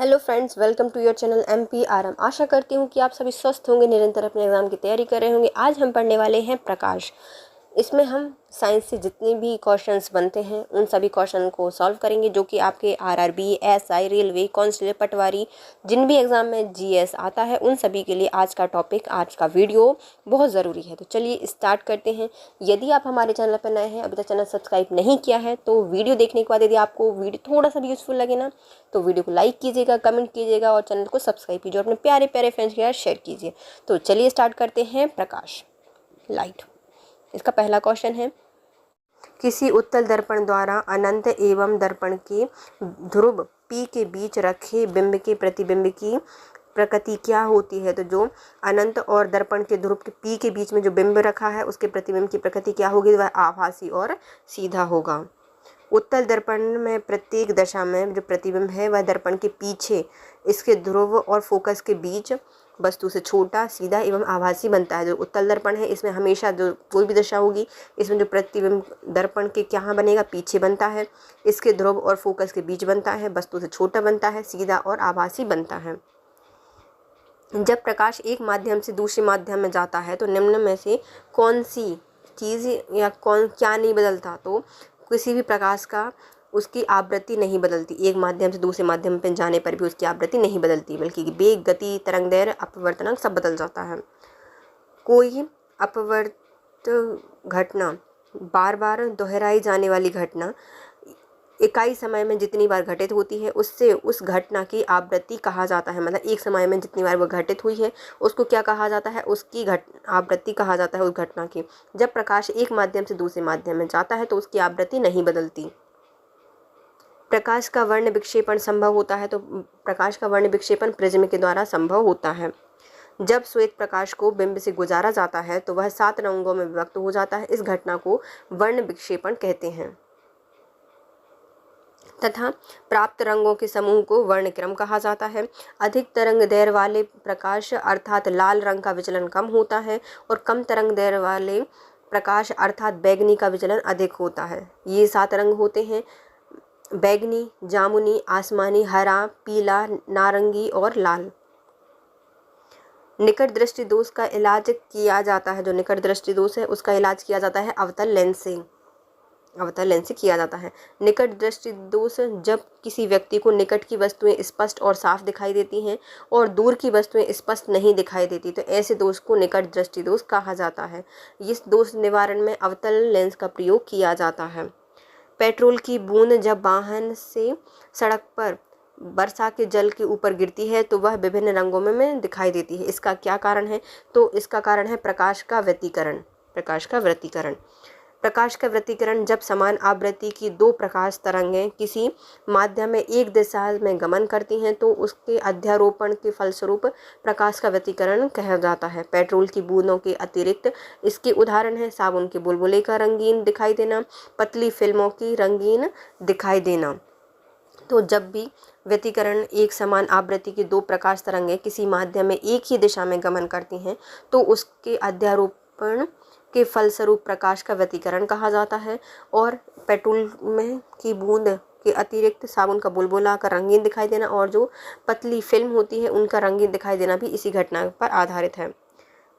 Hello friends, welcome to your channel MPRM। आशा करती हूँ कि आप सभी स्वस्थ होंगे, निरंतर अपने एग्ज़ाम की तैयारी कर रहे होंगे। आज हम पढ़ने वाले हैं प्रकाश। इसमें हम साइंस से जितने भी क्वेश्चंस बनते हैं उन सभी क्वेश्चन को सॉल्व करेंगे, जो कि आपके RRB, SI, रेलवे, कांस्टेबल, पटवारी, जिन भी एग्ज़ाम में GS आता है उन सभी के लिए आज का टॉपिक, आज का वीडियो बहुत ज़रूरी है। तो चलिए स्टार्ट करते हैं। यदि आप हमारे चैनल पर नए हैं, अभी तक चैनल सब्सक्राइब नहीं किया है, तो वीडियो देखने के बाद यदि आपको वीडियो थोड़ा सा भी यूज़फुल लगे ना, तो वीडियो को लाइक कीजिएगा, कमेंट कीजिएगा और चैनल को सब्सक्राइब कीजिए और अपने प्यारे प्यारे फ्रेंड्स के साथ शेयर कीजिए। तो चलिए स्टार्ट करते हैं। प्रकाश, लाइट। इसका पहला क्वेश्चन है, किसी उत्तल दर्पण द्वारा अनंत एवं दर्पण के ध्रुव P के बीच रखे बिंब के प्रतिबिंब की प्रकृति क्या होती है। तो जो अनंत और दर्पण के ध्रुव के P के बीच में जो बिंब रखा है उसके प्रतिबिंब की प्रकृति क्या होगी, वह आभासी और सीधा होगा। उत्तल दर्पण में प्रत्येक दशा में जो प्रतिबिंब है वह दर्पण के पीछे इसके ध्रुव और फोकस के बीच वस्तु से छोटा, सीधा एवं आभासी बनता है। जो उत्तल दर्पण है इसमें हमेशा जो कोई भी दशा होगी, इसमें जो प्रतिबिंब दर्पण के क्या बनेगा, पीछे बनता है, इसके ध्रुव और फोकस के बीच बनता है, वस्तु से छोटा बनता है, सीधा और आभासी बनता है। जब प्रकाश एक माध्यम से दूसरे माध्यम में जाता है तो निम्न में से कौन सी चीज़ या क्या नहीं बदलता। तो किसी भी प्रकाश का उसकी आवृत्ति नहीं बदलती, एक माध्यम से दूसरे माध्यम पर जाने पर भी उसकी आवृत्ति नहीं बदलती, बल्कि वेग, गति, तरंगदैर्घ्य, अपवर्तनांक सब बदल जाता है। कोई अपवर्त घटना, बार बार दोहराई जाने वाली घटना इकाई समय में जितनी बार घटित होती है उससे उस घटना की आवृत्ति कहा जाता है। मतलब एक समय में जितनी बार वो घटित हुई है उसको क्या कहा जाता है, उसकी आवृत्ति कहा जाता है उस घटना की। जब प्रकाश एक माध्यम से दूसरे माध्यम में जाता है तो उसकी आवृत्ति नहीं बदलती। प्रकाश का वर्ण विक्षेपण संभव होता है। तो प्रकाश का वर्ण विक्षेपण प्रिज्म के द्वारा संभव होता है। जब श्वेत प्रकाश को बिंब से गुजारा जाता है तो वह 7 रंगों में विभक्त हो जाता है। इस घटना को वर्ण विक्षेपण कहते हैं तथा प्राप्त रंगों के समूह को वर्णक्रम कहा जाता है। अधिक तरंग दैर्घ्य वाले प्रकाश अर्थात लाल रंग का विचलन कम होता है और कम तरंग दैर्घ्य वाले प्रकाश अर्थात बैगनी का विचलन अधिक होता है। ये 7 रंग होते हैं: बैगनी, जामुनी, आसमानी, हरा, पीला, नारंगी और लाल। निकट दृष्टि दोष का इलाज किया जाता है। जो निकट दृष्टि दोष है उसका इलाज किया जाता है अवतल लेंस से किया जाता है। निकट दृष्टि दोष, जब किसी व्यक्ति को निकट की वस्तुएं स्पष्ट और साफ दिखाई देती हैं और दूर की वस्तुएं स्पष्ट नहीं दिखाई देती, तो ऐसे दोष को निकट दृष्टि दोष कहा जाता है। इस दोष निवारण में अवतल लेंस का प्रयोग किया जाता है। पेट्रोल की बूंद जब वाहन से सड़क पर वर्षा के जल के ऊपर गिरती है तो वह विभिन्न रंगों में दिखाई देती है। इसका क्या कारण है? तो इसका कारण है प्रकाश का व्यतिकरण। प्रकाश का व्यतिकरण, जब समान आवृत्ति की 2 प्रकाश तरंगें किसी माध्यम में एक दिशा में गमन करती हैं तो उसके अध्यारोपण के फलस्वरूप प्रकाश का व्यतिकरण कहा जाता है। पेट्रोल की बूंदों के अतिरिक्त इसके उदाहरण है साबुन के बुलबुले का रंगीन दिखाई देना, पतली फिल्मों की रंगीन दिखाई देना। तो जब भी व्यतिकरण, एक समान आवृत्ति की 2 प्रकाश तरंगें किसी माध्यम में एक ही दिशा में गमन करती हैं तो उसके अध्यारोपण के फलस्वरूप प्रकाश का व्यतिकरण कहा जाता है। और पेट्रोल में की बूंद के अतिरिक्त साबुन का बुलबुला का रंगीन दिखाई देना और जो पतली फिल्म होती है उनका रंगीन दिखाई देना भी इसी घटना पर आधारित है।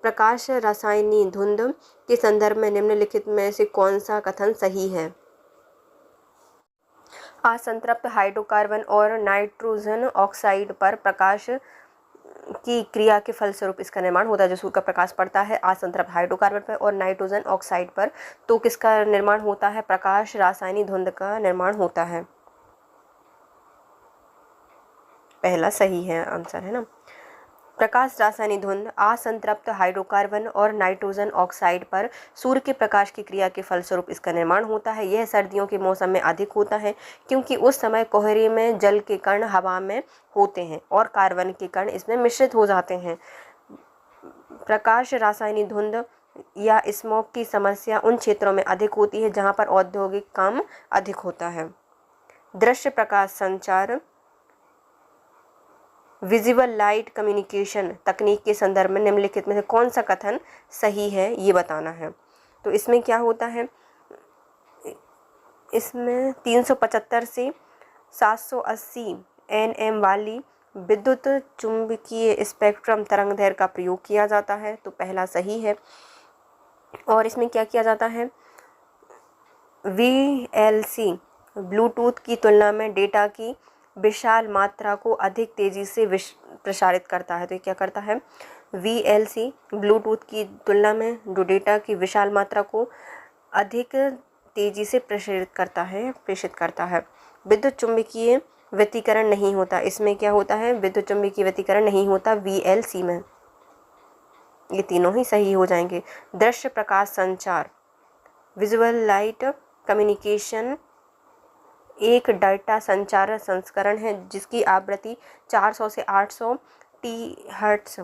प्रकाश रासायनी धुंध के संदर्भ में निम्नलिखित में से कौन सा कथन सही है? असंतृप्त हाइड्रोकार्बन और नाइट्रोजन ऑक्साइड पर प्रकाश की क्रिया के फलस्वरूप इसका निर्माण होता है। जो सूर्य का प्रकाश पड़ता है असंतृप्त हाइड्रोकार्बन पर और नाइट्रोजन ऑक्साइड पर, तो किसका निर्माण होता है? प्रकाश रासायनिक धुंध का निर्माण होता है। पहला सही है आंसर, है ना। प्रकाश रासायनिक धुंध असंतृप्त हाइड्रोकार्बन और नाइट्रोजन ऑक्साइड पर सूर्य के प्रकाश की क्रिया के फलस्वरूप इसका निर्माण होता है। यह सर्दियों के मौसम में अधिक होता है क्योंकि उस समय कोहरे में जल के कण हवा में होते हैं और कार्बन के कण इसमें मिश्रित हो जाते हैं। प्रकाश रासायनिक धुंध या स्मॉग की समस्या उन क्षेत्रों में अधिक होती है जहाँ पर औद्योगिक काम अधिक होता है। दृश्य प्रकाश संचार, विजिबल लाइट कम्युनिकेशन तकनीक के संदर्भ में निम्नलिखित में से कौन सा कथन सही है ये बताना है। तो इसमें क्या होता है, इसमें 375 से 780 nm वाली विद्युत चुंबकीय स्पेक्ट्रम तरंगदैर्घ्य का प्रयोग किया जाता है, तो पहला सही है। और इसमें क्या किया जाता है, VLC ब्लूटूथ की तुलना में डेटा की विशाल मात्रा को अधिक तेज़ी से प्रसारित करता है। तो ये क्या करता है, VLC ब्लूटूथ की तुलना में जो डेटा की विशाल मात्रा को अधिक तेज़ी से प्रेषित करता है। विद्युत चुंबकीय व्यतिकरण नहीं होता, इसमें क्या होता है, विद्युत चुंबकीय व्यतिकरण नहीं होता VLC में। ये तीनों ही सही हो जाएंगे। दृश्य प्रकाश संचार विजुअल लाइट कम्युनिकेशन एक डाटा संचार संस्करण है जिसकी आवृत्ति 400 से 800 THz,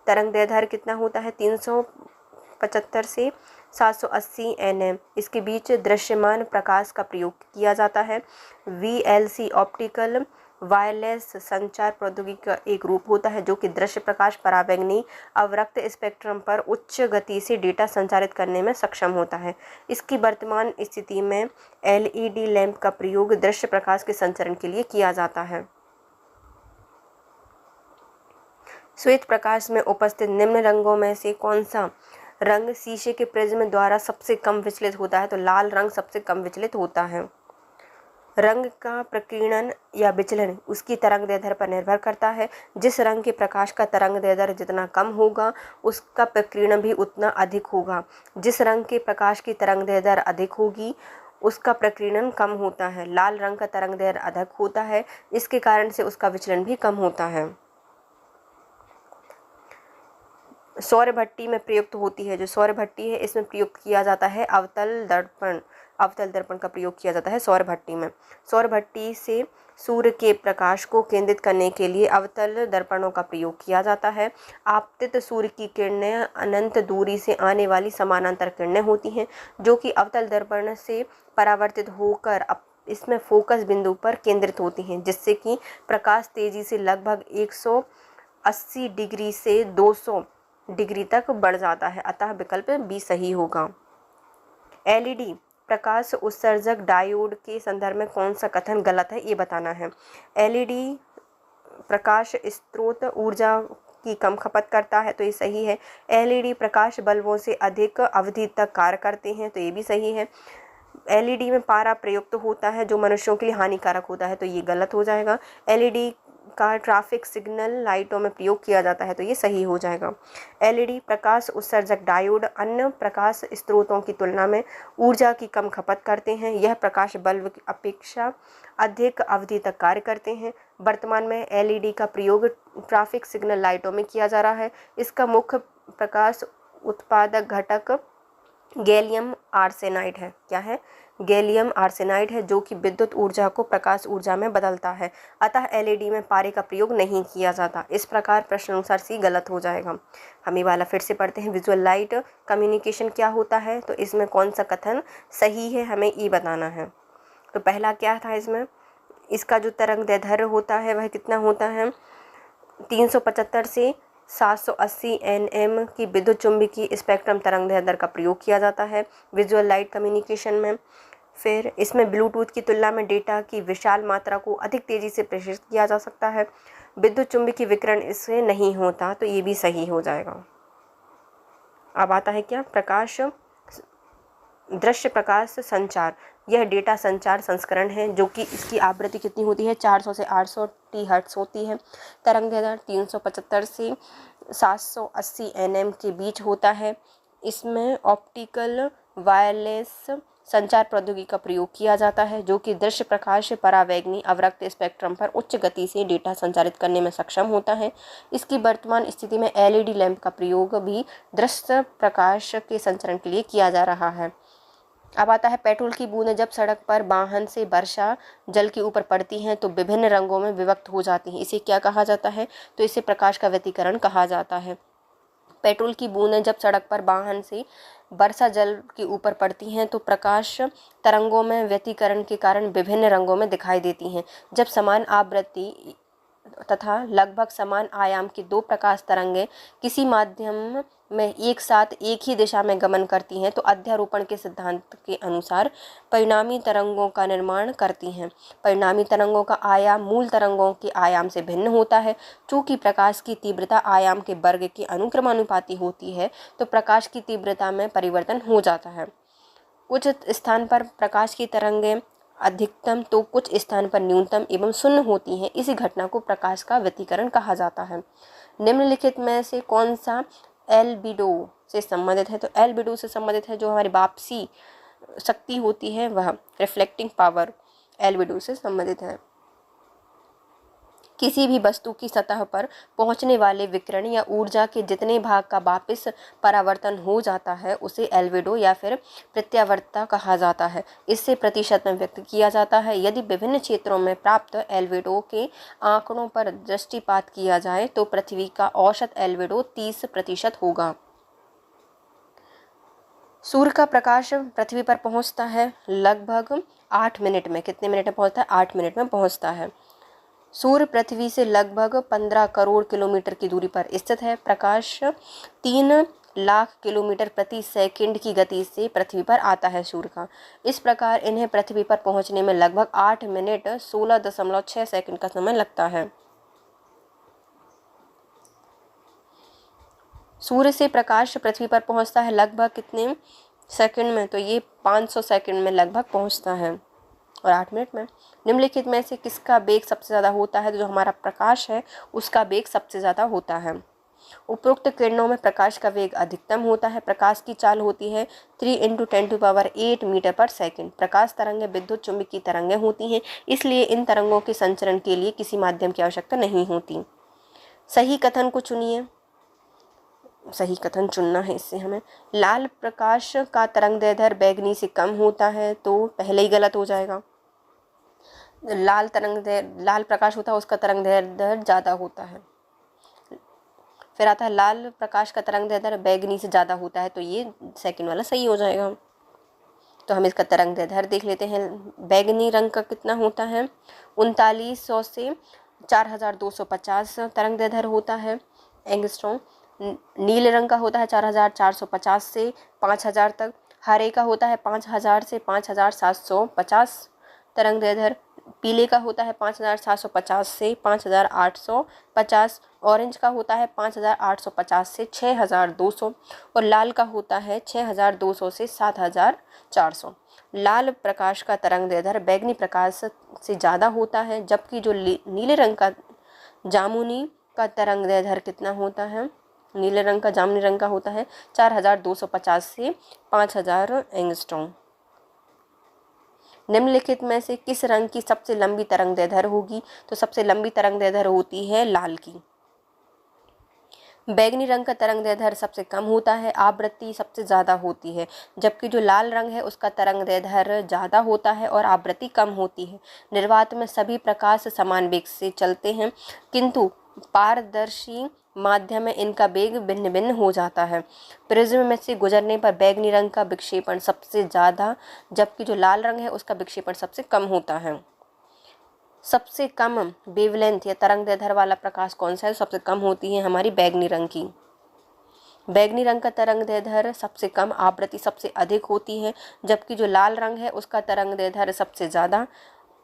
तरंगदैर्घ्य कितना होता है, 375 से 780 nm, इसके बीच दृश्यमान प्रकाश का प्रयोग किया जाता है। VLC ऑप्टिकल वायरलेस संचार प्रौद्योगिकी का एक रूप होता है जो कि दृश्य प्रकाश पराबैंगनी अवरक्त स्पेक्ट्रम पर उच्च गति से डेटा संचारित करने में सक्षम होता है। इसकी वर्तमान स्थिति में LED लैंप का प्रयोग दृश्य प्रकाश के संचरण के लिए किया जाता है। श्वेत प्रकाश में उपस्थित निम्न रंगों में से कौन सा रंग शीशे के प्रिज्म द्वारा सबसे कम विचलित होता है, तो लाल रंग सबसे कम विचलित होता है। रंग का प्रकीर्णन या विचलन उसकी तरंगदैर्घ्य पर निर्भर करता है। जिस रंग के प्रकाश का तरंगदैर्घ्य जितना कम होगा उसका प्रकीर्णन भी उतना अधिक होगा। जिस रंग के प्रकाश की तरंगदैर्घ्य अधिक होगी उसका प्रकीर्णन कम होता है। लाल रंग का तरंगदैर्घ्य अधिक होता है, इसके कारण से उसका विचलन भी कम होता है। सौर भट्टी में प्रयुक्त होती है, जो सौर भट्टी है इसमें प्रयुक्त किया जाता है अवतल दर्पण का प्रयोग किया जाता है सौर भट्टी में। सौर भट्टी से सूर्य के प्रकाश को केंद्रित करने के लिए अवतल दर्पणों का प्रयोग किया जाता है। आपतित सूर्य की किरणें अनंत दूरी से आने वाली समानांतर किरणें होती हैं जो कि अवतल दर्पण से परावर्तित होकर इसमें फोकस बिंदु पर केंद्रित होती हैं, जिससे कि प्रकाश तेजी से लगभग 180 डिग्री से 200 डिग्री तक बढ़ जाता है, अतः विकल्प बी सही होगा। LED प्रकाश उत्सर्जक डायोड के संदर्भ में कौन सा कथन गलत है, ये बताना है। LED प्रकाश स्रोत ऊर्जा की कम खपत करता है, तो ये सही है। LED प्रकाश बल्बों से अधिक अवधि तक कार्य करते हैं, तो ये भी सही है। LED में पारा प्रयुक्त होता है जो मनुष्यों के लिए हानिकारक होता है, तो ये गलत हो जाएगा। LED का ट्रैफिक सिग्नल लाइटों में प्रयोग किया जाता है, तो ये सही हो जाएगा। LED प्रकाश उत्सर्जक डायोड अन्य प्रकाश स्रोतों की तुलना में ऊर्जा की कम खपत करते हैं। यह प्रकाश बल्ब की अपेक्षा अधिक अवधि तक कार्य करते हैं। वर्तमान में LED का प्रयोग ट्रैफिक सिग्नल लाइटों में किया जा रहा है। इसका मुख्य प्रकाश उत्पादक घटक गैलियम आर्सेनाइड है। क्या है, गैलियम आर्सेनाइड है, जो कि विद्युत ऊर्जा को प्रकाश ऊर्जा में बदलता है, अतः LED में पारे का प्रयोग नहीं किया जाता। इस प्रकार प्रश्नानुसार सी गलत हो जाएगा। हम ये वाला फिर से पढ़ते हैं। विजुअल लाइट कम्युनिकेशन क्या होता है, तो इसमें कौन सा कथन सही है हमें ये बताना है। तो पहला क्या था, इसमें इसका जो तरंगदैर्घ्य होता है वह कितना होता है, 375 से 780 nm की विद्युत चुंबकीय स्पेक्ट्रम तरंगदैर्घ्य का प्रयोग किया जाता है विजुअल लाइट कम्युनिकेशन में। फिर इसमें ब्लूटूथ की तुलना में डेटा की विशाल मात्रा को अधिक तेज़ी से प्रेषित किया जा सकता है। विद्युत चुंबकीय विकिरण इससे नहीं होता, तो ये भी सही हो जाएगा। अब आता है क्या, प्रकाश दृश्य प्रकाश संचार। यह डेटा संचार संस्करण है जो कि इसकी आवृत्ति कितनी होती है, 400 से 800 THz होती है। तरंगदैर्घ्य 375 से 780 nm के बीच होता है। इसमें ऑप्टिकल वायरलेस संचार प्रौद्योगिकी का प्रयोग किया जाता है जो कि दृश्य प्रकाश परावैंगनी अवरक्त स्पेक्ट्रम पर उच्च गति से डेटा संचारित करने में सक्षम होता है। इसकी वर्तमान स्थिति में LED लैंप का प्रयोग भी दृश्य प्रकाश के संचरण के लिए किया जा रहा है। अब आता है पेट्रोल की बूंदें जब सड़क पर वाहन से वर्षा जल के ऊपर पड़ती हैं तो विभिन्न रंगों में विभक्त हो जाती हैं। इसे क्या कहा जाता है, तो इसे प्रकाश का व्यतिकरण कहा जाता है। पेट्रोल की बूंदें जब सड़क पर वाहन से वर्षा जल के ऊपर पड़ती हैं तो प्रकाश तरंगों में व्यतिकरण के कारण विभिन्न रंगों में दिखाई देती हैं। जब समान आवृत्ति तथा लगभग समान आयाम की दो प्रकाश तरंगें किसी माध्यम में एक साथ एक ही दिशा में गमन करती हैं तो अध्यारोपण के सिद्धांत के अनुसार परिणामी तरंगों का निर्माण करती हैं। परिणामी तरंगों का आयाम मूल तरंगों के आयाम से भिन्न होता है। चूँकि प्रकाश की तीव्रता आयाम के वर्ग की अनुक्रमानुपाती होती है तो प्रकाश की तीव्रता में परिवर्तन हो जाता है। कुछ स्थान पर प्रकाश की तरंगें अधिकतम तो कुछ स्थान पर न्यूनतम एवं शून्य होती हैं। इसी घटना को प्रकाश का व्यतिकरण कहा जाता है। निम्नलिखित में से कौन सा एल्बिडो से संबंधित है? तो एल्बिडो से संबंधित है जो हमारी वापसी शक्ति होती है, वह रिफ्लेक्टिंग पावर एल्बिडो से संबंधित है। किसी भी वस्तु की सतह पर पहुंचने वाले विकिरण या ऊर्जा के जितने भाग का वापस परावर्तन हो जाता है उसे एल्बिडो या फिर प्रत्यावर्तता कहा जाता है। इससे प्रतिशत में व्यक्त किया जाता है। यदि विभिन्न क्षेत्रों में प्राप्त एल्बिडो के आंकड़ों पर दृष्टिपात किया जाए तो पृथ्वी का औसत एल्बिडो 30% होगा। सूर्य का प्रकाश पृथ्वी पर पहुंचता है लगभग 8 मिनट में। कितने मिनट में पहुंचता है? 8 मिनट में पहुंचता है। सूर्य पृथ्वी से लगभग 15 करोड़ किलोमीटर की दूरी पर स्थित है। प्रकाश 3 लाख किलोमीटर प्रति सेकंड की गति से पृथ्वी पर आता है सूर्य का। इस प्रकार इन्हें पृथ्वी पर पहुंचने में लगभग 8 मिनट 16.6 सेकंड का समय लगता है। सूर्य से प्रकाश पृथ्वी पर पहुंचता है लगभग कितने सेकंड में? तो ये 500 सेकंड में लगभग पहुंचता है और 8 मिनट में। निम्नलिखित में से किसका वेग सबसे ज़्यादा होता है? तो जो हमारा प्रकाश है उसका वेग सबसे ज़्यादा होता है। उपरोक्त किरणों में प्रकाश का वेग अधिकतम होता है। प्रकाश की चाल होती है 3 × 10⁸ मीटर पर सेकंड। प्रकाश तरंगें विद्युत चुंबकीय तरंगें होती हैं, इसलिए इन तरंगों के संचरण के लिए किसी माध्यम की आवश्यकता नहीं होती। सही कथन को चुनिए। सही कथन चुनना है इससे हमें। लाल प्रकाश का तरंगदैर्ध्य बैगनी से कम होता है, तो पहले ही गलत हो जाएगा। लाल प्रकाश होता है उसका तरंगदैर्ध्य ज़्यादा होता है। फिर आता है लाल प्रकाश का तरंगदैर्ध्य बैगनी से ज़्यादा होता है, तो ये सेकंड वाला सही हो जाएगा। तो हम इसका तरंगदैर्ध्य देख लेते हैं। बैगनी रंग का कितना होता है? 3900 से 4250 तरंगदैर्ध्य होता है एंगस्ट्रॉम। नीले रंग का होता है 4450 से 5000 तक। हरे का होता है 5000 से 5750 तरंगदैर्ध्य। पीले का होता है 5750 से 5850। ऑरेंज का होता है 5850 से 6200 और लाल का होता है 6200 से 7400। लाल प्रकाश का तरंगदैर्ध्य बैगनी प्रकाश से ज़्यादा होता है, जबकि जो नीले रंग का जामुनी का तरंगदैर्ध्य कितना होता है? नीले रंग का जामुनी रंग का होता है 4250 से 5000 एंगस्ट्रॉम। निम्नलिखित में से किस रंग की सबसे लंबी तरंगदैर्ध्य होगी? तो सबसे लंबी तरंगदैर्ध्य होती है लाल की। बैगनी रंग का तरंगदैर्ध्य सबसे कम होता है, आवृत्ति सबसे ज़्यादा होती है, जबकि जो लाल रंग है उसका तरंगदैर्ध्य ज़्यादा होता है और आवृत्ति कम होती है। निर्वात में सभी प्रकाश समान वेग से चलते हैं, किंतु पारदर्शी माध्यम में इनका वेग भिन्न भिन्न हो जाता है। प्रिज्म में से गुजरने पर बैगनी रंग का विक्षेपण सबसे ज़्यादा, जबकि जो लाल रंग है उसका विक्षेपण सबसे कम होता है। सबसे कम वेवलेंथ या तरंगदैर्ध्य वाला प्रकाश कौन सा है? सबसे कम होती है हमारी बैगनी रंग की। बैगनी रंग का तरंगदैर्ध्य सबसे कम, आवृत्ति सबसे अधिक होती है, जबकि जो लाल रंग है उसका तरंगदैर्ध्य सबसे ज़्यादा,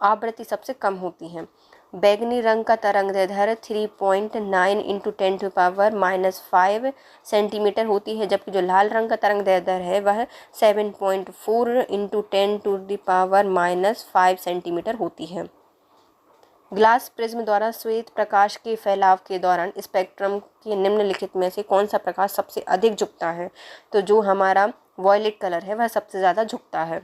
आवृत्ति सबसे कम होती है। बैगनी रंग का तरंगदैर्ध्य 3.9 × 10⁻⁻5 सेंटीमीटर होती है, जबकि जो लाल रंग का तरंगदैर्ध्य है वह 7.4 × 10⁻⁻5 सेंटीमीटर होती है। ग्लास प्रिज्म द्वारा श्वेत प्रकाश के फैलाव के दौरान स्पेक्ट्रम के निम्नलिखित में से कौन सा प्रकाश सबसे अधिक झुकता है? तो जो हमारा वॉयलेट कलर है वह सबसे ज़्यादा झुकता है।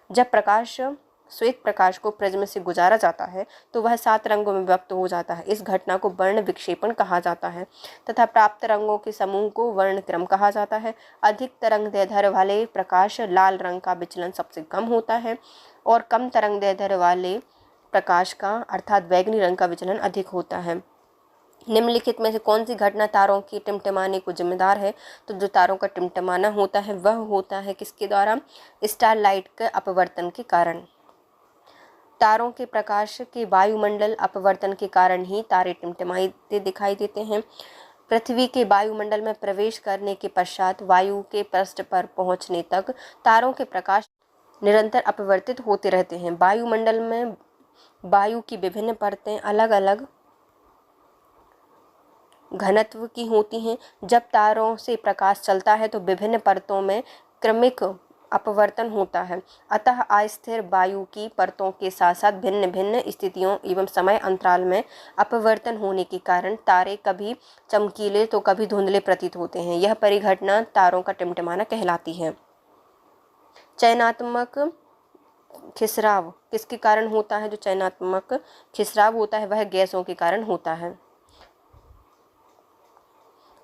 जब श्वेत प्रकाश को प्रिज्म से गुजारा जाता है तो वह 7 रंगों में व्यक्त हो जाता है। इस घटना को वर्ण विक्षेपण कहा जाता है तथा प्राप्त रंगों के समूह को वर्णक्रम कहा जाता है। अधिक तरंगदैर्ध्य वाले प्रकाश लाल रंग का विचलन सबसे कम होता है और कम तरंगदैर्ध्य वाले प्रकाश का अर्थात बैगनी रंग का विचलन अधिक होता है। निम्नलिखित में से कौन सी घटना तारों की टिमटिमाने को जिम्मेदार है? तो जो तारों का टिमटिमाना होता है वह होता है किसके द्वारा? स्टारलाइट के अपवर्तन के कारण। तारों के प्रकाश के वायुमंडल अपवर्तन के कारण ही तारे टिमटिमाते दिखाई देते हैं। पृथ्वी के वायुमंडल में प्रवेश करने के पश्चात वायु के पृष्ठ पर पहुंचने तक तारों के प्रकाश निरंतर अपवर्तित होते रहते हैं। वायुमंडल में वायु की विभिन्न परतें अलग अलग घनत्व की होती हैं। जब तारों से प्रकाश चलता है तो विभिन्न परतों में क्रमिक अपवर्तन होता है। अतः अस्थिर वायु की परतों के साथ साथ भिन्न भिन्न स्थितियों एवं समय अंतराल में अपवर्तन होने के कारण तारे कभी चमकीले तो कभी धुंधले प्रतीत होते हैं। यह परिघटना तारों का टिमटिमाना कहलाती है। चयनात्मक खिसराव किसके कारण होता है? जो चयनात्मक खिसराव होता है वह गैसों के कारण होता है।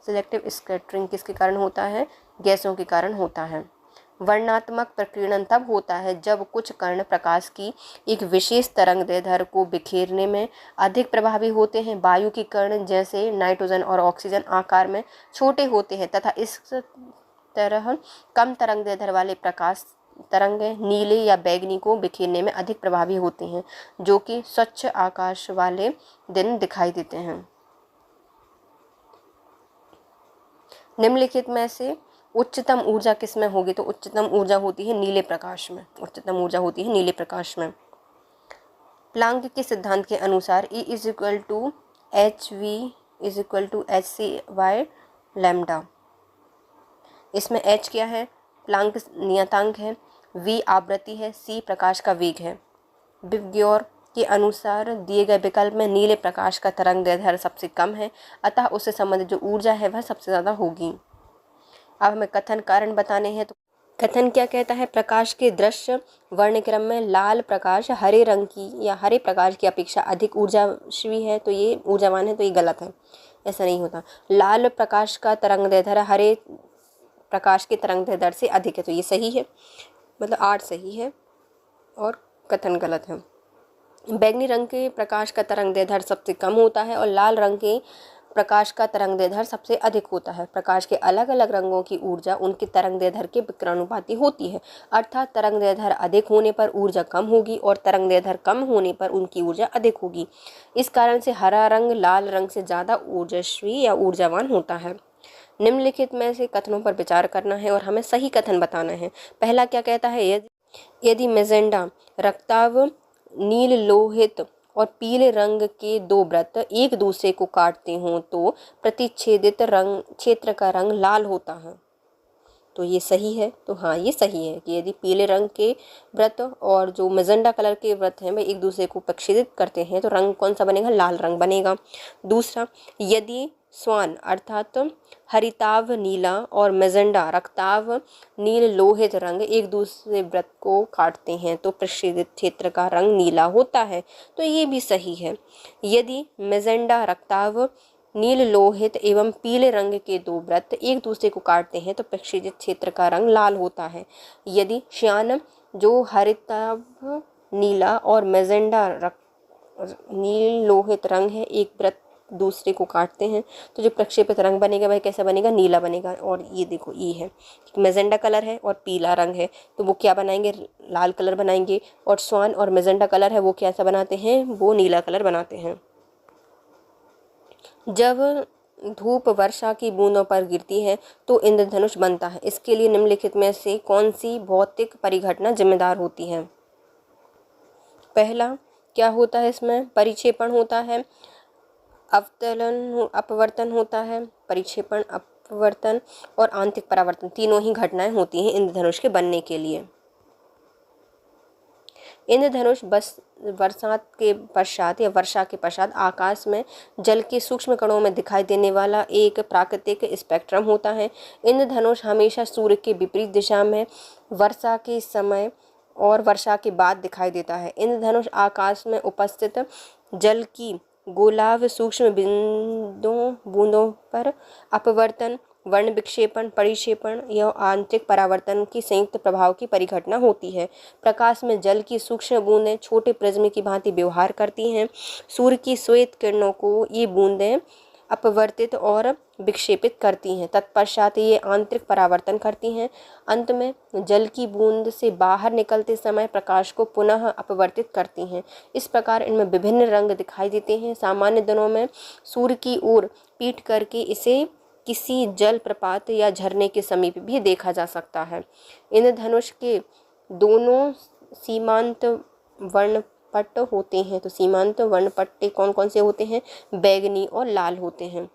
सिलेक्टिव स्कैटरिंग किसके कारण होता है? गैसों के कारण होता है। वर्णनात्मक प्रकीर्णन तब होता है जब कुछ कण प्रकाश की एक विशेष तरंगदैर्ध्य को बिखेरने में अधिक प्रभावी होते हैं। वायु के कण जैसे नाइट्रोजन और ऑक्सीजन आकार में छोटे होते हैं तथा इस तरह कम तरंगदैर्ध्य वाले प्रकाश तरंगें नीले या बैंगनी को बिखेरने में अधिक प्रभावी होते हैं, जो कि स्वच्छ आकाश वाले दिन दिखाई देते हैं। निम्नलिखित में से उच्चतम ऊर्जा किस में होगी? तो उच्चतम ऊर्जा होती है नीले प्रकाश में। उच्चतम ऊर्जा होती है नीले प्रकाश में। प्लांक के सिद्धांत के अनुसार E = hv = hc/λ। इसमें h क्या है? प्लांक नियतांक है। v आवृत्ति है। c प्रकाश का वेग है। विग्योर के अनुसार दिए गए विकल्प में नीले प्रकाश का तरंगदैर्ध्य सबसे कम है, अतः उससे संबंधित जो ऊर्जा है वह सबसे ज़्यादा होगी। अब हमें कथन कारण बताने हैं। तो कथन क्या कहता है? प्रकाश के दृश्य वर्णक्रम में लाल प्रकाश हरे रंग की या हरे प्रकाश की अपेक्षा अधिक ऊर्जावी है, तो ये ऊर्जावान है, तो ये गलत है। ऐसा नहीं होता। लाल प्रकाश का तरंगदैर्ध्य हरे प्रकाश के तरंगदैर्ध्य से अधिक है, तो ये सही है, मतलब 8 सही है और कथन गलत है। बैंगनी रंग के प्रकाश का तरंगदैर्ध्य सबसे कम होता है और लाल रंग के प्रकाश का तरंगदैर्ध्य सबसे अधिक होता है। प्रकाश के अलग अलग रंगों की ऊर्जा उनके तरंगदैर्ध्य के विकर्णानुपाती होती है, अर्थात तरंगदैर्ध्य अधिक होने पर ऊर्जा कम होगी और तरंगदैर्ध्य कम होने पर उनकी ऊर्जा अधिक होगी। इस कारण से हरा रंग लाल रंग से ज़्यादा ऊर्जस्वी या ऊर्जावान होता है। निम्नलिखित में से कथनों पर विचार करना है और हमें सही कथन बताना है। पहला क्या कहता है? यदि मैजेंडा रक्ताव नील लोहित और पीले रंग के दो वृत्त एक दूसरे को काटते हों तो प्रतिच्छेदित रंग क्षेत्र का रंग लाल होता है, तो ये सही है। तो हाँ, ये सही है कि यदि पीले रंग के वृत्त और जो मैजेंडा कलर के वृत्त हैं वे एक दूसरे को प्रक्षेपित करते हैं तो रंग कौन सा बनेगा? लाल रंग बनेगा। दूसरा, यदि स्वान अर्थात हरिताभ नीला और मैजेंडा रक्ताभ नील लोहित रंग एक दूसरे वृत्त को काटते हैं तो प्रक्षेपित क्षेत्र का रंग नीला होता है, तो ये भी सही है। यदि मैजेंडा रक्ताभ नील लोहित एवं पीले रंग के दो वृत्त एक दूसरे को काटते हैं तो प्रक्षेपित क्षेत्र का रंग लाल होता है। यदि श्यान जो हरिताभ नीला और मैजेंडा नील लोहित रंग है एक वृत्त दूसरे को काटते हैं तो जो प्रक्षेपित रंग बनेगा वह कैसा बनेगा? नीला बनेगा। और ये देखो, ये है मैजेंडा कलर है और पीला रंग है तो वो क्या बनाएंगे? लाल कलर बनाएंगे। और स्वान और मैजेंडा कलर है वो कैसा बनाते हैं? वो नीला कलर बनाते हैं। जब धूप वर्षा की बूंदों पर गिरती है तो इंद्रधनुष बनता है। इसके लिए निम्नलिखित में से कौन सी भौतिक परिघटना जिम्मेदार होती है? पहला क्या होता है? इसमें परिक्षेपण होता है, अवतलन अपवर्तन होता है, परिक्षेपण अपवर्तन और आंतरिक परावर्तन, तीनों ही घटनाएं होती हैं इंद्रधनुष के बनने के लिए। इंद्रधनुष बस बरसात के पश्चात या वर्षा के पश्चात आकाश में जल के सूक्ष्म कणों में दिखाई देने वाला एक प्राकृतिक स्पेक्ट्रम होता है। इंद्रधनुष हमेशा सूर्य के विपरीत दिशा में वर्षा के समय और वर्षा के बाद दिखाई देता है। इंद्रधनुष आकाश में उपस्थित जल की गोलाव सूक्ष्म बूंदों पर अपवर्तन, वर्ण विक्षेपण, परिक्षेपण या आंतरिक परावर्तन की संयुक्त प्रभाव की परिघटना होती है। प्रकाश में जल की सूक्ष्म बूंदें छोटे प्रिज्म की भांति व्यवहार करती हैं। सूर्य की श्वेत किरणों को ये बूंदें अपवर्तित और विक्षेपित करती हैं। तत्पश्चात ये आंतरिक परावर्तन करती हैं। अंत में जल की बूंद से बाहर निकलते समय प्रकाश को पुनः अपवर्तित करती हैं। इस प्रकार इनमें विभिन्न रंग दिखाई देते हैं। सामान्य दिनों में सूर्य की ओर पीठ करके इसे किसी जल प्रपात या झरने के समीप भी देखा जा सकता है। इंद्रधनुष के दोनों सीमांत वर्णपट होते हैं। तो सीमांत वर्णपट्टे कौन कौन से होते हैं? बैगनी और लाल होते हैं।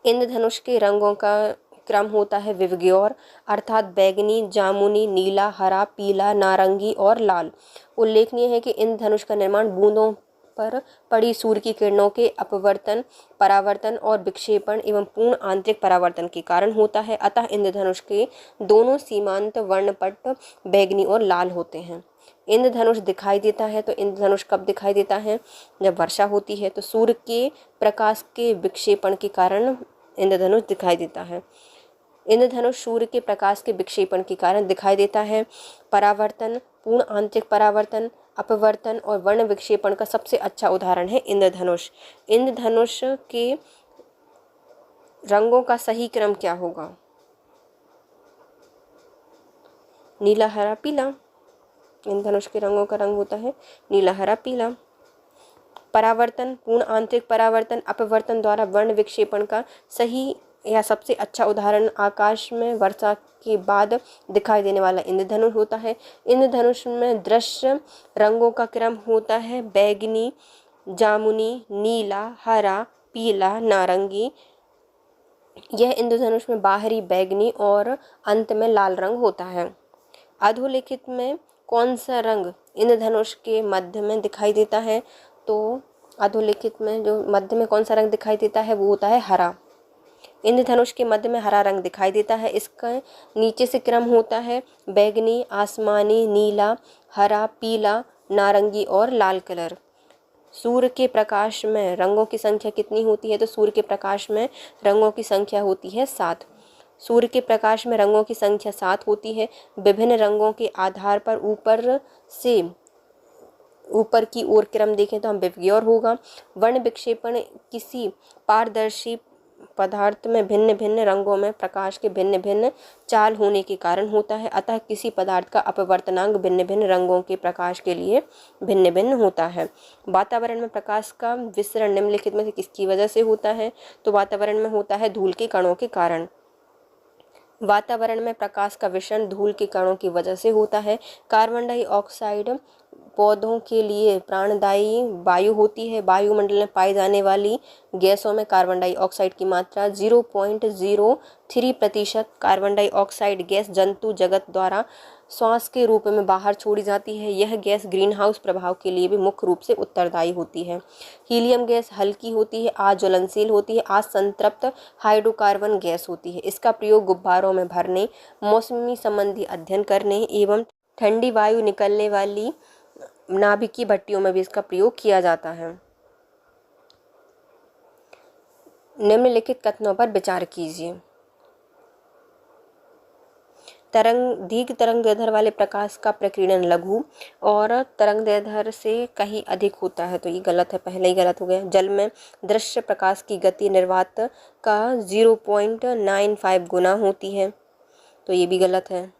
इंद्रधनुष के रंगों का क्रम होता है विवग्योर, अर्थात बैगनी, जामुनी, नीला, हरा, पीला, नारंगी और लाल। उल्लेखनीय है कि इंद्रधनुष का निर्माण बूंदों पर पड़ी सूर्य की किरणों के अपवर्तन, परावर्तन और विक्षेपण एवं पूर्ण आंतरिक परावर्तन के कारण होता है। अतः इंद्रधनुष के दोनों सीमांत वर्णपट बैगनी और लाल होते हैं। इंद्रधनुष दिखाई देता है तो इंद्रधनुष कब दिखाई देता है? जब वर्षा होती है। तो सूर्य के प्रकाश के विक्षेपण के कारण इंद्रधनुष दिखाई देता है। इंद्रधनुष सूर्य के प्रकाश के विक्षेपण के कारण दिखाई देता है। परावर्तन, पूर्ण आंतरिक परावर्तन, अपवर्तन और वर्ण विक्षेपण का सबसे अच्छा उदाहरण है इंद्रधनुष। इंद्रधनुष के रंगों का सही क्रम क्या होगा? नीला, हरा, पीला। इंद्रधनुष के रंगों का रंग होता है नीला, हरा, पीला। परावर्तन, पूर्ण आंतरिक परावर्तन, अपवर्तन द्वारा वर्ण विक्षेपण का सही या सबसे अच्छा उदाहरण आकाश में वर्षा के बाद दिखाई देने वाला इंद्रधनुष होता है। इंद्रधनुष में दृश्य रंगों का क्रम होता है बैगनी, जामुनी, नीला, हरा, पीला, नारंगी। यह इंद्रधनुष में बाहरी बैगनी और अंत में लाल रंग होता है। अधोलिखित में कौन सा रंग इंद्रधनुष के मध्य में दिखाई देता है? तो अधोलिखित में जो मध्य में कौन सा रंग दिखाई देता है वो होता है हरा। इंद्रधनुष के मध्य में हरा रंग दिखाई देता है। इसका नीचे से क्रम होता है बैगनी, आसमानी, नीला, हरा, पीला, नारंगी और लाल कलर। सूर्य के प्रकाश में रंगों की संख्या कितनी होती है? तो सूर्य के प्रकाश में रंगों की संख्या होती है 7। सूर्य के प्रकाश में रंगों की संख्या 7 होती है। विभिन्न रंगों के आधार पर ऊपर से ऊपर की ओर क्रम देखें तो हम विवग्योर होगा। वर्ण विक्षेपण किसी पारदर्शी पदार्थ में भिन्न भिन्न रंगों में प्रकाश के भिन्न भिन्न चाल होने के कारण होता है। अतः किसी पदार्थ का अपवर्तनांक भिन्न भिन्न रंगों के प्रकाश के लिए भिन्न भिन्न होता है। वातावरण में प्रकाश का विसरण निम्नलिखित में से किसकी वजह से होता है? तो वातावरण में होता है धूल के कणों के कारण। वातावरण में प्रकाश का विसरण धूल के कणों की वजह से होता है। कार्बन डाइऑक्साइड पौधों के लिए प्राणदायी वायु होती है। वायुमंडल में पाई जाने वाली गैसों में कार्बन डाइऑक्साइड की मात्रा 0.03% कार्बन डाइऑक्साइड गैस जंतु जगत द्वारा श्वास के रूप में बाहर छोड़ी जाती है। यह गैस ग्रीन हाउस प्रभाव के लिए भी मुख्य रूप से उत्तरदायी होती है। हीलियम गैस हल्की होती है, अज्वलनशील होती है, असंतृप्त हाइड्रोकार्बन गैस होती है। इसका प्रयोग गुब्बारों में भरने, मौसमी संबंधी अध्ययन करने एवं ठंडी वायु निकलने वाली नाभिकीय भट्टियों में भी इसका प्रयोग किया जाता है। निम्नलिखित कथनों पर विचार कीजिए। दीर्घ तरंगदैर्ध्य वाले प्रकाश का प्रकीर्णन लघु और तरंगदैर्ध्य से कहीं अधिक होता है। तो ये गलत है, पहले ही गलत हो गया। जल में दृश्य प्रकाश की गति निर्वात का 0.95 गुना होती है। तो ये भी गलत है।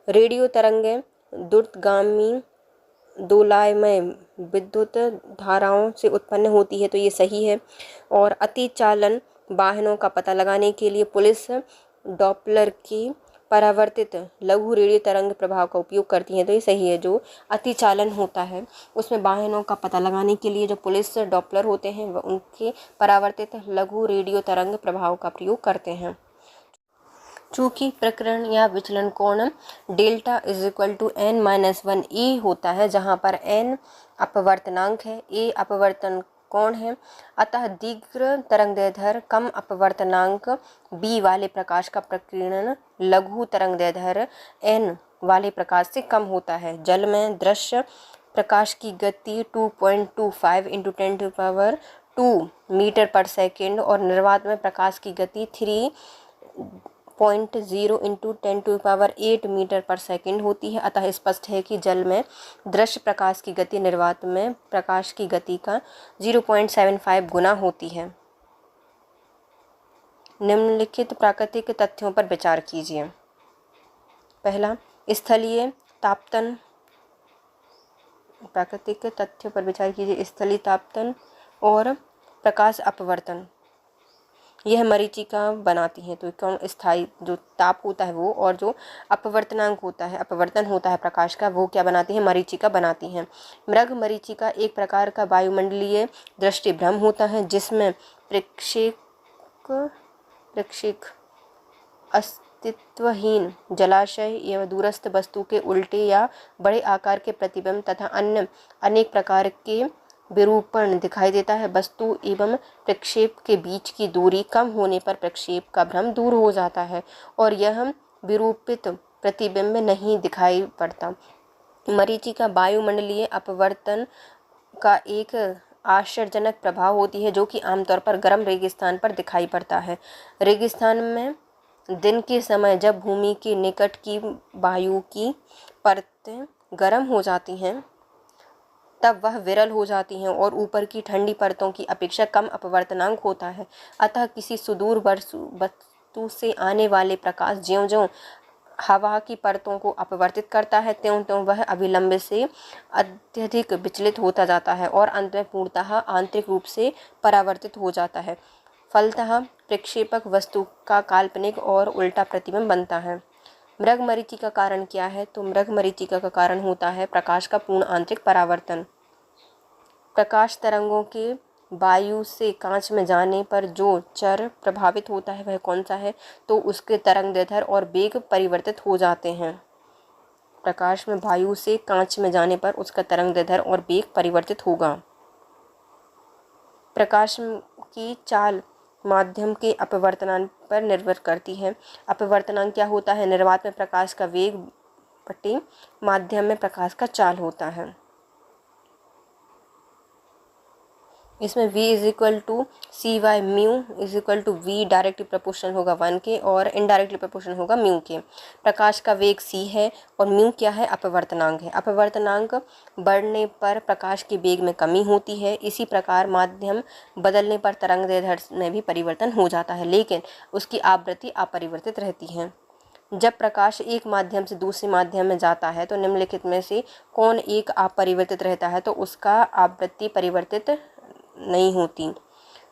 रेडियो तरंगें द्रुतगामी दोलायमय विद्युत धाराओं से उत्पन्न होती है। तो ये सही है। और अतिचालन वाहनों का पता लगाने के लिए पुलिस डॉपलर की परावर्तित लघु रेडियो तरंग प्रभाव का उपयोग करती है। तो ये सही है। जो अतिचालन होता है उसमें वाहनों का पता लगाने के लिए जो पुलिस डॉपलर होते हैं वह उनके परावर्तित लघु रेडियो तरंग प्रभाव का प्रयोग करते हैं। चूँकि प्रकरण या विचलन कोण डेल्टा n-1 ए होता है, जहाँ पर n अपवर्तनांक है, ए अपवर्तन कोण है, अतः दीर्घ तरंगदैर्ध्य कम अपवर्तनांक b वाले प्रकाश का प्रकीर्णन लघु तरंगदैर्ध्य n वाले प्रकाश से कम होता है। जल में दृश्य प्रकाश की गति 2.25 × 10⁻² मीटर पर सेकेंड और निर्वात में प्रकाश की गति 0.0 इंटू 10⁸ मीटर पर सेकंड होती है। अतः स्पष्ट है कि जल में दृश्य प्रकाश की गति निर्वात में प्रकाश की गति का 0.75 गुना होती है। निम्नलिखित प्राकृतिक तथ्यों पर विचार कीजिए। पहला, स्थलीय तापतन। प्राकृतिक तथ्यों पर विचार कीजिए। स्थलीय तापतन और प्रकाश अपवर्तन, यह मरीचिका बनाती है। तो कौन स्थायी जो ताप होता है वो, और जो अपवर्तनांक होता है, अपवर्तन होता है प्रकाश का, वो क्या बनाती है? मरीचिका बनाती है। मृग मरीचिका एक प्रकार का वायुमंडलीय दृष्टिभ्रम होता है जिसमें प्रक्षेक अस्तित्वहीन जलाशय एवं दूरस्थ वस्तु के उल्टे या बड़े आकार के प्रतिबिंब तथा अन्य अनेक प्रकार के विरूपण दिखाई देता है। वस्तु एवं प्रक्षेप के बीच की दूरी कम होने पर प्रक्षेप का भ्रम दूर हो जाता है और यह विरूपित प्रतिबिंब नहीं दिखाई पड़ता। मरीचिका वायुमंडलीय अपवर्तन का एक आश्चर्यजनक प्रभाव होती है जो कि आमतौर पर गर्म रेगिस्तान पर दिखाई पड़ता है। रेगिस्तान में दिन के समय जब भूमि के निकट की वायु की परतें गर्म हो जाती हैं तब वह विरल हो जाती हैं और ऊपर की ठंडी परतों की अपेक्षा कम अपवर्तनांक होता है। अतः किसी सुदूर वस्तु से आने वाले प्रकाश ज्यों-ज्यों हवा की परतों को अपवर्तित करता है त्यों-त्यों वह अभिलंब से अत्यधिक विचलित होता जाता है और अंत में पूर्णतः आंतरिक रूप से परावर्तित हो जाता है। फलतः प्रक्षेपक वस्तु का काल्पनिक और उल्टा प्रतिबिंब बनता है। मृग मरीचिका का कारण क्या है? तो मृग मरीचिका का कारण होता है प्रकाश का पूर्ण आंतरिक परावर्तन। प्रकाश तरंगों के वायु से कांच में जाने पर जो चर प्रभावित होता है वह कौन सा है? तो उसके तरंगदैर्घ्य और वेग परिवर्तित हो जाते हैं। प्रकाश में वायु से कांच में जाने पर उसका तरंगदैर्घ्य और वेग परिवर्तित होगा। प्रकाश की चाल माध्यम के अपवर्तनांक पर निर्भर करती है। अपवर्तनांक क्या होता है? निर्वात में प्रकाश का वेग बटे माध्यम में प्रकाश का चाल होता है। इसमें v = c/μ = v directly proportional होगा 1 के और इनडायरेक्टली प्रोपोर्शनल होगा म्यू के। प्रकाश का वेग c है और म्यू क्या है? अपवर्तनांक है। अपवर्तनांक बढ़ने पर प्रकाश के वेग में कमी होती है। इसी प्रकार माध्यम बदलने पर तरंगदैर्घ्य में भी परिवर्तन हो जाता है लेकिन उसकी आवृत्ति अपरिवर्तित रहती है। जब प्रकाश एक माध्यम से दूसरे माध्यम में जाता है तो निम्नलिखित में से कौन एक अपरिवर्तित रहता है? तो उसका आवृत्ति परिवर्तित नहीं होती।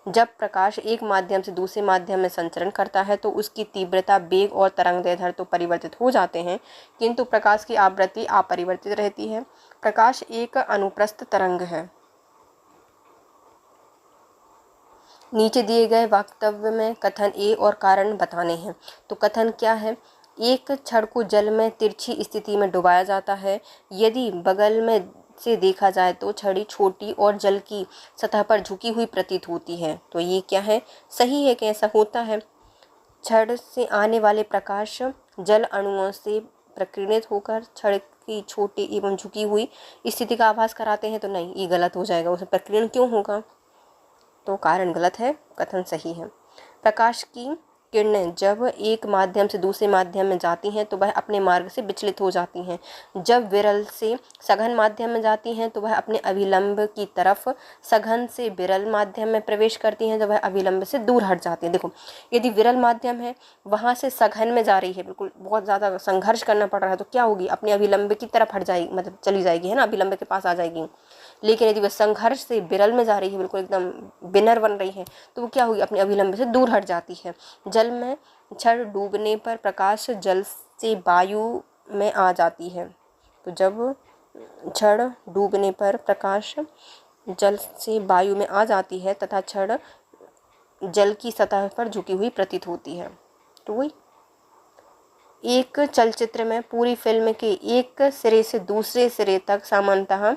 जब प्रकाश एक माध्यम से दूसरे माध्यम में संचरण करता है तो उसकी तीव्रता, वेग और तरंगदैर्घ्य तो परिवर्तित हो जाते हैं किंतु प्रकाश की आवृत्ति अपरिवर्तित रहती है। प्रकाश एक अनुप्रस्थ तरंग है। नीचे दिए गए वक्तव्य में कथन ए और कारण बताने हैं। तो कथन क्या है? एक छड़ को जल में तिरछी स्थिति में डुबाया जाता है। यदि बगल में से देखा जाए तो छड़ी छोटी और जल की सतह पर झुकी हुई प्रतीत होती है। तो ये क्या है? सही है कि ऐसा होता है? छड़ से आने वाले प्रकाश जल अणुओं से प्रकीर्णित होकर छड़ की छोटी एवं झुकी हुई स्थिति का आभास कराते हैं। तो नहीं, ये गलत हो जाएगा। उसमें प्रकीर्णन क्यों होगा? तो कारण गलत है, कथन सही है। प्रकाश की किरणें जब एक माध्यम से दूसरे माध्यम में जाती हैं तो वह अपने मार्ग से विचलित हो जाती हैं। जब विरल से सघन माध्यम में जाती हैं तो वह अपने अभिलंब की तरफ, सघन से विरल माध्यम में प्रवेश करती हैं तो वह अभिलंब से दूर हट जाती हैं। देखो, यदि विरल माध्यम है वहाँ से सघन में जा रही है, बिल्कुल बहुत ज़्यादा संघर्ष करना पड़ रहा है, तो क्या होगी? अपने अभिलंब की तरफ हट जाएगी, मतलब चली जाएगी, है ना, अभिलंब के पास आ जाएगी। लेकिन यदि वह संघर्ष से विरल में जा रही है, बिल्कुल एकदम बिनर बन रही है, तो वो क्या होगी? अपने अभिलंब से दूर हट जाती है। जल में छड़ डूबने पर प्रकाश जल से वायु में आ जाती है। तो जब छड़ डूबने पर प्रकाश जल से वायु में आ जाती है तथा छड़ जल की सतह पर झुकी हुई प्रतीत होती है। तो वही एक चलचित्र में पूरी फिल्म के एक सिरे से दूसरे सिरे तक सामान्यतः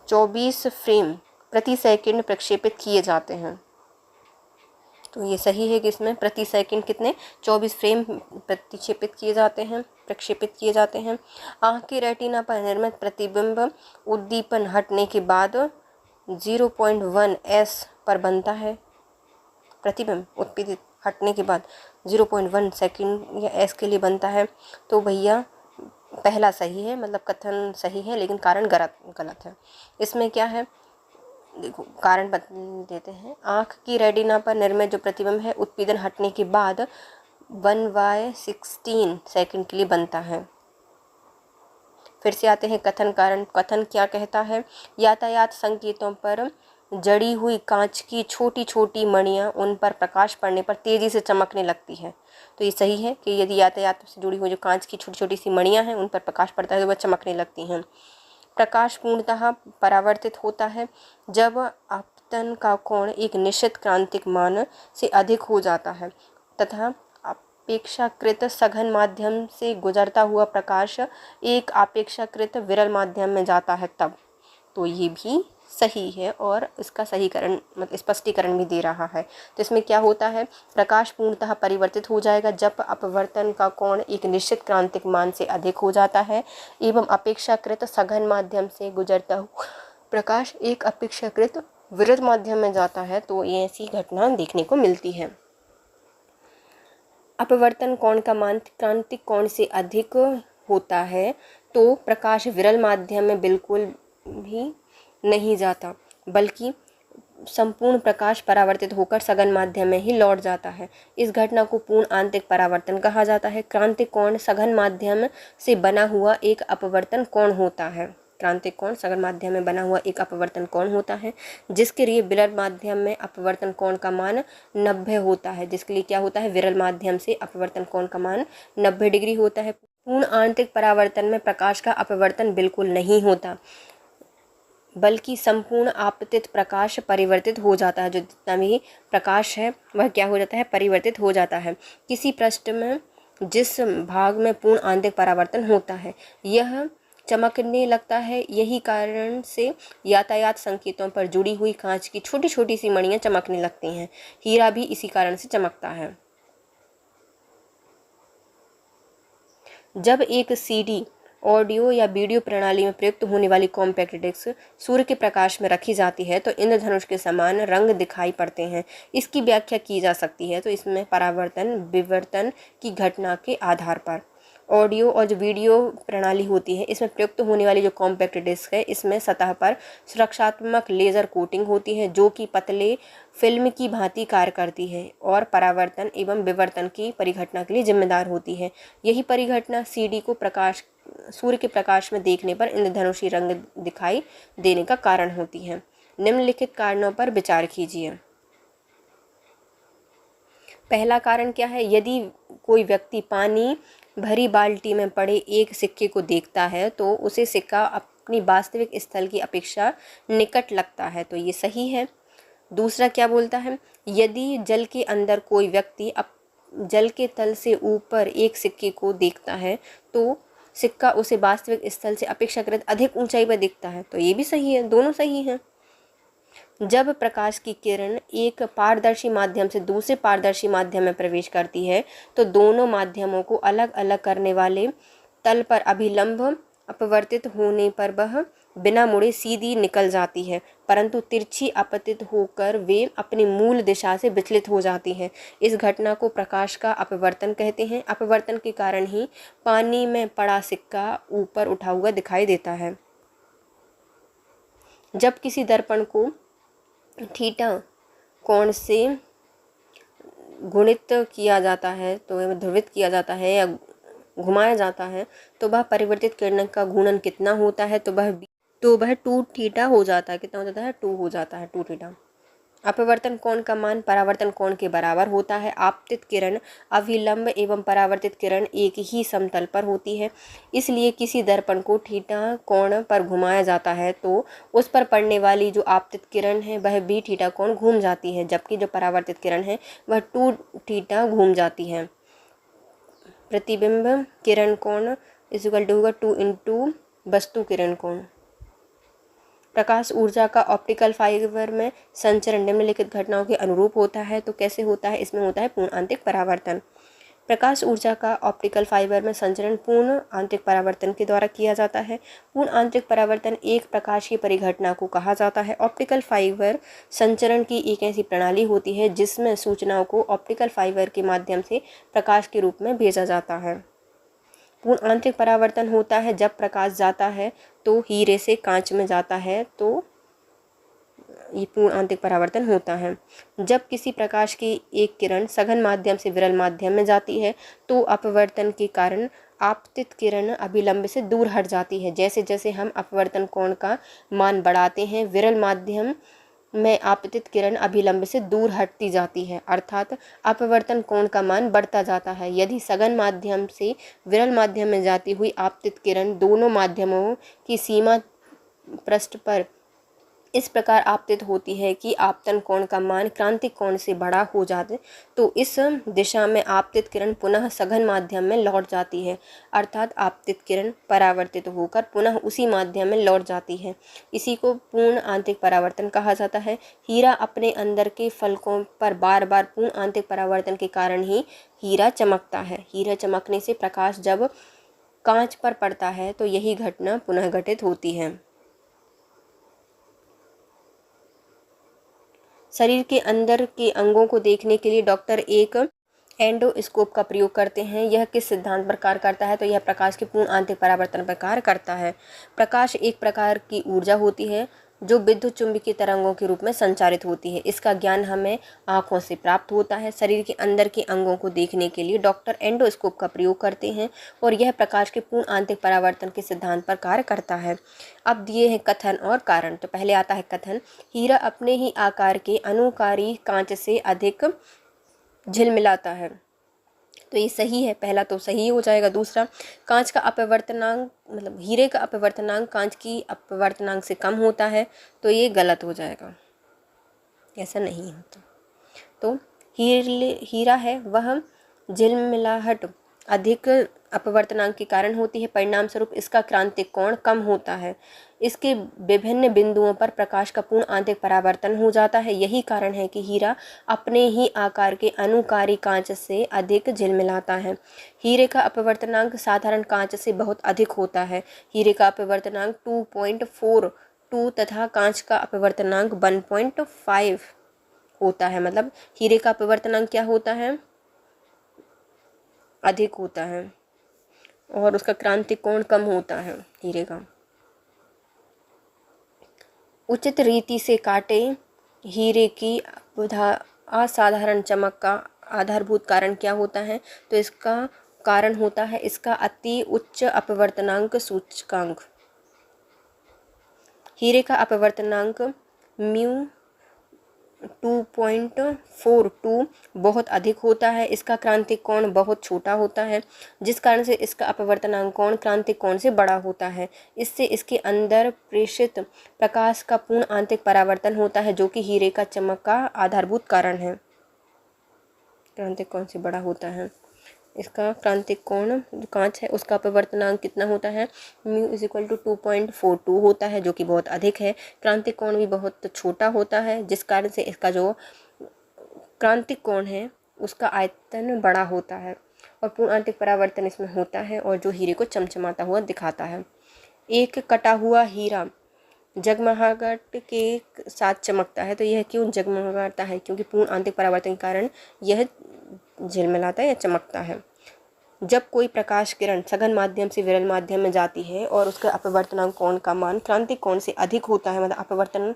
24 फ्रेम प्रति सेकंड प्रक्षेपित किए जाते हैं। तो ये सही है कि इसमें प्रति सेकंड कितने? 24 फ्रेम प्रक्षेपित किए जाते हैं। आँख के रेटिना पर निर्मित प्रतिबिंब उद्दीपन हटने के बाद 0.1 s पर बनता है। प्रतिबिंब उत्पीड़ित हटने के बाद 0.1 सेकंड या एस के लिए बनता है, तो भैया पहला सही है, मतलब कथन सही है, लेकिन कारण गलत है। इसमें क्या है, देखो कारण बता देते हैं। आँख की रेटिना पर निर्मित जो प्रतिबिंब है उत्पीड़न हटने के बाद 1/16 सेकंड के लिए बनता है। फिर से आते हैं कथन कारण। कथन क्या कहता है, यातायात संकेतों पर जड़ी हुई कांच की छोटी छोटी मणियाँ उन पर प्रकाश पड़ने पर तेजी से चमकने लगती है। तो ये सही है कि यदि यातायात से जुड़ी हुई जो कांच की छोटी छोटी सी मणियाँ हैं उन पर प्रकाश पड़ता है तो वह चमकने लगती हैं। प्रकाश पूर्णतः परावर्तित होता है जब आपतन का कोण एक निश्चित क्रांतिक मान से अधिक हो जाता है तथा अपेक्षाकृत सघन माध्यम से गुजरता हुआ प्रकाश एक अपेक्षाकृत विरल माध्यम में जाता है तब। तो ये भी सही है और इसका सहीकरण मतलब स्पष्टीकरण भी दे रहा है। तो इसमें क्या होता है, प्रकाश पूर्णतः परिवर्तित हो जाएगा जब अपवर्तन का कोण एक निश्चित क्रांतिक मान से अधिक हो जाता है एवं अपेक्षाकृत सघन माध्यम से गुजरता हुआ प्रकाश एक अपेक्षाकृत विरल माध्यम में जाता है। तो ये ऐसी घटना देखने को मिलती है। अपवर्तन कोण का मान क्रांतिक कोण से अधिक होता है तो प्रकाश विरल माध्यम में बिल्कुल भी नहीं जाता बल्कि संपूर्ण प्रकाश परावर्तित होकर सघन माध्यम में ही लौट जाता है। इस घटना को पूर्ण आंतरिक परावर्तन कहा जाता है। क्रांतिक कोण सघन माध्यम से बना हुआ एक अपवर्तन कोण होता है। क्रांतिक कोण सघन माध्यम में बना हुआ एक अपवर्तन कोण होता है जिसके लिए विरल माध्यम में अपवर्तन कोण का मान 90 होता है। जिसके लिए क्या होता है, विरल माध्यम से अपवर्तन कोण का मान 90 डिग्री होता है। पूर्ण आंतरिक परावर्तन में प्रकाश का अपवर्तन बिल्कुल नहीं होता बल्कि संपूर्ण आपतित प्रकाश परिवर्तित हो जाता है। जो जितना भी प्रकाश है वह क्या हो जाता है, परिवर्तित हो जाता है। किसी पृष्ठ में जिस भाग में पूर्ण आंतरिक परावर्तन होता है यह चमकने लगता है। यही कारण से यातायात संकेतों पर जुड़ी हुई कांच की छोटी छोटी सी मणियाँ चमकने लगती हैं। हीरा भी इसी कारण से चमकता है। जब एक सीडी ऑडियो या वीडियो प्रणाली में प्रयुक्त होने वाली कॉम्पैक्ट डिस्क सूर्य के प्रकाश में रखी जाती है तो इंद्रधनुष के समान रंग दिखाई पड़ते हैं। इसकी व्याख्या की जा सकती है तो इसमें परावर्तन विवर्तन की घटना के आधार पर। ऑडियो और जो वीडियो प्रणाली होती है इसमें प्रयुक्त होने वाली जो कॉम्पैक्ट डिस्क है इसमें सतह पर सुरक्षात्मक लेज़र कोटिंग होती है जो कि पतले फिल्म की भांति कार्य करती है और परावर्तन एवं विवर्तन की परिघटना के लिए जिम्मेदार होती है। यही परिघटना सीडी को सूर्य के प्रकाश में देखने पर इंद्रधनुषी रंग दिखाई देने का कारण होती है। निम्नलिखित कारणों पर विचार कीजिए। पहला कारण क्या है, यदि कोई व्यक्ति पानी भरी बाल्टी में पड़े एक सिक्के को देखता है तो उसे सिक्का अपनी वास्तविक स्थल की अपेक्षा निकट लगता है, तो ये सही है। दूसरा क्या बोलता है, यदि जल के अंदर कोई व्यक्ति जल के तल से ऊपर एक सिक्के को देखता है तो सिक्का उसे वास्तविक स्थल से अपेक्षाकृत अधिक ऊंचाई पर दिखता है, तो ये भी सही है। दोनों सही हैं। जब प्रकाश की किरण एक पारदर्शी माध्यम से दूसरे पारदर्शी माध्यम में प्रवेश करती है तो दोनों माध्यमों को अलग अलग करने वाले तल पर अभिलंब अपवर्तित होने पर वह बिना मुड़े सीधी निकल जाती है, परंतु तिरछी अपतित होकर वे अपनी मूल दिशा से विचलित हो जाती हैं। इस घटना को प्रकाश का अपवर्तन कहते हैं। अपवर्तन के कारण ही पानी में पड़ा सिक्का ऊपर उठा हुआ दिखाई देता है। जब किसी दर्पण को थीटा कोण से गुणित किया जाता है तो ध्रुवित किया जाता है या घुमाया जाता है तो वह परिवर्तित किरण का घूर्णन कितना होता है, तो वह 2 थीटा हो जाता है। कितना हो जाता है, 2 हो जाता है, 2 थीटा। अपवर्तन कोण का मान परावर्तन कोण के बराबर होता है। आपतित किरण अभिलंब एवं परावर्तित किरण एक ही समतल पर होती है, इसलिए किसी दर्पण को थीटा कोण पर घुमाया जाता है तो उस पर पड़ने वाली जो आपतित किरण है वह भी थीटा कोण घूम जाती है, जबकि जो परावर्तित किरण है वह 2 थीटा घूम जाती है। प्रतिबिंब किरण कोण इक्वल टू होगा 2 इंटू वस्तु किरण कोण। प्रकाश ऊर्जा का ऑप्टिकल फाइबर में संचरण निम्नलिखित घटनाओं के अनुरूप होता है, तो कैसे होता है, इसमें होता है पूर्ण आंतरिक परावर्तन। प्रकाश ऊर्जा का ऑप्टिकल फाइबर में संचरण पूर्ण आंतरिक परावर्तन के द्वारा किया जाता है। पूर्ण आंतरिक परावर्तन एक प्रकाश की परिघटना को कहा जाता है। ऑप्टिकल फाइबर संचरण की एक ऐसी प्रणाली होती है जिसमें सूचनाओं को ऑप्टिकल फाइबर के माध्यम से प्रकाश के रूप में भेजा जाता है। पूर्ण आंतरिक परावर्तन होता है जब प्रकाश जाता है तो हीरे से कांच में जाता है, तो ये पूर्ण आंतरिक परावर्तन होता है। जब किसी प्रकाश की एक किरण सघन माध्यम से विरल माध्यम में जाती है तो अपवर्तन के कारण आपतित किरण अभिलंब से दूर हट जाती है। जैसे जैसे हम अपवर्तन कोण का मान बढ़ाते हैं, विरल माध्यम में आपतित किरण अभिलंब से दूर हटती जाती है, अर्थात अपवर्तन कोण का मान बढ़ता जाता है। यदि सघन माध्यम से विरल माध्यम में जाती हुई आपतित किरण दोनों माध्यमों की सीमा पृष्ठ पर इस प्रकार आपतित होती है कि आपतन कोण का मान क्रांतिक कोण से बड़ा हो जाए तो इस दिशा में आपतित किरण पुनः सघन माध्यम में लौट जाती है, अर्थात आपतित किरण परावर्तित होकर पुनः उसी माध्यम में लौट जाती है। इसी को पूर्ण आंतरिक परावर्तन कहा जाता है। हीरा अपने अंदर के फलकों पर बार बार पूर्ण आंतरिक परावर्तन के कारण ही हीरा चमकता है। हीरा चमकने से प्रकाश जब कांच पर पड़ता है तो यही घटना पुनः घटित होती है। शरीर के अंदर के अंगों को देखने के लिए डॉक्टर एक एंडोस्कोप का प्रयोग करते हैं। यह किस सिद्धांत पर कार्य करता है? तो यह प्रकाश के पूर्ण आंतरिक परावर्तन पर कार्य करता है। प्रकाश एक प्रकार की ऊर्जा होती है जो विद्युत चुंबकीय तरंगों के रूप में संचारित होती है। इसका ज्ञान हमें आँखों से प्राप्त होता है। शरीर के अंदर के अंगों को देखने के लिए डॉक्टर एंडोस्कोप का प्रयोग करते हैं और यह प्रकाश के पूर्ण आंतरिक परावर्तन के सिद्धांत पर कार्य करता है। अब दिए हैं कथन और कारण। तो पहले आता है कथन। हीरा अपने ही आकार के अनुकारी कांच से अधिक झिलमिलाता है। तो ये सही है, पहला तो सही हो जाएगा। दूसरा, कांच का अपवर्तनांक मतलब हीरे का अपवर्तनांक कांच की अपवर्तनांक से कम होता है, तो ये गलत हो जाएगा, ऐसा नहीं होता। तो हीरा है वह झिलमिलाहट अधिक अपवर्तनांक के कारण होती है, परिणाम स्वरूप इसका क्रांतिक कोण कम होता है। इसके विभिन्न बिंदुओं पर प्रकाश का पूर्ण आंतरिक परावर्तन हो जाता है। यही कारण है कि हीरा अपने ही आकार के अनुकारी कांच से अधिक झिलमिलाता है। हीरे का अपवर्तनांक साधारण कांच से बहुत अधिक होता है। हीरे का अपवर्तनांक 2.42 तथा कांच का अपवर्तनांक 1.5 होता है। मतलब हीरे का अपवर्तनांक क्या होता है? अधिक होता है और उसका क्रांतिक कोण कम होता है हीरे का। उचित रीति से काटे हीरे की असाधारण चमक का आधारभूत कारण क्या होता है? तो इसका कारण होता है इसका अति उच्च अपवर्तनांक सूचकांक। हीरे का अपवर्तनांक म्यू 2.42 बहुत अधिक होता है। इसका क्रांतिक कोण बहुत छोटा होता है, जिस कारण से इसका अपवर्तनांक कोण क्रांतिक कोण से बड़ा होता है। इससे इसके अंदर प्रेषित प्रकाश का पूर्ण आंतरिक परावर्तन होता है, जो कि हीरे का चमक का आधारभूत कारण है। क्रांतिक कोण से बड़ा होता है। इसका क्रांतिक कोण जो कांच है उसका अपवर्तनांक कितना होता है? म्यू = 2.42 होता है, जो कि बहुत अधिक है। क्रांतिक कोण भी बहुत छोटा होता है, जिस कारण से इसका जो क्रांतिक कोण है उसका आयतन बड़ा होता है और पूर्ण आंतरिक परावर्तन इसमें होता है और जो हीरे को चमचमाता हुआ दिखाता है। एक कटा हुआ हीरा जगमगाहट के साथ चमकता है। तो यह क्यों जगमगाता है? क्योंकि पूर्ण आंतरिक परावर्तन के कारण यह झिलमिलाता है या चमकता है। जब कोई प्रकाश किरण सघन माध्यम से विरल माध्यम में जाती है और उसका अपवर्तनांक कोण का मान क्रांतिक कोण से अधिक होता है, मतलब अपवर्तन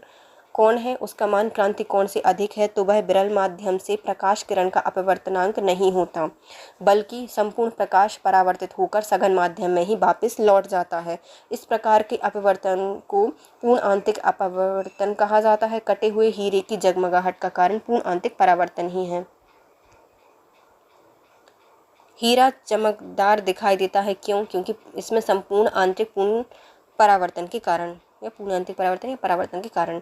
कोण है उसका मान क्रांतिक कोण से अधिक है, तो वह विरल माध्यम से प्रकाश किरण का अपवर्तनांक नहीं होता, बल्कि संपूर्ण प्रकाश परावर्तित होकर सघन माध्यम में ही वापस लौट जाता है। इस प्रकार के अपवर्तन को पूर्ण आंतरिक अपवर्तन कहा जाता है। कटे हुए हीरे की जगमगाहट का कारण पूर्ण आंतरिक परावर्तन ही है। हीरा चमकदार दिखाई देता है, क्यों? क्योंकि इसमें संपूर्ण आंतरिक पूर्ण परावर्तन के कारण या पूर्ण आंतरिक परावर्तन या परावर्तन के कारण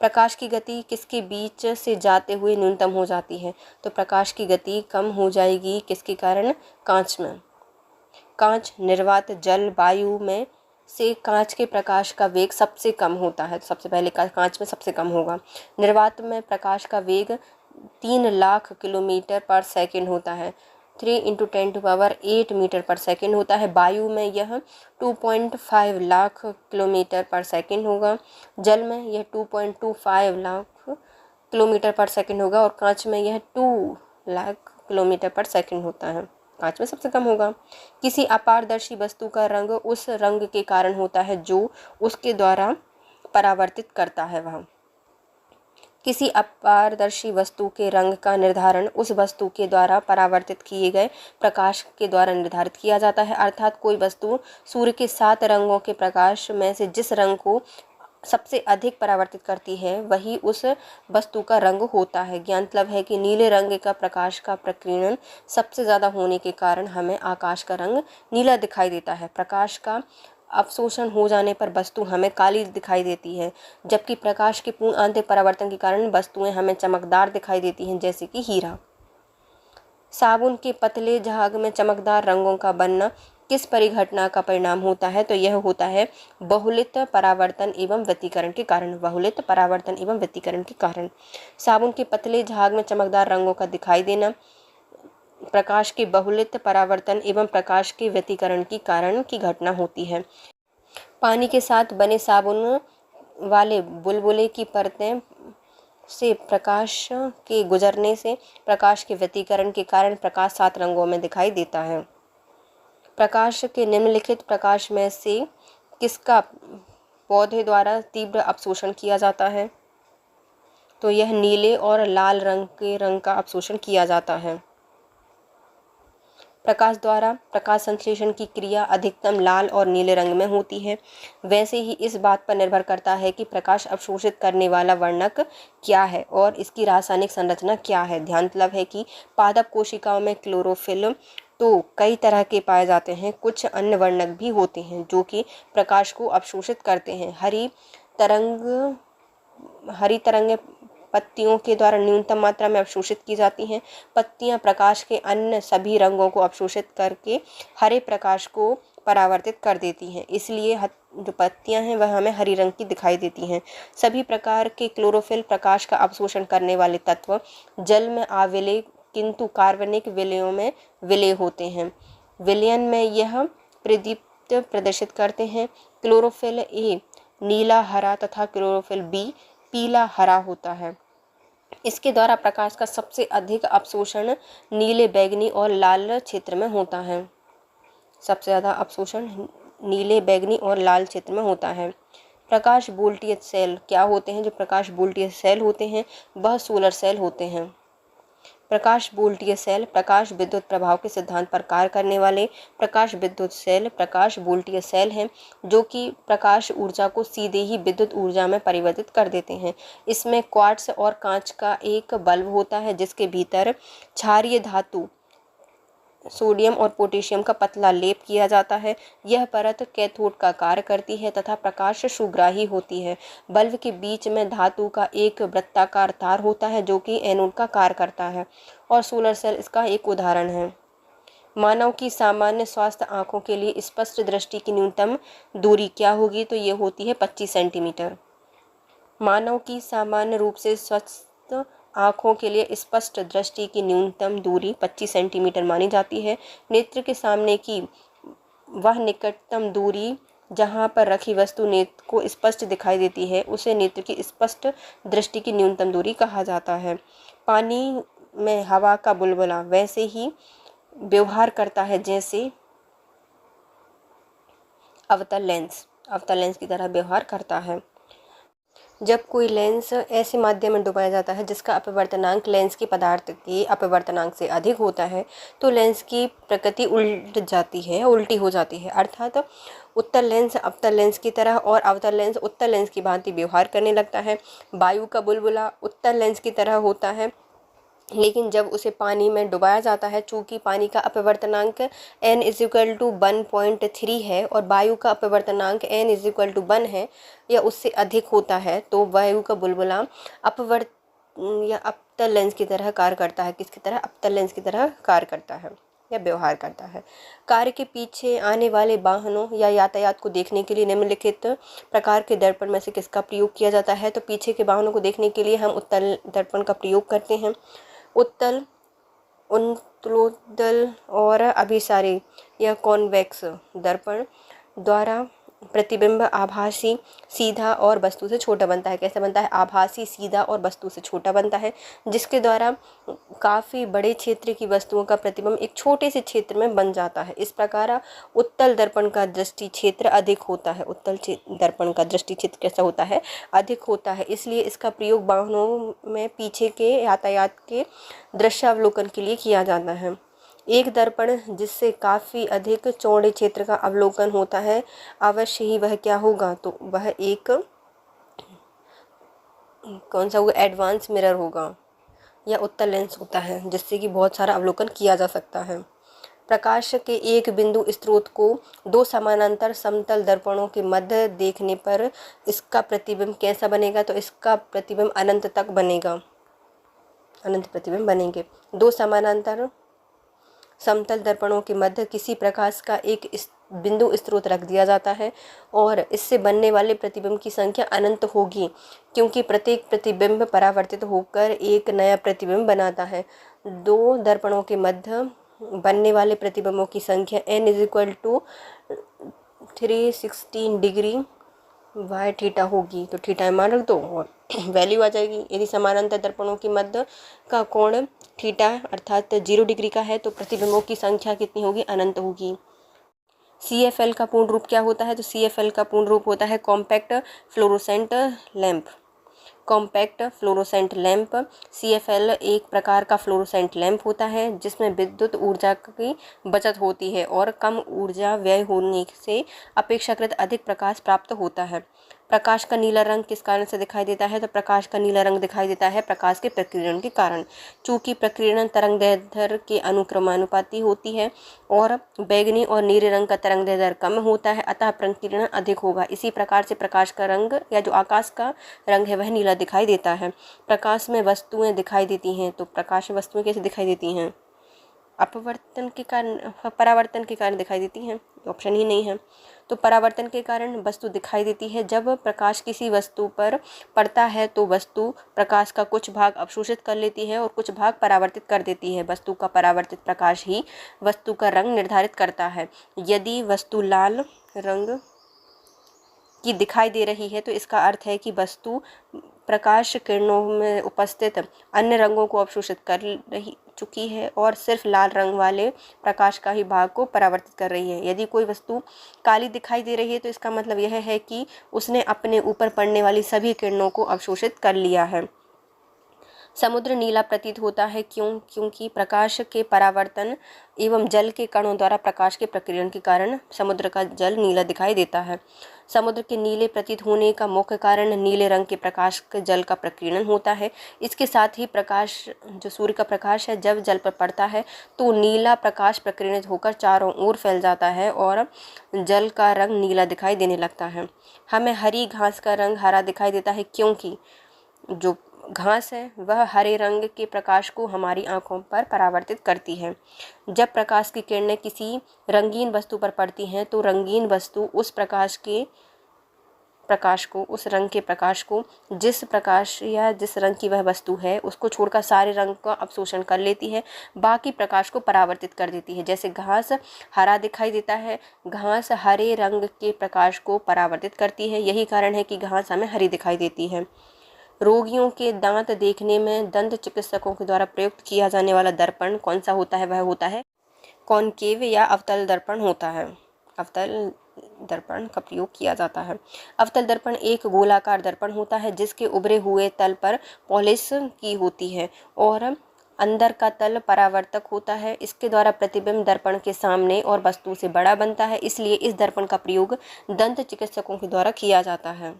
प्रकाश की गति किसके बीच से जाते हुए न्यूनतम हो जाती है? तो प्रकाश की गति कम हो जाएगी किसके कारण? कांच में। कांच, निर्वात, जल, वायु में से कांच के प्रकाश का वेग सबसे कम होता है। सबसे पहले कांच में सबसे कम होगा। निर्वात में प्रकाश का वेग 3 लाख किलोमीटर पर सेकंड होता है। 3 × 10⁸ मीटर पर सेकंड होता है। वायु में यह 2.5 लाख किलोमीटर पर सेकंड होगा। जल में यह 2.25 लाख किलोमीटर पर सेकंड होगा और कांच में यह 2 लाख किलोमीटर पर सेकंड होता है। कांच में सबसे कम होगा। किसी अपारदर्शी वस्तु का रंग उस रंग के कारण होता है जो उसके द्वारा परावर्तित करता है। वह किसी अपारदर्शी वस्तु के रंग का निर्धारण उस वस्तु के द्वारा परावर्तित किए गए प्रकाश के द्वारा निर्धारित किया जाता है। अर्थात कोई वस्तु सूर्य के 7 रंगों के प्रकाश में से जिस रंग को सबसे अधिक परावर्तित करती है वही उस वस्तु का रंग होता है। ज्ञातलब है कि नीले रंग का प्रकाश का प्रकीर्णन सबसे ज़्यादा होने के कारण हमें आकाश का रंग नीला दिखाई देता है। प्रकाश का अवशोषण हो जाने पर वस्तु हमें काली दिखाई देती है, जबकि प्रकाश के पूर्ण आंतरिक परावर्तन के कारण वस्तुएं हमें चमकदार दिखाई देती हैं, जैसे कि हीरा। साबुन के पतले झाग में चमकदार रंगों का बनना किस परिघटना का परिणाम होता है? तो यह होता है बहुलित परावर्तन एवं व्यतिकरण के कारण। बहुलित परावर्तन एवं व्यतिकरण के कारण साबुन के पतले झाग में चमकदार रंगों का दिखाई देना प्रकाश के बहुलित परावर्तन एवं प्रकाश के व्यतिकरण के कारण की घटना होती है। पानी के साथ बने साबुन वाले बुलबुले की परतें से प्रकाश के गुजरने से प्रकाश के व्यतिकरण के कारण प्रकाश 7 रंगों में दिखाई देता है। प्रकाश के निम्नलिखित प्रकाश में से किसका पौधे द्वारा तीव्र अवशोषण किया जाता है? तो यह नीले और लाल रंग के रंग का अवशोषण किया जाता है। प्रकाश द्वारा प्रकाश संश्लेषण की क्रिया अधिकतम लाल और नीले रंग में होती है। वैसे ही इस बात पर निर्भर करता है कि प्रकाश अवशोषित करने वाला वर्णक क्या है और इसकी रासायनिक संरचना क्या है। ध्यानतलब है कि पादप कोशिकाओं में क्लोरोफिल तो कई तरह के पाए जाते हैं। कुछ अन्य वर्णक भी होते हैं जो कि प्रकाश को अवशोषित करते हैं। हरी तरंगें पत्तियों के द्वारा न्यूनतम मात्रा में अवशोषित की जाती हैं। पत्तियां प्रकाश के अन्य सभी रंगों को अवशोषित करके हरे प्रकाश को परावर्तित कर देती हैं, इसलिए जो पत्तियां हैं वह हमें हरी रंग की दिखाई देती हैं। सभी प्रकार के क्लोरोफिल प्रकाश का अवशोषण करने वाले तत्व जल में अविलेय किंतु कार्बनिक विलयों में विलेय होते हैं। विलयन में यह प्रदीप्त प्रदर्शित करते हैं। क्लोरोफिल ए नीला हरा तथा क्लोरोफिल बी पीला हरा होता है। इसके द्वारा प्रकाश का सबसे अधिक अवशोषण नीले बैंगनी और लाल क्षेत्र में होता है। सबसे ज़्यादा अवशोषण नीले बैंगनी और लाल क्षेत्र में होता है। प्रकाश वोल्टीय सेल क्या होते हैं? जो प्रकाश वोल्टीय सेल होते हैं वह सोलर सेल होते हैं। प्रकाश वोल्टीय सेल प्रकाश विद्युत प्रभाव के सिद्धांत पर कार्य करने वाले प्रकाश विद्युत सेल प्रकाश वोल्टीय सेल हैं जो कि प्रकाश ऊर्जा को सीधे ही विद्युत ऊर्जा में परिवर्तित कर देते हैं। इसमें क्वार्ट्ज और कांच का एक बल्ब होता है जिसके भीतर क्षारीय धातु सोडियम और पोटेशियम का पतला लेप किया जाता है। यह परत कैथोड का कार्य करती है तथा प्रकाश सुग्राही होती है। बल्ब के बीच में धातु का एक वृत्ताकार तार होता है जो कि एनोड का कार्य करता है और सोलर सेल इसका एक उदाहरण है। मानव की सामान्य स्वास्थ्य आँखों के लिए स्पष्ट दृष्टि की न्यूनतम दूरी क्या होगी? तो ये होती है 25 सेंटीमीटर। मानव की सामान्य रूप से स्वस्थ आँखों के लिए स्पष्ट दृष्टि की न्यूनतम दूरी 25 सेंटीमीटर मानी जाती है। नेत्र के सामने की वह निकटतम दूरी जहाँ पर रखी वस्तु नेत्र को स्पष्ट दिखाई देती है उसे नेत्र की स्पष्ट दृष्टि की न्यूनतम दूरी कहा जाता है। पानी में हवा का बुलबुला वैसे ही व्यवहार करता है जैसे अवतल लेंस की तरह व्यवहार करता है। जब कोई लेंस ऐसे माध्यम में डुबाया जाता है जिसका अपवर्तनांक लेंस के पदार्थ के अपवर्तनांक से अधिक होता है तो लेंस की प्रकृति उल्टी हो जाती है। अर्थात उत्तल लेंस अवतल लेंस की तरह और अवतल लेंस उत्तल लेंस की भांति व्यवहार करने लगता है। वायु का बुलबुला उत्तल लेंस की तरह होता है, लेकिन जब उसे पानी में डुबाया जाता है, चूँकि पानी का अपवर्तनांक n = 1.3 है और वायु का अपवर्तनांक n = 1 है या उससे अधिक होता है, तो वायु का बुलबुला अवतल लेंस की तरह कार्य करता है। किसकी तरह? अवतल लेंस की तरह कार्य करता है या व्यवहार करता है। कार के पीछे आने वाले वाहनों या यातायात को देखने के लिए निम्नलिखित प्रकार के दर्पण में से किसका प्रयोग किया जाता है? तो पीछे के वाहनों को देखने के लिए हम उत्तल दर्पण का प्रयोग करते हैं। उत्तल उत्तलोदय और अभिसारी या कॉन्वेक्स दर्पण द्वारा प्रतिबिंब आभासी, सीधा और वस्तु से छोटा बनता है। कैसे बनता है? आभासी, सीधा और वस्तु से छोटा बनता है, जिसके द्वारा काफ़ी बड़े क्षेत्र की वस्तुओं का प्रतिबिंब एक छोटे से क्षेत्र में बन जाता है। इस प्रकार उत्तल दर्पण का दृष्टि क्षेत्र अधिक होता है। उत्तल दर्पण का दृष्टि क्षेत्र कैसा होता है? अधिक होता है। इसलिए इसका प्रयोग वाहनों में पीछे के यातायात के दृश्यावलोकन के लिए किया जाता है। एक दर्पण जिससे काफ़ी अधिक चौड़े क्षेत्र का अवलोकन होता है, अवश्य ही वह क्या होगा? तो वह एक कौन सा होगा? एडवांस मिरर होगा या उत्तल लेंस होता है, जिससे कि बहुत सारा अवलोकन किया जा सकता है। प्रकाश के एक बिंदु स्रोत को दो समानांतर समतल दर्पणों के मध्य देखने पर इसका प्रतिबिंब कैसा बनेगा? तो इसका प्रतिबिंब अनंत तक बनेगा, अनंत प्रतिबिंब बनेंगे। दो समानांतर समतल दर्पणों के मध्य किसी प्रकाश का एक बिंदु स्रोत रख दिया जाता है और इससे बनने वाले प्रतिबिंब की संख्या अनंत होगी, क्योंकि प्रत्येक प्रतिबिंब परावर्तित होकर एक नया प्रतिबिंब बनाता है। दो दर्पणों के मध्य बनने वाले प्रतिबिंबों की संख्या n = 316 डिग्री वाई थीटा होगी। तो थीटा मान रख दो और वैल्यू आ जाएगी। यदि समानांतर दर्पणों के मध्य का कोण थीटा अर्थात 0 डिग्री का है तो प्रतिबिंबों की संख्या कितनी होगी? अनंत होगी। CFL का पूर्ण रूप क्या होता है? तो CFL का पूर्ण रूप होता है compact fluorescent lamp. Compact fluorescent lamp CFL एक प्रकार का फ्लोरोसेंट लैंप होता है जिसमें विद्युत ऊर्जा की बचत होती है और कम ऊर्जा व्यय होने से अपेक्षाकृत अधिक प्रकाश प्राप्त होता है। प्रकाश का नीला रंग किस कारण से दिखाई देता है? तो प्रकाश का नीला रंग दिखाई देता है प्रकाश के प्रकीर्णन के कारण। चूंकि प्रकीर्णन तरंगदैर्ध्य के अनुक्रमानुपाती होती है और बैंगनी और नीले रंग का तरंगदैर्ध्य कम होता है, अतः प्रकीर्णन अधिक होगा। इसी प्रकार से प्रकाश का रंग या जो आकाश का रंग है वह नीला दिखाई देता है। प्रकाश में वस्तुएं दिखाई देती हैं। तो प्रकाश में वस्तुएं कैसे दिखाई देती हैं? अपवर्तन के कारण, परावर्तन के कारण दिखाई देती हैं। ऑप्शन ही नहीं है। तो परावर्तन के कारण वस्तु दिखाई देती है। जब प्रकाश किसी वस्तु पर पड़ता है तो वस्तु प्रकाश का कुछ भाग अवशोषित कर लेती है और कुछ भाग परावर्तित कर देती है। वस्तु का परावर्तित प्रकाश ही वस्तु का रंग निर्धारित करता है। यदि वस्तु लाल रंग की दिखाई दे रही है तो इसका अर्थ है कि वस्तु प्रकाश किरणों में उपस्थित अन्य रंगों को अवशोषित कर रही चुकी है और सिर्फ लाल रंग वाले प्रकाश का ही भाग को परावर्तित कर रही है। यदि कोई वस्तु काली दिखाई दे रही है तो इसका मतलब यह है कि उसने अपने ऊपर पड़ने वाली सभी किरणों को अवशोषित कर लिया है। समुद्र नीला प्रतीत होता है क्योंकि प्रकाश के परावर्तन एवं जल के कणों द्वारा प्रकाश के प्रकीर्णन के कारण समुद्र का जल नीला दिखाई देता है। समुद्र के नीले प्रतीत होने का मुख्य कारण नीले रंग के प्रकाश के जल का प्रकीर्णन होता है। इसके साथ ही प्रकाश जो सूर्य का प्रकाश है जब जल पर पड़ता है तो नीला प्रकाश प्रकीर्णित होकर चारों ओर फैल जाता है और जल का रंग नीला दिखाई देने लगता है। हमें हरी घास का रंग हरा दिखाई देता है क्योंकि जो घास है वह हरे रंग के प्रकाश को हमारी आंखों पर परावर्तित करती है। जब प्रकाश की किरणें किसी रंगीन वस्तु पर पड़ती हैं तो रंगीन वस्तु उस उस रंग के प्रकाश को जिस प्रकाश या जिस रंग की वह वस्तु है उसको छोड़कर सारे रंग का अवशोषण कर लेती है, बाकी प्रकाश को परावर्तित कर देती है। जैसे घास हरा दिखाई देता है, घास हरे रंग के प्रकाश को परावर्तित करती है। यही कारण है कि घास हमें हरी दिखाई देती है। रोगियों के दांत देखने में दंत चिकित्सकों के द्वारा प्रयुक्त किया जाने वाला दर्पण कौन सा होता है? वह होता है कॉनकेव या अवतल दर्पण होता है। अवतल दर्पण का प्रयोग किया जाता है। अवतल दर्पण एक गोलाकार दर्पण होता है जिसके उभरे हुए तल पर पॉलिश की होती है और अंदर का तल परावर्तक होता है। इसके द्वारा प्रतिबिंब दर्पण के सामने और वस्तु से बड़ा बनता है, इसलिए इस दर्पण का प्रयोग दंत चिकित्सकों के द्वारा किया जाता है।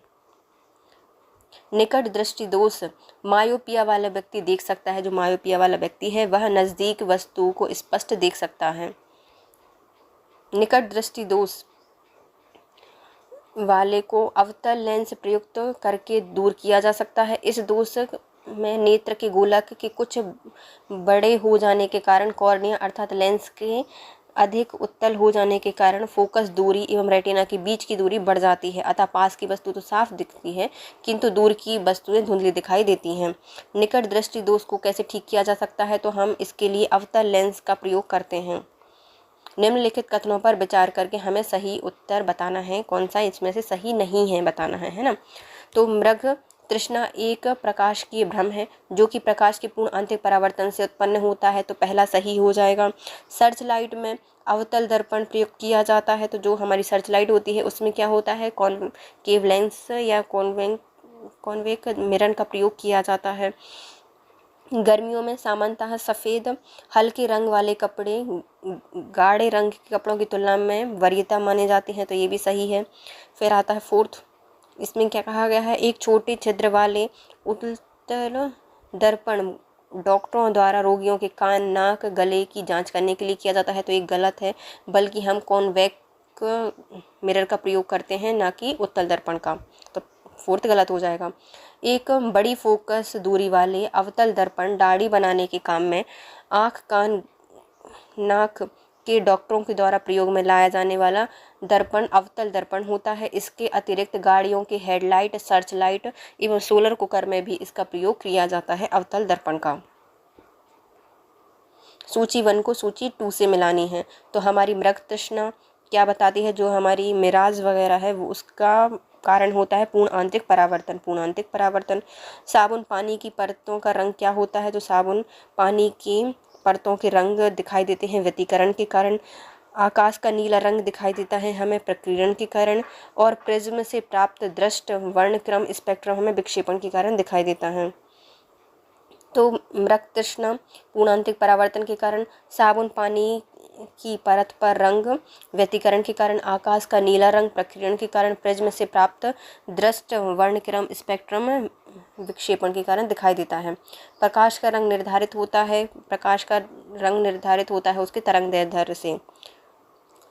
निकट दृष्टि दोष मायोपिया वाला व्यक्ति देख सकता है। जो मायोपिया वाला व्यक्ति है वह नज़दीक वस्तु को स्पष्ट देख सकता है। निकट दृष्टि दोष वाले को अवतल लेंस प्रयुक्त करके दूर किया जा सकता है। इस दोष में नेत्र के गोलक के कुछ बड़े हो जाने के कारण कॉर्निया अर्थात लेंस के अधिक उत्तल हो जाने के कारण फोकस दूरी एवं रेटिना के बीच की दूरी बढ़ जाती है, अतः पास की वस्तु तो साफ दिखती है किंतु दूर की वस्तुएं धुंधली दिखाई देती हैं। निकट दृष्टि दोष को कैसे ठीक किया जा सकता है, तो हम इसके लिए अवतल लेंस का प्रयोग करते हैं। निम्नलिखित कथनों पर विचार करके हमें सही उत्तर बताना है, कौन सा इसमें से सही नहीं है बताना है ना। तो मृग तृष्णा एक प्रकाश की भ्रम है जो कि प्रकाश के पूर्ण आंतरिक परावर्तन से उत्पन्न होता है, तो पहला सही हो जाएगा। सर्च लाइट में अवतल दर्पण प्रयोग किया जाता है, तो जो हमारी सर्च लाइट होती है उसमें क्या होता है, कॉनकेव लेंस या कॉन्वेक मिरर का प्रयोग किया जाता है। गर्मियों में सामान्यतः सफ़ेद हल्के रंग वाले कपड़े गाढ़े रंग के कपड़ों की तुलना में वरीयता माने जाते हैं, तो ये भी सही है। फिर आता है फोर्थ, इसमें क्या कहा गया है, एक छोटे छिद्र वाले उत्तल दर्पण डॉक्टरों द्वारा रोगियों के कान नाक गले की जांच करने के लिए किया जाता है, तो ये गलत है, बल्कि हम कॉन्वेक मिरर का प्रयोग करते हैं ना कि उत्तल दर्पण का, तो फोर्थ गलत हो जाएगा। एक बड़ी फोकस दूरी वाले अवतल दर्पण दाढ़ी बनाने के काम में आँख कान नाक के डॉक्टरों के द्वारा प्रयोग में लाया जाने वाला दर्पण अवतल दर्पण होता है। इसके अतिरिक्त गाड़ियों के हेडलाइट सर्च लाइट एवं सोलर कुकर में भी इसका प्रयोग किया जाता है अवतल दर्पण का। सूची 1 को सूची 2 से मिलानी है, तो हमारी मृग तृष्णा क्या बताती है, जो हमारी मिराज वगैरह है वो उसका कारण होता है पूर्ण आंतरिक परावर्तन। पूर्ण आंतरिक परावर्तन। साबुन पानी की परतों का रंग क्या होता है, तो साबुन पानी की परतों के रंग दिखाई देते हैं व्यतिकरण के कारण। आकाश का नीला रंग दिखाई देता है हमें प्रकीर्णन के कारण, और प्रिज्म से प्राप्त दृष्ट वर्णक्रम स्पेक्ट्रम हमें विक्षेपण के कारण दिखाई देता है। तो मृग तृष्णा पूर्ण आंतरिक परावर्तन के कारण, साबुन पानी की परत पर रंग व्यतिकरण के कारण, आकाश का नीला रंग प्रकीर्णन के कारण, प्रिज्म से प्राप्त दृष्ट वर्णक्रम स्पेक्ट्रम विक्षेपण के कारण दिखाई देता है। प्रकाश का रंग निर्धारित होता है उसके तरंगदैर्ध्य से।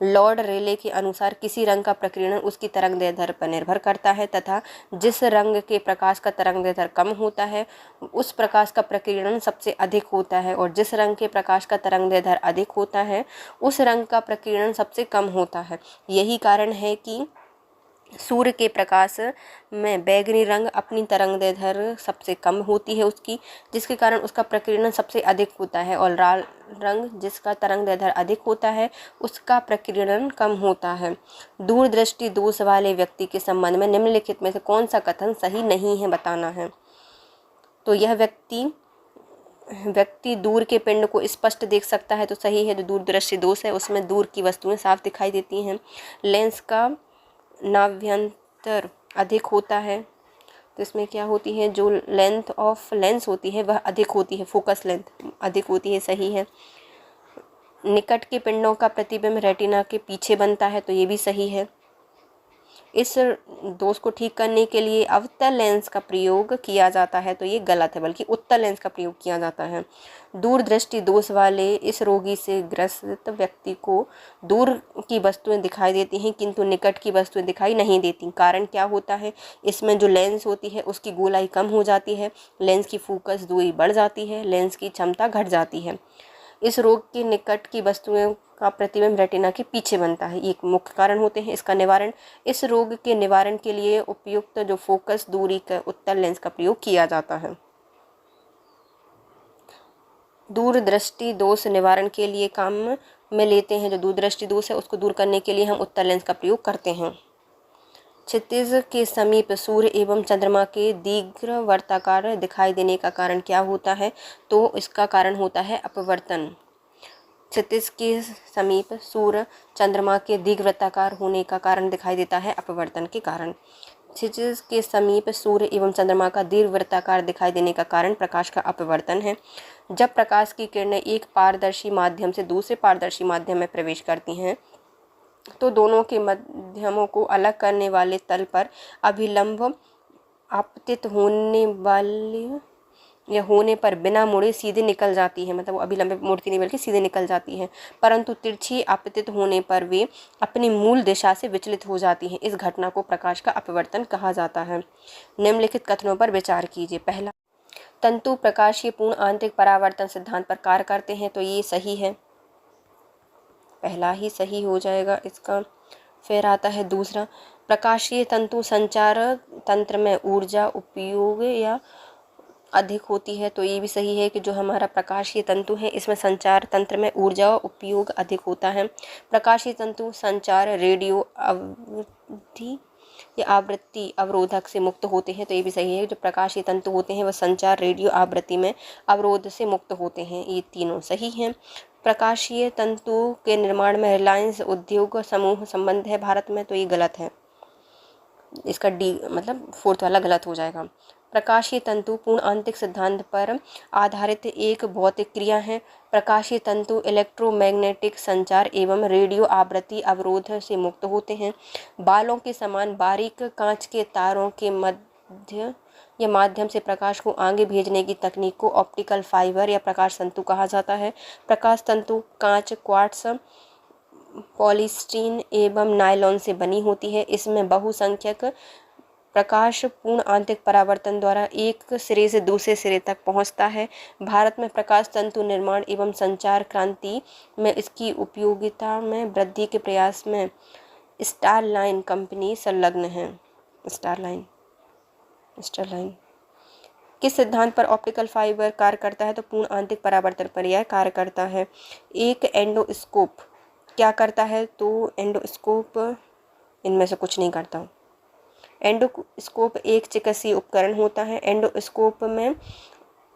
लॉर्ड रेले के अनुसार किसी रंग का प्रकीर्णन उसकी तरंगदैर्ध्य पर निर्भर करता है तथा जिस रंग के प्रकाश का तरंगदैर्ध्य कम होता है उस प्रकाश का प्रकीर्णन सबसे अधिक होता है, और जिस रंग के प्रकाश का तरंगदैर्ध्य अधिक होता है उस रंग का प्रकीर्णन सबसे कम होता है। यही कारण है कि सूर्य के प्रकाश में बैगनी रंग अपनी तरंगदैर्ध्य सबसे कम होती है उसकी, जिसके कारण उसका प्रकीर्णन सबसे अधिक होता है, और लाल रंग जिसका तरंगदैर्ध्य अधिक होता है उसका प्रकीर्णन कम होता है। दूरदृष्टि दोष वाले व्यक्ति के संबंध में निम्नलिखित में से कौन सा कथन सही नहीं है बताना है। तो यह व्यक्ति दूर के पिंड को स्पष्ट देख सकता है, तो सही है। जो दूरदृष्टि दोष है उसमें दूर की वस्तुएं साफ दिखाई देती हैं। लेंस का नाभ्यंतर अधिक होता है, तो इसमें क्या होती है, जो लेंथ ऑफ लेंस होती है वह अधिक होती है, फोकस लेंथ अधिक होती है, सही है। निकट के पिंडों का प्रतिबिंब रेटिना के पीछे बनता है, तो ये भी सही है। इस दोष को ठीक करने के लिए अवतल लेंस का प्रयोग किया जाता है, तो ये गलत है, बल्कि उत्तल लेंस का प्रयोग किया जाता है। दूरदृष्टि दोष वाले इस रोगी से ग्रसित व्यक्ति को दूर की वस्तुएं दिखाई देती हैं किंतु निकट की वस्तुएं दिखाई नहीं देती। कारण क्या होता है, इसमें जो लेंस होती है उसकी गोलाई कम हो जाती है, लेंस की फोकस दूरी बढ़ जाती है, लेंस की क्षमता घट जाती है। इस रोग के निकट की वस्तुओं का प्रतिबिंब रेटिना के पीछे बनता है, एक मुख्य कारण होते हैं। इसका निवारण, इस रोग के निवारण के लिए उपयुक्त जो फोकस दूरी का उत्तल लेंस का प्रयोग किया जाता है। दूरदृष्टि दोष निवारण के लिए काम में लेते हैं, जो दूरदृष्टि दोष है उसको दूर करने के लिए हम उत्तल लेंस का प्रयोग करते हैं। क्षितिज के समीप सूर्य एवं चंद्रमा के दीर्घवृत्ताकार दिखाई देने का कारण क्या होता है, तो इसका कारण होता है अपवर्तन। क्षितिज के समीप सूर्य चंद्रमा के दीर्घवृत्ताकार होने का कारण दिखाई देता है अपवर्तन के कारण। क्षितिज के समीप सूर्य एवं चंद्रमा का दीर्घवृत्ताकार दिखाई देने का कारण प्रकाश का अपवर्तन है। जब प्रकाश की किरणें एक पारदर्शी माध्यम से दूसरे पारदर्शी माध्यम में प्रवेश करती हैं तो दोनों के माध्यमों को अलग करने वाले तल पर अभिलंब आपतित होने पर बिना मुड़े सीधे निकल जाती है, मतलब अभिलंब मुड़ती नहीं बल्कि सीधे निकल जाती है, परंतु तिरछी आपतित होने पर वे अपनी मूल दिशा से विचलित हो जाती हैं। इस घटना को प्रकाश का अपवर्तन कहा जाता है। निम्नलिखित कथनों पर विचार कीजिए। पहला, तंतु प्रकाशीय पूर्ण आंतरिक परावर्तन सिद्धांत पर कार्य करते हैं, तो ये सही है। पहला ही सही हो जाएगा इसका। फिर आता है दूसरा, प्रकाशीय तंतु संचार तंत्र में ऊर्जा उपयोग या अधिक होती है, तो ये भी सही है कि जो हमारा प्रकाशीय तंतु है इसमें संचार तंत्र में ऊर्जा उपयोग अधिक होता है। प्रकाशीय तंतु संचार रेडियो अवधि या आवृत्ति अवरोधक से मुक्त होते हैं, तो ये भी सही है। जो प्रकाशीय तंतु होते हैं वह संचार रेडियो आवृत्ति में अवरोध से मुक्त होते हैं, ये तीनों सही हैं। प्रकाशीय तंतु के निर्माण में रिलायंस उद्योग समूह संबंध है भारत में, तो ये गलत है, इसका डी मतलब फोर्थ वाला गलत हो जाएगा। प्रकाशीय तंतु पूर्ण आंतरिक सिद्धांत पर आधारित एक भौतिक क्रिया है। प्रकाशीय तंतु इलेक्ट्रोमैग्नेटिक संचार एवं रेडियो आवृत्ति अवरोध से मुक्त होते हैं। बालों के समान बारीक कांच के तारों के मध्य या माध्यम से प्रकाश को आगे भेजने की तकनीक को ऑप्टिकल फाइबर या प्रकाश तंतु कहा जाता है। प्रकाश तंतु कांच, क्वार्ट्ज, पॉलीस्टीरीन एवं नायलॉन से बनी होती है। इसमें बहुसंख्यक प्रकाश पूर्ण आंतरिक परावर्तन द्वारा एक सिरे से दूसरे सिरे तक पहुंचता है। भारत में प्रकाश तंतु निर्माण एवं संचार क्रांति में इसकी उपयोगिता में वृद्धि के प्रयास में स्टारलाइन कंपनी संलग्न है। स्टारलाइन किस सिद्धांत पर ऑप्टिकल फाइबर कार्य करता है, तो पूर्ण आंतरिक परावर्तन पर यह कार्य करता है। एक एंडोस्कोप क्या करता है, तो एंडोस्कोप इनमें से कुछ नहीं करता। एंडोस्कोप एक चिकित्सीय उपकरण होता है। एंडोस्कोप में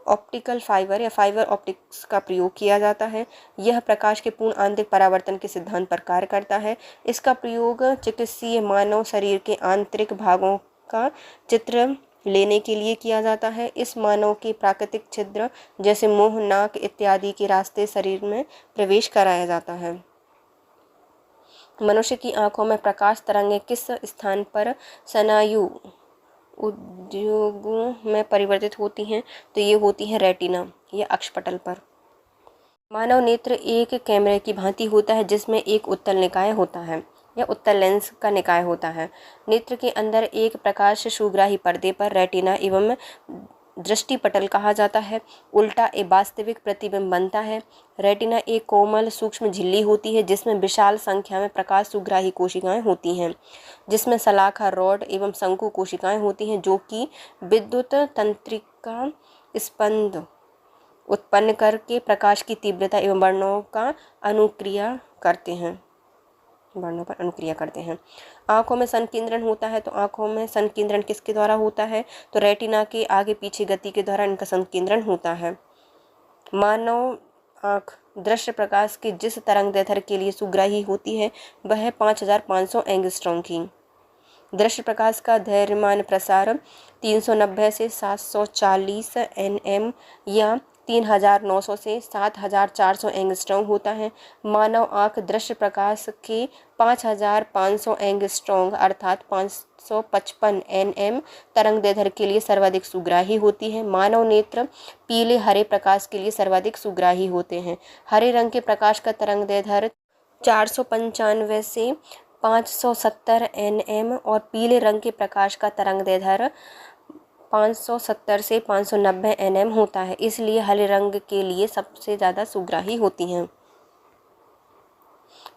ऑप्टिकल फाइबर या फाइबर ऑप्टिक्स का प्रयोग किया जाता है। यह प्रकाश के पूर्ण आंतरिक परावर्तन के सिद्धांत पर कार्य करता है। इसका प्रयोग चिकित्सीय मानव शरीर के आंतरिक भागों का चित्र लेने के लिए किया जाता है। इस मानव के प्राकृतिक छिद्र जैसे मुंह, नाक इत्यादि के रास्ते शरीर में प्रवेश कराया जाता है। मनुष्य की आंखों में प्रकाश तरंगें किस स्थान पर स्नायु उद्योगों में परिवर्तित होती हैं, तो ये होती हैं रेटिना या अक्षपटल पर। मानव नेत्र एक कैमरे की भांति होता है जिसमें एक उत्तल निकाय होता है या उत्तल लेंस का निकाय होता है। नेत्र के अंदर एक प्रकाश सुग्राही पर्दे पर रेटिना एवं दृष्टिपटल कहा जाता है। उल्टा एक वास्तविक प्रतिबिंब बनता है। रेटिना एक कोमल सूक्ष्म झिल्ली होती है जिसमें विशाल संख्या में प्रकाश सुग्राही कोशिकाएं होती हैं, जिसमें सलाखा, रॉड एवं शंकु कोशिकाएं होती हैं जो कि विद्युत तंत्रिका स्पंद उत्पन्न करके प्रकाश की तीव्रता एवं वर्णों पर अनुक्रिया करते हैं। आँखों में संकेंद्रण होता है, तो आँखों में संकेंद्रण किसके द्वारा होता है, तो रेटिना के आगे पीछे गति के द्वारा इनका संकेंद्रण होता है। मानव आँख दृश्य प्रकाश के जिस तरंगदैर्घ्य के लिए सुग्राही होती है वह 5500 एंगस्ट्रॉम की। दृश्य प्रकाश का दैर्घ्यमान प्रसार 390 से 740 nm या 3900 से 7400 एंगस्ट्रॉम होता है। मानव आँख दृश्य प्रकाश के 5500 एंगस्ट्रॉम अर्थात 555 nm तरंगदैर्घ्य के लिए सर्वाधिक सुग्राही होती है। मानव नेत्र पीले हरे प्रकाश के लिए सर्वाधिक सुग्राही होते हैं। हरे रंग के प्रकाश का तरंगदैर्घ्य 495 से 570 nm और पीले रंग के प्रकाश का तरंगदैर्घ्य 570 से 590 nm होता है। इसलिए हरे रंग के लिए सबसे ज़्यादा सुग्राही होती हैं।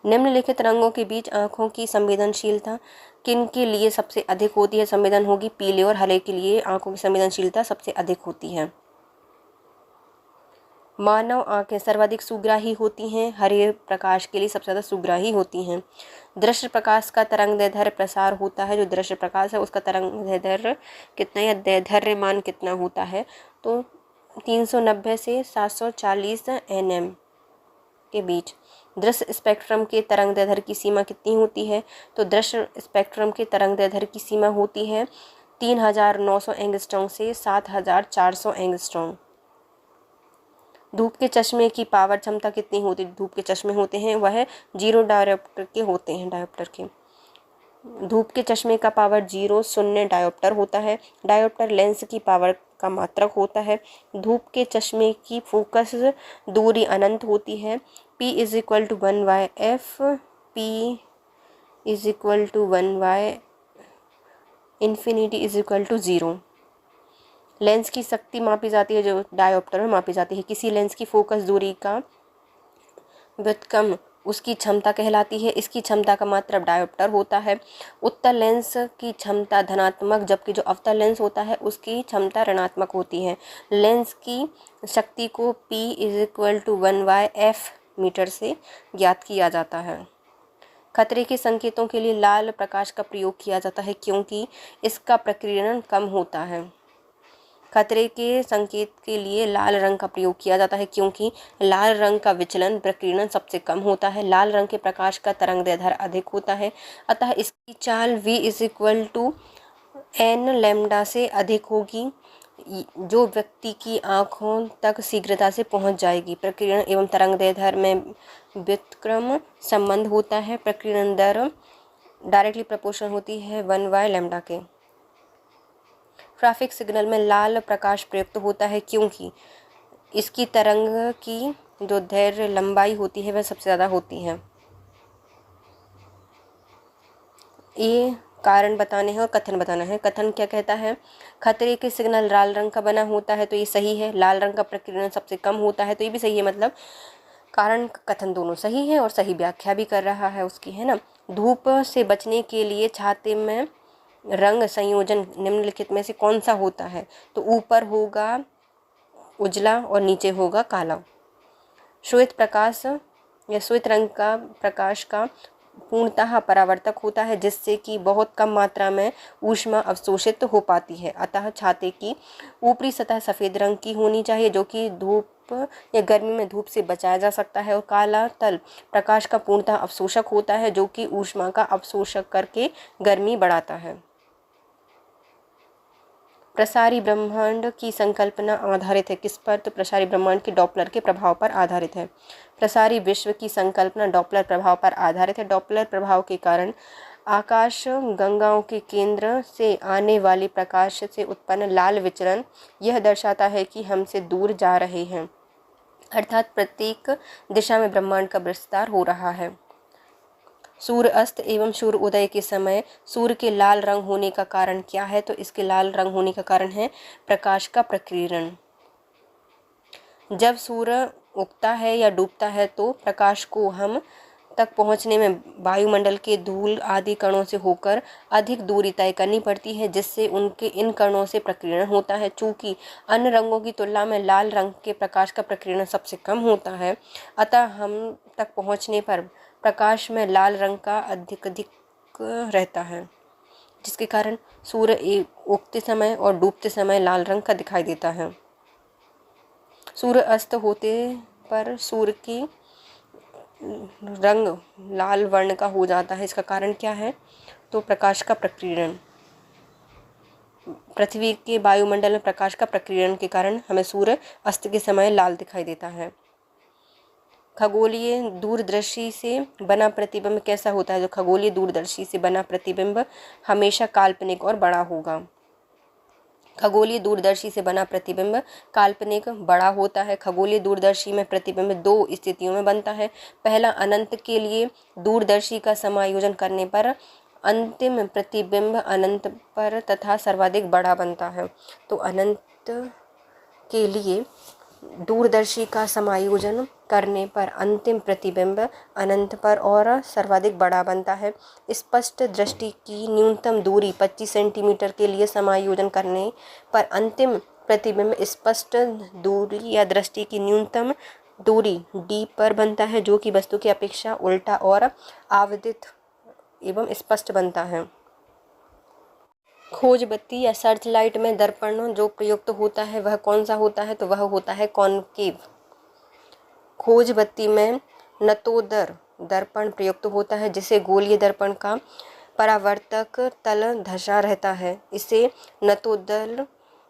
निम्नलिखित रंगों के बीच आँखों की संवेदनशीलता किन के लिए सबसे अधिक होती है? संवेदन होगी पीले और हरे के लिए आँखों की संवेदनशीलता सबसे अधिक होती है। मानव आँखें सर्वाधिक सुग्राही होती हैं, हरे प्रकाश के लिए सबसे ज़्यादा सुग्राही होती हैं। दृश्य प्रकाश का तरंगदैर्घ्य प्रसार होता है, जो दृश्य प्रकाश है उसका तरंगदैर्घ्य कितना या दैर्घ्यमान कितना होता है, तो 390 से 740 nm के बीच। दृश्य स्पेक्ट्रम के तरंगदैर्घ्य की सीमा कितनी होती है, तो दृश्य स्पेक्ट्रम के तरंगदैर्घ्य की सीमा होती है 3900 एंगस्ट्रॉम से 7400 एंगस्ट्रॉम। धूप के चश्मे की पावर क्षमता कितनी होती है? धूप के चश्मे होते हैं वह 0 डायोप्टर के होते हैं। धूप के चश्मे का पावर 0 डायोप्टर होता है। डायोप्टर लेंस की पावर का मात्रक होता है। धूप के चश्मे की फोकस दूरी अनंत होती है। P = 1/f, P = 1/∞ 0। लेंस की शक्ति मापी जाती है जो डायोप्टर में मापी जाती है। किसी लेंस की फोकस दूरी का व्युत्क्रम उसकी क्षमता कहलाती है। इसकी क्षमता का मात्रक डायोप्टर होता है। उत्तल लेंस की क्षमता धनात्मक, जबकि जो अवतल लेंस होता है उसकी क्षमता ऋणात्मक होती है। लेंस की शक्ति को P = 1/f मीटर से ज्ञात किया जाता है। खतरे के संकेतों के लिए लाल प्रकाश का प्रयोग किया जाता है क्योंकि इसका प्रकीर्णन कम होता है। खतरे के संकेत के लिए लाल रंग का प्रयोग किया जाता है क्योंकि लाल रंग का विचलन प्रकीर्णन सबसे कम होता है। लाल रंग के प्रकाश का तरंगदैर्ध्य अधिक होता है, अतः इसकी चाल v = n लैम्डा से अधिक होगी, जो व्यक्ति की आँखों तक शीघ्रता से पहुँच जाएगी। प्रकीर्णन एवं तरंगदैर्ध्य में व्युत्क्रम संबंध होता है। प्रकीर्णन दर डायरेक्टली प्रोपोर्शनल होती है 1/λ के। ट्रैफिक सिग्नल में लाल प्रकाश प्रयुक्त होता है क्योंकि इसकी तरंग की जो दैर्ध्य लंबाई होती है वह सबसे ज़्यादा होती है। ये कारण बताने हैं और कथन बताना है। कथन क्या कहता है? खतरे के सिग्नल लाल रंग का बना होता है, तो ये सही है। लाल रंग का प्रकीर्णन सबसे कम होता है, तो ये भी सही है। मतलब कारण कथन दोनों सही है और सही व्याख्या भी कर रहा है उसकी, है ना। धूप से बचने के लिए छाते में रंग संयोजन निम्नलिखित में से कौन सा होता है? तो ऊपर होगा उजला और नीचे होगा काला। श्वेत प्रकाश या श्वेत रंग का प्रकाश का पूर्णतः परावर्तक होता है, जिससे कि बहुत कम मात्रा में ऊष्मा अवशोषित हो पाती है। अतः छाते की ऊपरी सतह सफ़ेद रंग की होनी चाहिए, जो कि धूप या गर्मी में धूप से बचाया जा सकता है। और काला तल प्रकाश का पूर्णतः अवशोषक होता है, जो कि ऊष्मा का अवशोषक करके गर्मी बढ़ाता है। प्रसारी ब्रह्मांड की संकल्पना आधारित है किस पर? तो प्रसारी ब्रह्मांड के डॉपलर के प्रभाव पर आधारित है। प्रसारी विश्व की संकल्पना डॉपलर प्रभाव पर आधारित है। डॉपलर प्रभाव के कारण आकाश गंगाओं के केंद्र से आने वाले प्रकाश से उत्पन्न लाल विचलन यह दर्शाता है कि हमसे दूर जा रहे हैं, अर्थात प्रत्येक दिशा में ब्रह्मांड का विस्तार हो रहा है। सूर्य अस्त एवं सूर्य उदय के समय सूर्य के लाल रंग होने का कारण क्या है? तो इसके लाल रंग होने का कारण है प्रकाश का प्रकीर्णन। जब सूर्य उगता है या डूबता है तो प्रकाश को हम तक पहुंचने में वायुमंडल के धूल आदि कणों से होकर अधिक दूरी तय करनी पड़ती है, जिससे उनके इन कणों से प्रकीर्णन होता है। चूँकि अन्य रंगों की तुलना में लाल रंग के प्रकाश का प्रकीर्णन सबसे कम होता है, अतः हम तक पहुंचने पर प्रकाश में लाल रंग का अधिक रहता है, जिसके कारण सूर्य उगते समय और डूबते समय लाल रंग का दिखाई देता है। सूर्य अस्त होते पर सूर्य की रंग लाल वर्ण का हो जाता है। इसका कारण क्या है? तो प्रकाश का प्रकीर्णन। पृथ्वी के वायुमंडल में प्रकाश का प्रकीर्णन के कारण हमें सूर्य अस्त के समय लाल दिखाई देता है। खगोलीय दूरदर्शी से बना प्रतिबिंब कैसा होता है? जो खगोलीय दूरदर्शी से बना प्रतिबिंब हमेशा काल्पनिक और बड़ा होगा। खगोलीय दूरदर्शी से बना प्रतिबिंब काल्पनिक बड़ा होता है। खगोलीय दूरदर्शी में प्रतिबिंब दो स्थितियों में बनता है। पहला, अनंत के लिए दूरदर्शी का समायोजन करने पर अंतिम प्रतिबिंब अनंत पर तथा सर्वाधिक बड़ा बनता है। तो अनंत के लिए दूरदर्शी का समायोजन करने पर अंतिम प्रतिबिंब अनंत पर और सर्वाधिक बड़ा बनता है। स्पष्ट दृष्टि की न्यूनतम दूरी 25 सेंटीमीटर के लिए समायोजन करने पर अंतिम प्रतिबिंब स्पष्ट दूरी या दृष्टि की न्यूनतम दूरी d पर बनता है, जो कि वस्तु की अपेक्षा उल्टा और आवधित एवं स्पष्ट बनता है। खोज बत्ती या सर्च लाइट में दर्पण जो प्रयुक्त होता है वह कौन सा होता है? तो वह होता है कॉनकेव। खोज बत्ती में नतोदर दर्पण प्रयुक्त होता है, जिसे गोलीय दर्पण का परावर्तक तल धंसा रहता है। इसे नतोदर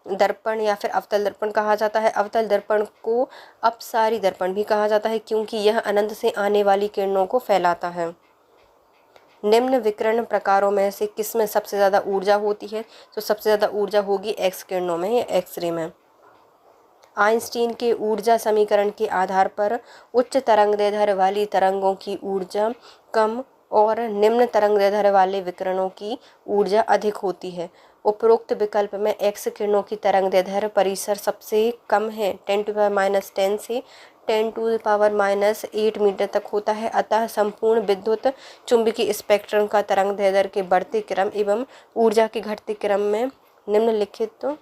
दर्पण या फिर अवतल दर्पण कहा जाता है। अवतल दर्पण को अपसारी दर्पण भी कहा जाता है, क्योंकि यह अनंत से आने वाली किरणों को फैलाता है। निम्न विकिरण प्रकारों में से किसमें सबसे ज़्यादा ऊर्जा होती है? तो सबसे ज़्यादा ऊर्जा होगी एक्स किरणों में या एक्सरे में। आइंस्टीन के ऊर्जा समीकरण के आधार पर उच्च तरंगदैर्ध्य वाली तरंगों की ऊर्जा कम और निम्न तरंगदैर्ध्य वाले विकिरणों की ऊर्जा अधिक होती है। उपरोक्त विकल्प में एक्स किरणों की तरंगदैर्ध्य परिसर सबसे कम है 10⁻10 से 10⁻⁸ मीटर तक होता है। अतः संपूर्ण विद्युत चुंबकीय स्पेक्ट्रम का तरंग दैर्ध्य के बढ़ते क्रम एवं ऊर्जा के घटते क्रम में निम्नलिखित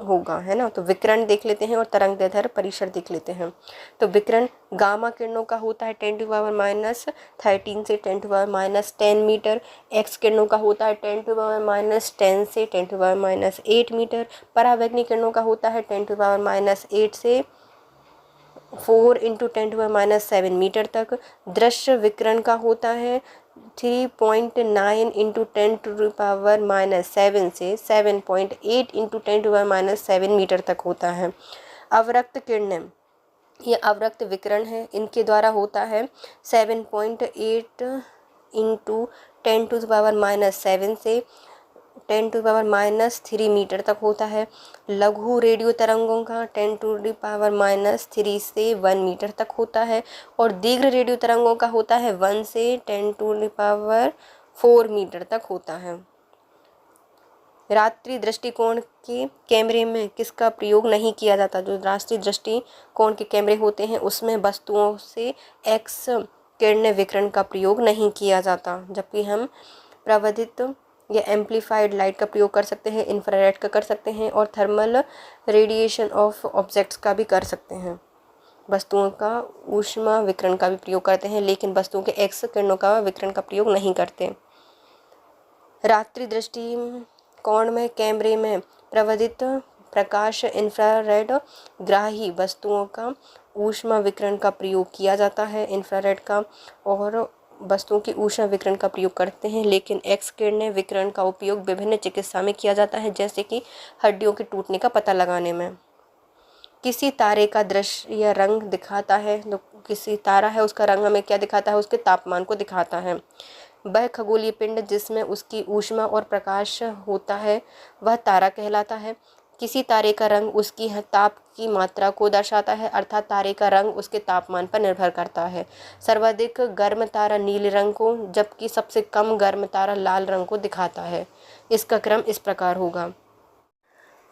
होगा, है ना। तो विकिरण देख लेते हैं और तरंग दैर्ध्य परिसर देख लेते हैं। तो विकिरण गामा किरणों का होता है 10⁻13 से 10⁻10 मीटर। एक्स किरणों का होता है 10⁻10 से 10⁻8 मीटर। परावैंगनी किरणों का होता है 10⁻8 से 4 × 10⁻7 मीटर तक। दृश्य विकिरण का होता है 3.9 × 10⁻7 से 7.8 × 10⁻7 मीटर तक होता है। अवरक्त किरणें, ये अवरक्त विकिरण है, इनके द्वारा होता है 7.8 × 10⁻7 से 10⁻3 मीटर तक होता है। लघु रेडियो तरंगों का 10⁻3 से 1 मीटर तक होता है और दीर्घ रेडियो तरंगों का होता है 1 से 10⁻4 मीटर तक होता है। रात्रि दृष्टिकोण के कैमरे में किसका प्रयोग नहीं किया जाता? जो रात्रि दृष्टिकोण के कैमरे होते हैं उसमें वस्तुओं से एक्स किरण विकिरण का प्रयोग नहीं किया जाता, जबकि हम प्रवर्धित या एम्प्लीफाइड लाइट का प्रयोग कर सकते हैं, इंफ्रारेड का कर सकते हैं और थर्मल रेडिएशन ऑफ ऑब्जेक्ट्स का भी कर सकते हैं। वस्तुओं का ऊष्मा विकिरण का भी प्रयोग करते हैं, लेकिन वस्तुओं के एक्स किरणों का विकिरण का प्रयोग नहीं करते। रात्रि दृष्टिकोण में कैमरे में प्रवर्धित प्रकाश इंफ्रारेड ग्राही वस्तुओं का ऊष्मा विकिरण का प्रयोग किया जाता है। इंफ्रारेड का और वस्तुओं की ऊष्मा विकिरण का प्रयोग करते हैं, लेकिन एक्स किरणें विकिरण का उपयोग विभिन्न चिकित्सा में किया जाता है, जैसे कि हड्डियों के टूटने का पता लगाने में। किसी तारे का दृश्य या रंग दिखाता है, तो किसी तारा है उसका रंग हमें क्या दिखाता है? उसके तापमान को दिखाता है। वह खगोलीय पिंड जिसमें उसकी ऊष्मा और प्रकाश होता है वह तारा कहलाता है। किसी तारे का रंग उसकी ताप की मात्रा को दर्शाता है, अर्थात तारे का रंग उसके तापमान पर निर्भर करता है। सर्वाधिक गर्म तारा नीले रंग को, जबकि सबसे कम गर्म तारा लाल रंग को दिखाता है। इसका क्रम इस प्रकार होगा: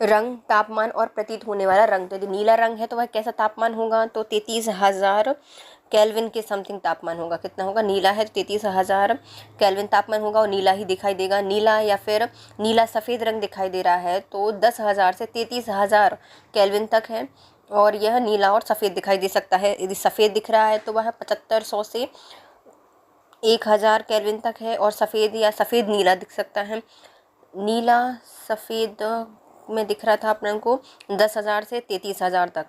रंग, तापमान और प्रतीत होने वाला रंग। तो यदि नीला रंग है तो वह कैसा तापमान होगा? तो 33,000 केल्विन के समथिंग तापमान होगा। कितना होगा? नीला है तो 33,000 केल्विन तापमान होगा और नीला ही दिखाई देगा। नीला या फिर नीला सफ़ेद रंग दिखाई दे रहा है तो 10,000 से 33,000 केल्विन तक है और यह नीला और सफ़ेद दिखाई दे सकता है। यदि सफ़ेद दिख रहा है तो वह 7500 से 1000 केल्विन तक है और सफ़ेद या सफ़ेद नीला दिख सकता है। नीला सफ़ेद में दिख रहा था अपन को 10,000 से 33,000 तक,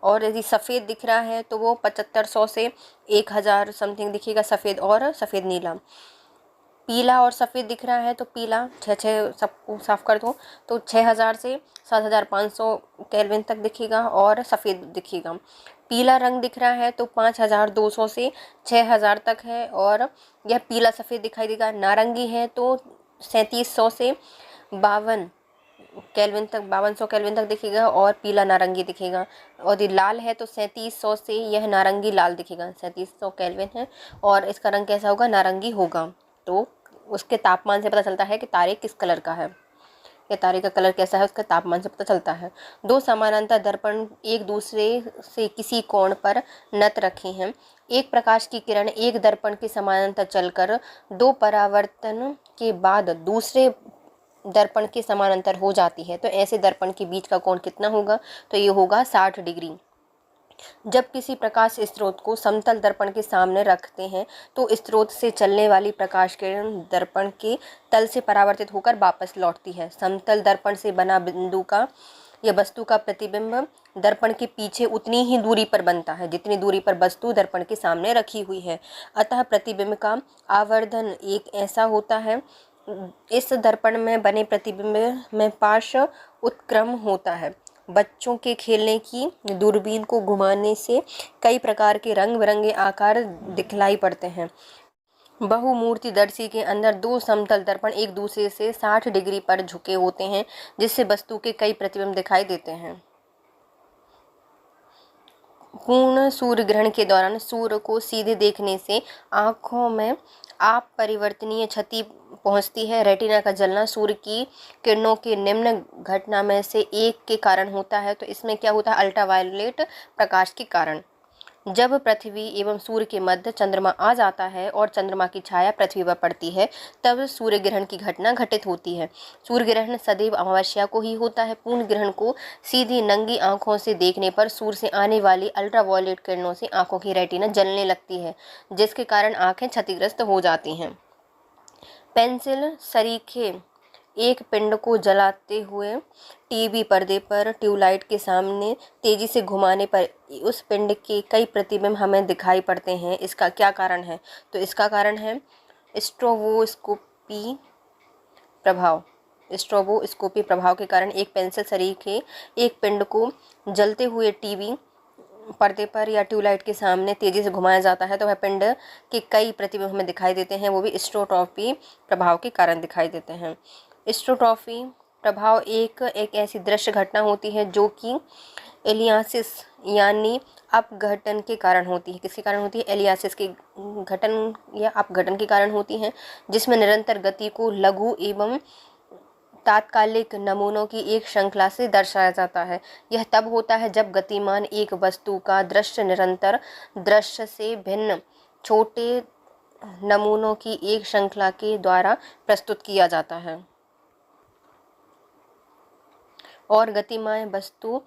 और यदि सफ़ेद दिख रहा है तो वो 7500 से 1000 समथिंग दिखेगा, सफ़ेद और सफ़ेद नीला। पीला और सफ़ेद दिख रहा है तो पीला 6 सबको साफ कर दो तो 6000 से 7500 केल्विन तक दिखेगा और सफ़ेद दिखेगा। पीला रंग दिख रहा है तो 5200 से 6000 तक है और यह पीला सफ़ेद दिखाई देगा। नारंगी है तो 3700 से 52 केल्विन तक 5200 केल्विन तक दिखेगा और पीला नारंगी दिखेगा। और यदि लाल है तो 3700 से यह नारंगी लाल दिखेगा। 3700 केल्विन है और इसका रंग कैसा होगा? नारंगी होगा। तो उसके तापमान से पता चलता है कि तारे किस कलर का है, या तारे का कलर कैसा है उसका तापमान से पता चलता है। दो समानांतर दर्पण एक दूसरे से किसी कोण पर नत रखे हैं। एक प्रकाश की किरण एक दर्पण के समानांतर चलकर 2 परावर्तन के बाद दूसरे दर्पण के समानांतर हो जाती है, तो ऐसे दर्पण के बीच का कोण कितना होगा? तो ये होगा 60 डिग्री। जब किसी प्रकाश स्रोत को समतल दर्पण के सामने रखते हैं तो स्रोत से चलने वाली प्रकाश किरण दर्पण के तल से परावर्तित होकर वापस लौटती है। समतल दर्पण से बना बिंदु का या वस्तु का प्रतिबिंब दर्पण के पीछे उतनी ही दूरी पर बनता है जितनी दूरी पर वस्तु दर्पण के सामने रखी हुई है। अतः प्रतिबिंब का आवर्धन एक ऐसा होता है, इस दर्पण में बने प्रतिबिंब में पार्श्व उत्क्रम होता है। बच्चों के खेलने की दूरबीन को घुमाने से कई प्रकार के रंग बिरंगे आकार दिखलाई पड़ते हैं। बहुमूर्तिदर्शी के अंदर 2 समतल दर्पण एक दूसरे से 60 डिग्री पर झुके होते हैं, जिससे वस्तु के कई प्रतिबिंब दिखाई देते हैं। पूर्ण सूर्य ग्रहण के दौरान सूर्य को सीधे देखने से आँखों में आप परिवर्तनीय क्षति पहुंचती है। रेटिना का जलना सूर्य की किरणों की निम्न घटना में से एक के कारण होता है। तो इसमें क्या होता है, अल्ट्रावायलेट प्रकाश के कारण। जब पृथ्वी एवं सूर्य के मध्य चंद्रमा आ जाता है और चंद्रमा की छाया पृथ्वी पर पड़ती है, तब सूर्य ग्रहण की घटना घटित होती है। सूर्य ग्रहण सदैव अमावस्या को ही होता है। पूर्ण ग्रहण को सीधी नंगी आंखों से देखने पर सूर्य से आने वाली अल्ट्रावायलेट किरणों से आंखों की रेटिना जलने लगती है, जिसके कारण आंखें क्षतिग्रस्त हो जाती हैं। पेंसिल सरीखे एक पिंड को जलाते हुए टीवी पर्दे पर ट्यूबलाइट के सामने तेजी से घुमाने पर उस पिंड के कई प्रतिबिंब हमें दिखाई पड़ते हैं। इसका क्या कारण है? तो इसका कारण है स्ट्रोबोस्कोपी प्रभाव। स्ट्रोबोस्कोपी प्रभाव के कारण एक पेंसिल सरीखे एक पिंड को जलते हुए टीवी पर्दे पर या ट्यूबलाइट के सामने तेजी से घुमाया जाता है तो वह पिंड के कई प्रतिबिंब हमें दिखाई देते हैं। वो भी स्ट्रोटॉपी प्रभाव के कारण दिखाई देते हैं। स्ट्रोटॉपी प्रभाव एक ऐसी दृश्य घटना होती है जो कि एलियासिस यानी अपघटन के कारण होती है। किसके कारण होती है? एलियासिस के घटन या अपघटन के कारण होती है, जिसमें निरंतर गति को लघु एवं तात्कालिक नमूनों की एक श्रृंखला से दर्शाया जाता है। यह तब होता है जब गतिमान एक वस्तु का दृश्य निरंतर दृश्य से भिन्न छोटे नमूनों की एक श्रृंखला के द्वारा प्रस्तुत किया जाता है और गतिमान वस्तु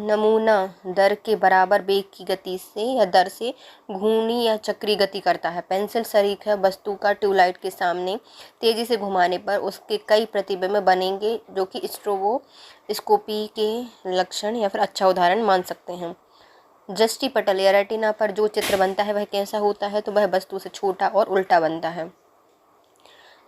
नमूना दर के बराबर वेग की गति से या दर से घूर्णी या चक्री गति करता है। पेंसिल सरीखा वस्तु का ट्यूबलाइट के सामने तेजी से घुमाने पर उसके कई प्रतिबिंब बनेंगे, जो कि स्ट्रोबोस्कोपी के लक्षण या फिर अच्छा उदाहरण मान सकते हैं। दृष्टिपटल या रेटिना पर जो चित्र बनता है वह कैसा होता है? तो वह वस्तु से छोटा और उल्टा बनता है।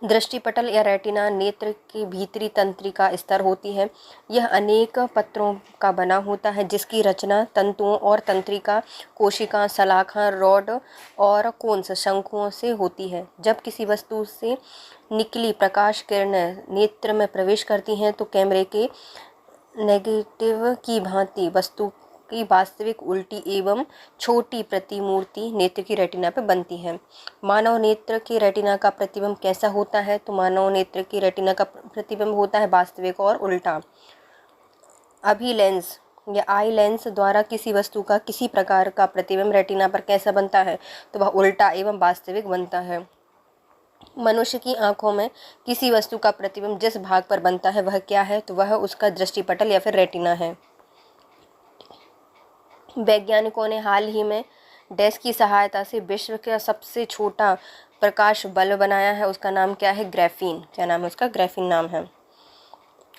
दृष्टिपटल या रेटिना नेत्र की भीतरी तंत्रिका स्तर होती है। यह अनेक पत्रों का बना होता है, जिसकी रचना तंतुओं और तंत्रिका कोशिका सलाखा रॉड और कोन्स शंकुओं से होती है। जब किसी वस्तु से निकली प्रकाश किरणें नेत्र में प्रवेश करती हैं तो कैमरे के नेगेटिव की भांति वस्तु की वास्तविक उल्टी एवं छोटी प्रतिमूर्ति नेत्र की रेटिना पर बनती है। मानव नेत्र की रेटिना का प्रतिबिंब कैसा होता है? तो मानव नेत्र की रेटिना का प्रतिबिंब होता है वास्तविक और उल्टा। अभिलेंस या आई लेंस द्वारा किसी वस्तु का किसी प्रकार का प्रतिबिंब रेटिना पर कैसा बनता है? तो वह उल्टा एवं वास्तविक बनता है। मनुष्य की आंखों में किसी वस्तु का प्रतिबिंब जिस भाग पर बनता है वह क्या है? तो वह उसका दृष्टिपटल या फिर रेटिना है। वैज्ञानिकों ने हाल ही में डैश की सहायता से विश्व का सबसे छोटा प्रकाश बल्ब बनाया है। उसका नाम क्या है? ग्राफीन। क्या नाम है उसका? ग्राफीन नाम है।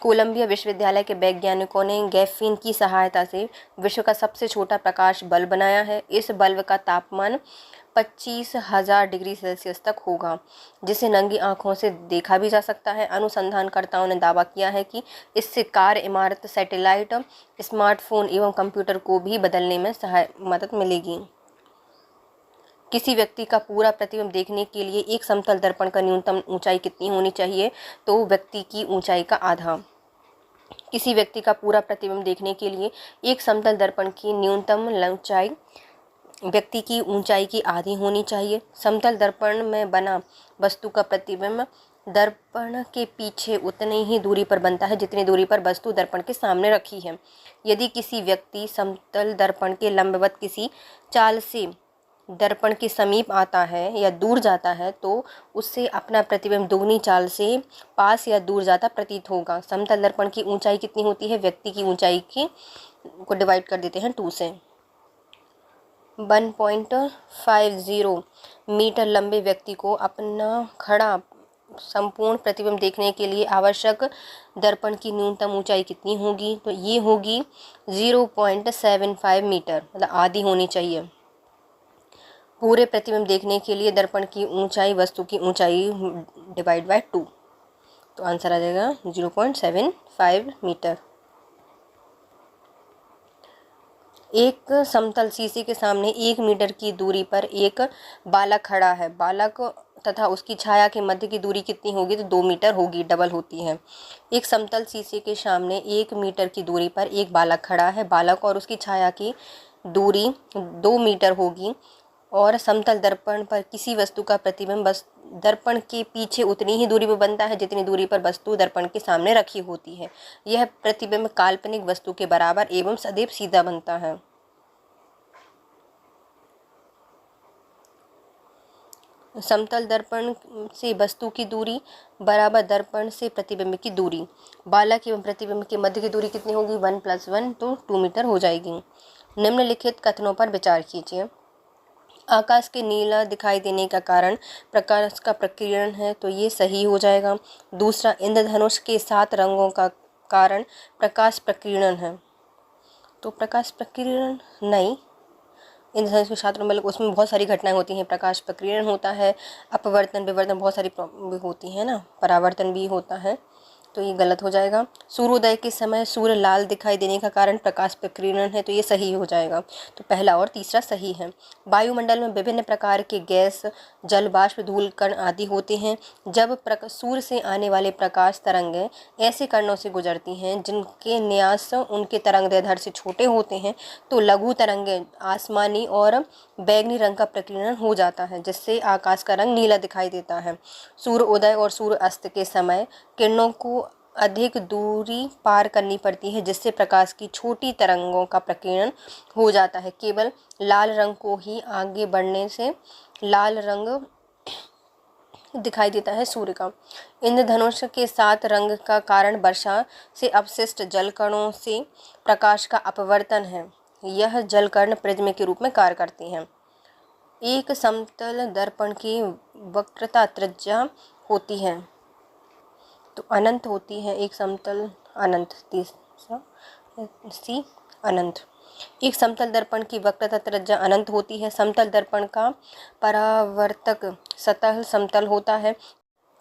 कोलंबिया विश्वविद्यालय के वैज्ञानिकों ने ग्राफीन की सहायता से विश्व का सबसे छोटा प्रकाश बल्ब बनाया है। इस बल्ब का तापमान 25,000 डिग्री सेल्सियस तक होगा, जिसे नंगी आंखों से देखा भी जा सकता है। अनुसंधानकर्ताओं ने दावा किया है कि इससे कार, इमारत, सैटेलाइट, स्मार्टफोन एवं कंप्यूटर को भी बदलने में मदद मिलेगी। किसी व्यक्ति का पूरा प्रतिबिंब देखने के लिए एक समतल दर्पण का न्यूनतम ऊंचाई कितनी होनी चाहिए? तो व्यक्ति की ऊंचाई का आधा। किसी व्यक्ति का पूरा प्रतिबिंब देखने के लिए एक समतल दर्पण की न्यूनतम ऊंचाई व्यक्ति की ऊंचाई की आधी होनी चाहिए। समतल दर्पण में बना वस्तु का प्रतिबिंब दर्पण के पीछे उतनी ही दूरी पर बनता है जितनी दूरी पर वस्तु दर्पण के सामने रखी है। यदि किसी व्यक्ति समतल दर्पण के लंबवत किसी चाल से दर्पण के समीप आता है या दूर जाता है तो उससे अपना प्रतिबिंब दोगुनी चाल से पास या दूर जाता प्रतीत होगा। समतल दर्पण की ऊंचाई कितनी होती है? व्यक्ति की ऊंचाई को डिवाइड कर देते हैं 2 से। 1.50 मीटर लंबे व्यक्ति को अपना खड़ा संपूर्ण प्रतिबिंब देखने के लिए आवश्यक दर्पण की न्यूनतम ऊंचाई कितनी होगी? तो ये होगी 0.75 मीटर, मतलब आधी होनी चाहिए। पूरे प्रतिबिंब देखने के लिए दर्पण की ऊंचाई वस्तु की ऊंचाई डिवाइड बाय 2, तो आंसर आ जाएगा 0.75 मीटर। एक समतल शीशे के सामने 1 मीटर की दूरी पर एक बालक खड़ा है। बालक तथा उसकी छाया के मध्य की दूरी कितनी होगी? तो 2 मीटर होगी, डबल होती है। एक समतल शीशे के सामने 1 मीटर की दूरी पर एक बालक खड़ा है। बालक और उसकी छाया की दूरी 2 मीटर होगी। और समतल दर्पण पर किसी वस्तु का प्रतिबिंब बस दर्पण के पीछे उतनी ही दूरी पर बनता है जितनी दूरी पर वस्तु दर्पण के सामने रखी होती है। यह प्रतिबिंब काल्पनिक वस्तु के बराबर एवं सदैव सीधा बनता है। समतल दर्पण से वस्तु की दूरी बराबर दर्पण से प्रतिबिंब की दूरी। बालक एवं प्रतिबिंब के मध्य की दूरी कितनी होगी? 1 + 1 तो 2 मीटर हो जाएगी। निम्नलिखित कथनों पर विचार कीजिए। आकाश के नीला दिखाई देने का कारण प्रकाश का प्रकीर्णन है, तो ये सही हो जाएगा। दूसरा, इंद्रधनुष के 7 रंगों का कारण प्रकाश प्रकीर्णन है, तो प्रकाश प्रकीर्णन नहीं। इंद्रधनुष के 7 रंग, उसमें बहुत सारी घटनाएं होती हैं। प्रकाश प्रकीर्णन होता है, अपवर्तन विवर्तन बहुत सारी होती है ना, परावर्तन भी होता है, तो ये गलत हो जाएगा। सूर्योदय के समय सूर्य लाल दिखाई देने का कारण प्रकाश प्रकीर्णन है, तो ये सही हो जाएगा। तो पहला और तीसरा सही है। वायुमंडल में विभिन्न प्रकार के गैस, जल वाष्प, धूल कण आदि होते हैं। जब सूर्य से आने वाले प्रकाश तरंगें ऐसे कणों से गुजरती हैं जिनके न्यास उनके तरंगदैर्ध्य से छोटे होते हैं, तो लघु तरंगें आसमानी और बैंगनी रंग का प्रकीर्णन हो जाता है, जिससे आकाश का रंग नीला दिखाई देता है। सूर्य उदय और सूर्य अस्त के समय किरणों को अधिक दूरी पार करनी पड़ती है, जिससे प्रकाश की छोटी तरंगों का प्रकीर्णन हो जाता है। केवल लाल रंग को ही आगे बढ़ने से लाल रंग दिखाई देता है सूर्य का। इंद्रधनुष के 7 रंग का कारण वर्षा से अपशिष्ट जल कणों से प्रकाश का अपवर्तन है। यह जल कण प्रिज्म के रूप में कार्य करते हैं। एक समतल दर्पण की वक्रता त्रिज्या होती है, तो अनंत होती है। एक समतल अनंत, तीसरा सी अनंत। एक समतल दर्पण की वक्रता त्रिज्या अनंत होती है। समतल दर्पण का परावर्तक सतह समतल होता है।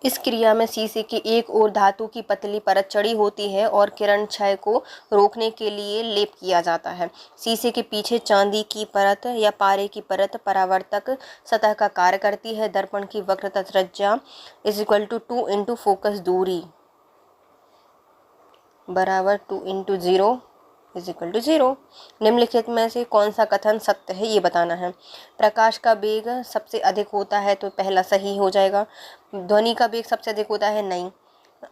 इस क्रिया में शीशे की एक ओर धातु की पतली परत चढ़ी होती है और किरण क्षय को रोकने के लिए लेप किया जाता है। शीशे के पीछे चांदी की परत या पारे की परत परावर्तक सतह का कार्य करती है। दर्पण की वक्रता त्रिज्या = 2 × फोकस दूरी बराबर 2 × 0 = 0। निम्नलिखित में से कौन सा कथन सत्य है, ये बताना है। प्रकाश का वेग सबसे अधिक होता है, तो पहला सही हो जाएगा। ध्वनि का वेग सबसे अधिक होता है, नहीं।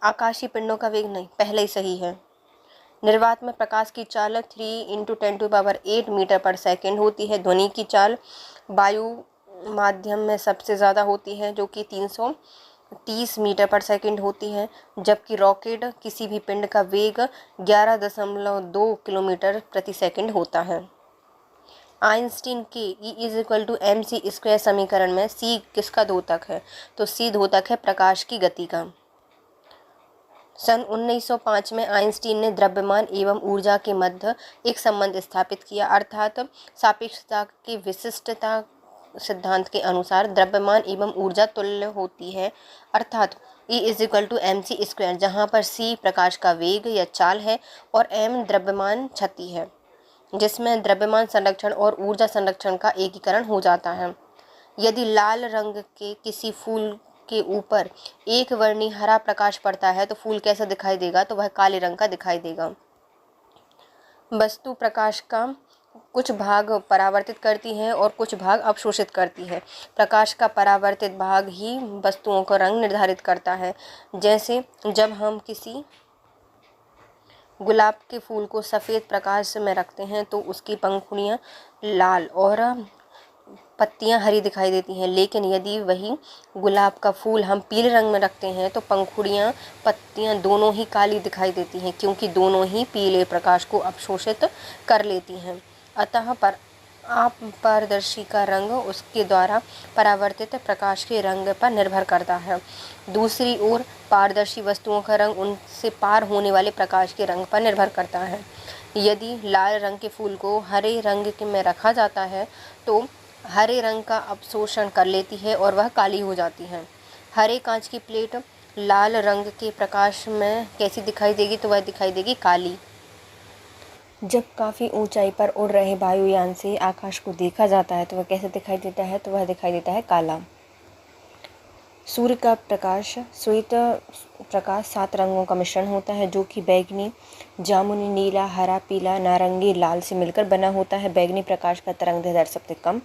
आकाशीय पिंडों का वेग, नहीं, पहले ही सही है। निर्वात में प्रकाश की चाल 3 × 10⁸ मीटर/सेकंड होती है। ध्वनि की चाल वायु माध्यम में सबसे ज़्यादा होती है, जो कि 330 मीटर/सेकंड होती है, जबकि रॉकेट किसी भी पिंड का वेग 11.2 किलोमीटर/सेकंड होता है। आइंस्टीन के E = mc² समीकरण में c किसका द्योतक है? तो c द्योतक है प्रकाश की गति का। सन 1905 में आइंस्टीन ने द्रव्यमान एवं ऊर्जा के मध्य एक संबंध स्थापित किया, अर्थात सापेक्षता के विशिष्टता सिद्धांत के अनुसार द्रव्यमान एवं ऊर्जा तुल्य होती है, अर्थात E = mc², जहाँ पर c प्रकाश का वेग या चाल है और m द्रव्यमान क्षति है, जिसमें द्रव्यमान संरक्षण और ऊर्जा संरक्षण का एकीकरण हो जाता है। यदि लाल रंग के किसी फूल के ऊपर एक वर्णी हरा प्रकाश पड़ता है, तो फूल कैसा दिखाई देगा? तो वह काले रंग का दिखाई देगा। वस्तु प्रकाश का कुछ भाग परावर्तित करती है और कुछ भाग अवशोषित करती है। प्रकाश का परावर्तित भाग ही वस्तुओं का रंग निर्धारित करता है। जैसे जब हम किसी गुलाब के फूल को सफ़ेद प्रकाश में रखते हैं, तो उसकी पंखुड़ियाँ लाल और पत्तियां हरी दिखाई देती हैं, लेकिन यदि वही गुलाब का फूल हम पीले रंग में रखते हैं, तो पंखुड़ियाँ, पत्तियां दोनों ही काली दिखाई देती हैं, क्योंकि दोनों ही पीले प्रकाश को अवशोषित कर लेती हैं। अतः पारदर्शी का रंग उसके द्वारा परावर्तित प्रकाश के रंग पर निर्भर करता है। दूसरी ओर पारदर्शी वस्तुओं का रंग उनसे पार होने वाले प्रकाश के रंग पर निर्भर करता है। यदि लाल रंग के फूल को हरे रंग में रखा जाता है, तो हरे रंग का अवशोषण कर लेती है और वह काली हो जाती है। हरे कांच की प्लेट लाल रंग के प्रकाश में कैसी दिखाई देगी? तो वह दिखाई देगी काली। जब काफ़ी ऊंचाई पर उड़ रहे वायुयान से आकाश को देखा जाता है, तो वह कैसे दिखाई देता है? तो वह दिखाई देता है काला। सूर्य का प्रकाश, श्वेत प्रकाश 7 रंगों का मिश्रण होता है जो कि बैगनी, जामुनी, नीला, हरा, पीला, नारंगी, लाल से मिलकर बना होता है। बैगनी प्रकाश का तरंगदैर्ध्य सबसे कम,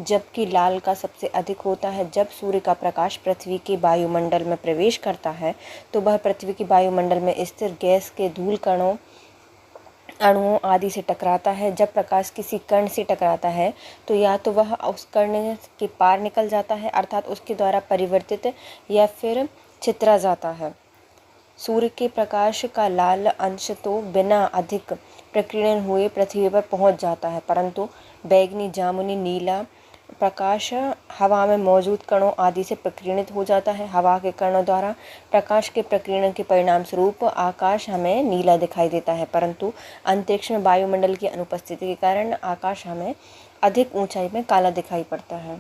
जबकि लाल का सबसे अधिक होता है। जब सूर्य का प्रकाश पृथ्वी के वायुमंडल में प्रवेश करता है तो वह पृथ्वी के वायुमंडल में स्थिर गैस के धूल कणों, अणुओं आदि से टकराता है। जब प्रकाश किसी कण से टकराता है तो या तो वह उस कण के पार निकल जाता है अर्थात उसके द्वारा परिवर्तित या फिर छितरा जाता है। सूर्य के प्रकाश का लाल अंश तो बिना अधिक प्रकीर्णन हुए पृथ्वी पर पहुंच जाता है, परंतु बैगनी, जामुनी, नीला प्रकाश हवा में मौजूद कणों आदि से प्रकीर्णित हो जाता है। हवा के कणों द्वारा प्रकाश के प्रकीर्णन के परिणाम स्वरूप आकाश हमें नीला दिखाई देता है, परंतु अंतरिक्ष में वायुमंडल की अनुपस्थिति के कारण आकाश हमें अधिक ऊंचाई में काला दिखाई पड़ता है।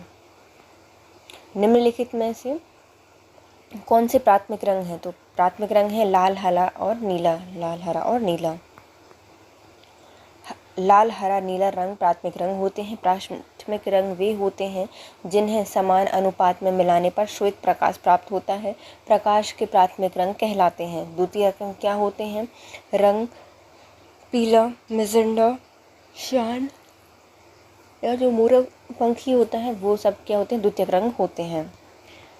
निम्नलिखित में से कौन से प्राथमिक रंग हैं? तो प्राथमिक रंग है लाल, हरा और नीला। लाल, हरा और नीला। लाल, हरा, नीला रंग प्राथमिक रंग होते हैं। प्राथमिक रंग वे होते हैं जिन्हें समान अनुपात में मिलाने पर श्वेत प्रकाश प्राप्त होता है, प्रकाश के प्राथमिक रंग कहलाते हैं। द्वितीय रंग क्या होते हैं? रंग पीला, मैजेंडा, श्यान या जो मोर पंखी होता है वो सब क्या होते हैं? द्वितीय रंग होते हैं।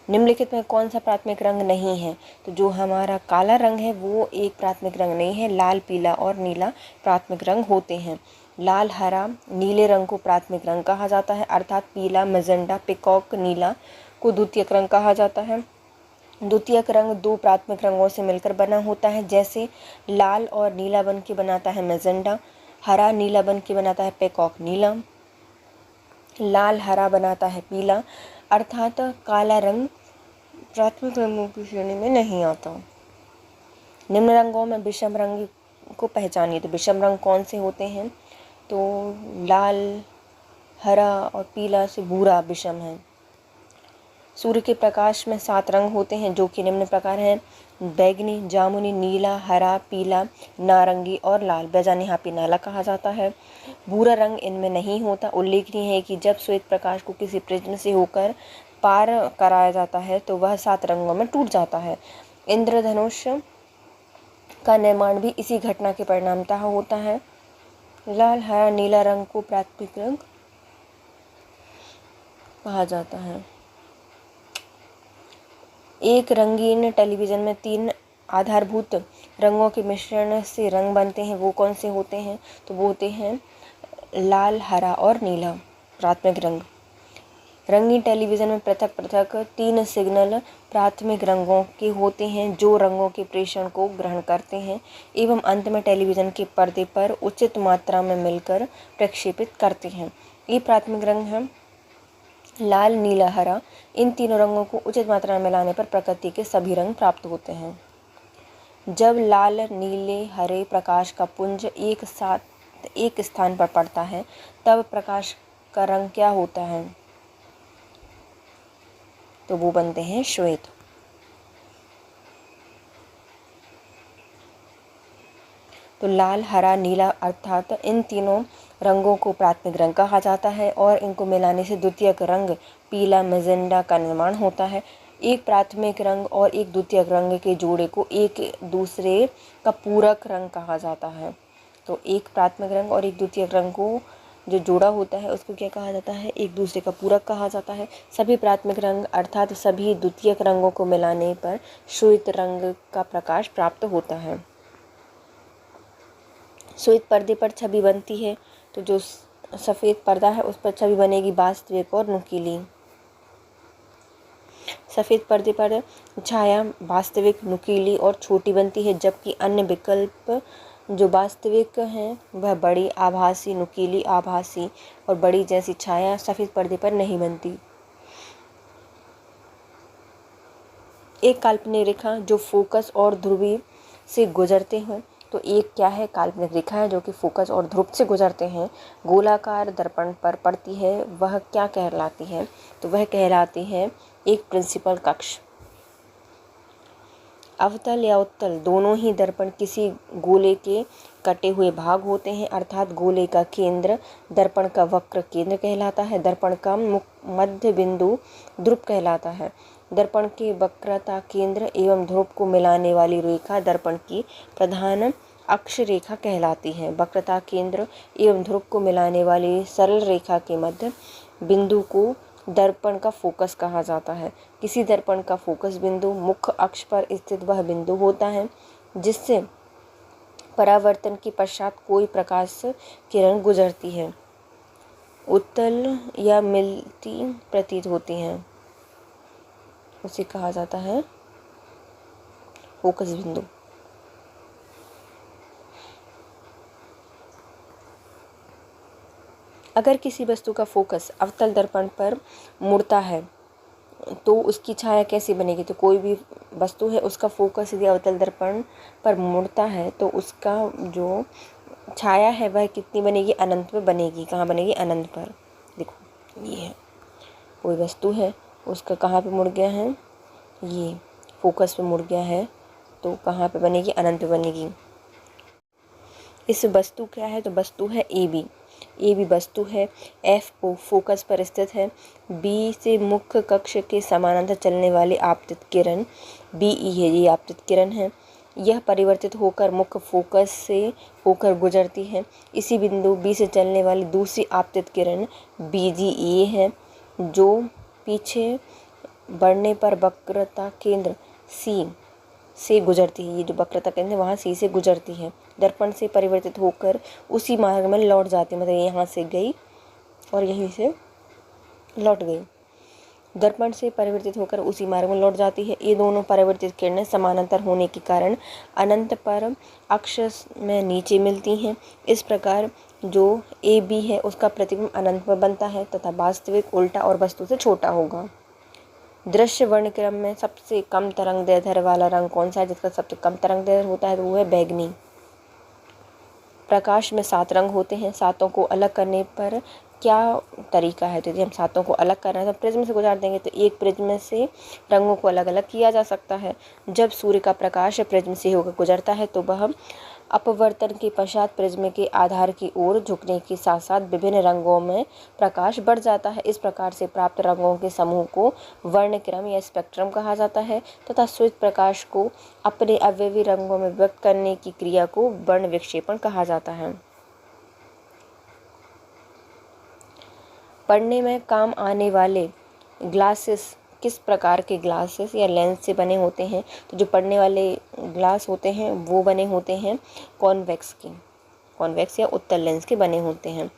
निम्नलिखित में कौन सा प्राथमिक रंग नहीं है? तो जो हमारा काला रंग है वो एक प्राथमिक रंग नहीं है। लाल, पीला और नीला प्राथमिक रंग होते हैं। लाल, हरा, नीले रंग को प्राथमिक रंग कहा जाता है, अर्थात पीला, मैजेंडा, पिकॉक, नीला को द्वितीयक रंग कहा जाता है। द्वितीयक रंग 2 प्राथमिक रंगों से मिलकर बना होता है, जैसे लाल और नीला बन के बनाता है मैजेंडा, हरा नीला बन के बनाता है पिकॉक नीला, लाल हरा बनाता है पीला, अर्थात काला रंग प्राथमिक रंगों की श्रेणी में नहीं आता। निम्न रंगों में विषम रंग को पहचानिए। तो विषम रंग कौन से होते हैं? तो लाल, हरा और पीला से भूरा विषम है। सूर्य के प्रकाश में 7 रंग होते हैं जो कि निम्न प्रकार हैं: बैगनी, जामुनी, नीला, हरा, पीला, नारंगी और लाल। बेजानिहापी नाला कहा जाता है। भूरा रंग इनमें नहीं होता। उल्लेखनीय है कि जब श्वेत प्रकाश को किसी प्रिज्म से होकर पार कराया जाता है तो वह 7 रंगों में टूट जाता है। इंद्रधनुष का निर्माण भी इसी घटना के परिणामतः होता है। लाल, हरा, नीला रंग को प्राथमिक रंग कहा जाता है। एक रंगीन टेलीविज़न में 3 आधारभूत रंगों के मिश्रण से रंग बनते हैं। वो कौन से होते हैं? तो वो होते हैं लाल, हरा और नीला प्राथमिक रंग। रंगीन टेलीविज़न में पृथक पृथक 3 सिग्नल प्राथमिक रंगों के होते हैं जो रंगों के प्रेषण को ग्रहण करते हैं एवं अंत में टेलीविज़न के पर्दे पर उचित मात्रा में मिलकर प्रक्षेपित करते हैं। ये प्राथमिक रंग हैं लाल, नीला, हरा। इन तीनों रंगों को उचित मात्रा में मिलाने पर प्रकृति के सभी रंग प्राप्त होते हैं। जब लाल, नीले, हरे प्रकाश का पुंज एक साथ एक स्थान पर पड़ता है तब प्रकाश का रंग क्या होता है? तो वो बनते हैं श्वेत। तो लाल, हरा, नीला अर्थात इन तीनों रंगों को प्राथमिक रंग कहा जाता है और इनको मिलाने से द्वितीयक रंग पीला, मैजेंडा का निर्माण होता है। एक प्राथमिक रंग और एक द्वितीयक रंग के जोड़े को एक दूसरे का पूरक रंग कहा जाता है। तो एक प्राथमिक रंग और एक द्वितीयक रंग को जो जोड़ा होता है उसको क्या कहा जाता है? एक दूसरे का पूरक कहा जाता है। सभी प्राथमिक रंग अर्थात सभी द्वितीयक रंगों को मिलाने पर श्वेत रंग का प्रकाश प्राप्त होता है। श्वेत पर्दे पर छवि बनती है। तो जो सफ़ेद पर्दा है उस पर छवि बनेगी वास्तविक और नुकीली। सफ़ेद पर्दे पर छाया वास्तविक, नुकीली और छोटी बनती है, जबकि अन्य विकल्प जो वास्तविक हैं वह बड़ी, आभासी, नुकीली, आभासी और बड़ी जैसी छाया सफ़ेद पर्दे पर नहीं बनती। एक काल्पनिक रेखा जो फोकस और ध्रुवी से गुजरते हैं। तो एक क्या है? काल्पनिक रेखा है जो कि फोकस और ध्रुव से गुजरते हैं, गोलाकार दर्पण पर पड़ती है। वह क्या कहलाती है? तो वह कहलाती है एक प्रिंसिपल कक्ष। अवतल या उत्तल दोनों ही दर्पण किसी गोले के कटे हुए भाग होते हैं, अर्थात गोले का केंद्र दर्पण का वक्र केंद्र कहलाता है। दर्पण का मध्य बिंदु ध्रुव कहलाता है। दर्पण के वक्रता केंद्र एवं ध्रुव को मिलाने वाली रेखा दर्पण की प्रधान अक्ष रेखा कहलाती है। वक्रता केंद्र एवं ध्रुव को मिलाने वाली सरल रेखा के मध्य बिंदु को दर्पण का फोकस कहा जाता है। किसी दर्पण का फोकस बिंदु मुख्य अक्ष पर स्थित वह बिंदु होता है जिससे परावर्तन के पश्चात कोई प्रकाश किरण गुजरती है, उत्तल या मिलती प्रतीत होती हैं, उसे कहा जाता है फोकस बिंदु। अगर किसी वस्तु का फोकस अवतल दर्पण पर मुड़ता है तो उसकी छाया कैसी बनेगी? तो कोई भी वस्तु है उसका फोकस यदि अवतल दर्पण पर मुड़ता है तो उसका जो छाया है वह कितनी बनेगी? अनंत पे बनेगी। कहाँ बनेगी? अनंत पर। देखो ये है, कोई वस्तु है उसका कहाँ पे मुड़ गया है? ये फोकस पे मुड़ गया है तो कहाँ पे बनेगी? अनंत पे बनेगी। इस वस्तु क्या है? तो वस्तु है ए बी वस्तु है। एफ ओ फोकस पर स्थित है। बी से मुख्य कक्ष के समानांतर चलने वाली आपतित किरण बी ई है, ये आपतित किरण है। यह परिवर्तित होकर मुख्य फोकस से होकर गुजरती है। इसी बिंदु बी से चलने वाली दूसरी आपतित किरण बी जी ए है जो पीछे बढ़ने पर वक्रता केंद्र सी से गुजरती है। ये जो वक्रता केंद्र है वहाँ सी से गुजरती है, दर्पण से परिवर्तित होकर उसी मार्ग में लौट जाती है। मतलब यहाँ से गई और यहीं से लौट गई, दर्पण से परिवर्तित होकर उसी मार्ग में लौट जाती है। ये दोनों परिवर्तित किरणें समानांतर होने के कारण अनंत पर अक्ष में नीचे मिलती हैं। इस प्रकार जो ए बी है उसका प्रतिबिंब अनंत पर बनता है तथा वास्तविक उल्टा और वस्तु से छोटा होगा। दृश्य वर्णक्रम में सबसे कम तरंगदैर्ध्य वाला रंग कौन सा है? जिसका सबसे कम तरंगदैर्ध्य होता है तो वो है बैंगनी। प्रकाश में 7 रंग होते हैं। सातों को अलग करने पर क्या तरीका है? तो यदि हम सातों को अलग कर रहे हैं तो प्रिज्म से गुजार देंगे तो एक प्रिज्म से रंगों को अलग अलग किया जा सकता है। जब सूर्य का प्रकाश प्रिज्म से होकर गुजरता है तो वह अपवर्तन के पश्चात प्रिज्म के आधार की ओर झुकने के साथ साथ विभिन्न रंगों में प्रकाश बढ़ जाता है। इस प्रकार से प्राप्त रंगों के समूह को वर्णक्रम या स्पेक्ट्रम कहा जाता है तथा श्वेत प्रकाश को अपने अवयवी रंगों में व्यक्त करने की क्रिया को वर्ण विक्षेपण कहा जाता है। पढ़ने में काम आने वाले ग्लासेस किस प्रकार के ग्लासेस या लेंस से बने होते हैं? तो जो पढ़ने वाले ग्लास होते हैं वो बने होते हैं कॉन्वेक्स या उत्तल लेंस के बने होते हैं।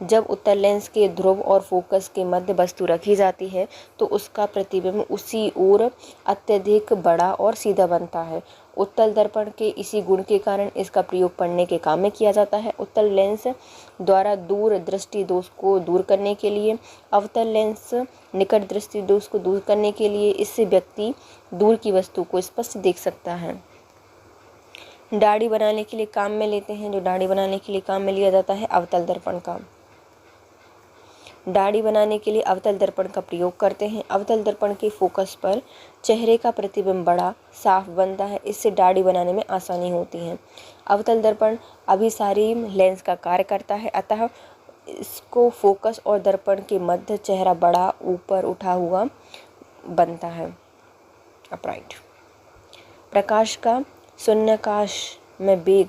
जब उत्तल लेंस के ध्रुव और फोकस के मध्य वस्तु रखी जाती है तो उसका प्रतिबिंब उसी ओर अत्यधिक बड़ा और सीधा बनता है। उत्तल दर्पण के इसी गुण के कारण इसका प्रयोग पढ़ने के काम में किया जाता है। उत्तल लेंस द्वारा दूर दृष्टि दोष को दूर करने के लिए, अवतल लेंस निकट दृष्टि दोष को दूर करने के लिए, इससे व्यक्ति दूर की वस्तु को स्पष्ट देख सकता है। दाढ़ी बनाने के लिए काम में लेते हैं। जो दाढ़ी बनाने के लिए काम में लिया जाता है अवतल दर्पण का। दाढ़ी बनाने के लिए अवतल दर्पण का प्रयोग करते हैं। अवतल दर्पण के फोकस पर चेहरे का प्रतिबिंब बड़ा साफ बनता है, इससे दाढ़ी बनाने में आसानी होती है। अवतल दर्पण अभिसारी लेंस का कार्य करता है, अतः इसको फोकस और दर्पण के मध्य चेहरा बड़ा ऊपर उठा हुआ बनता है, अपराइट। प्रकाश का शून्याकाश में वेग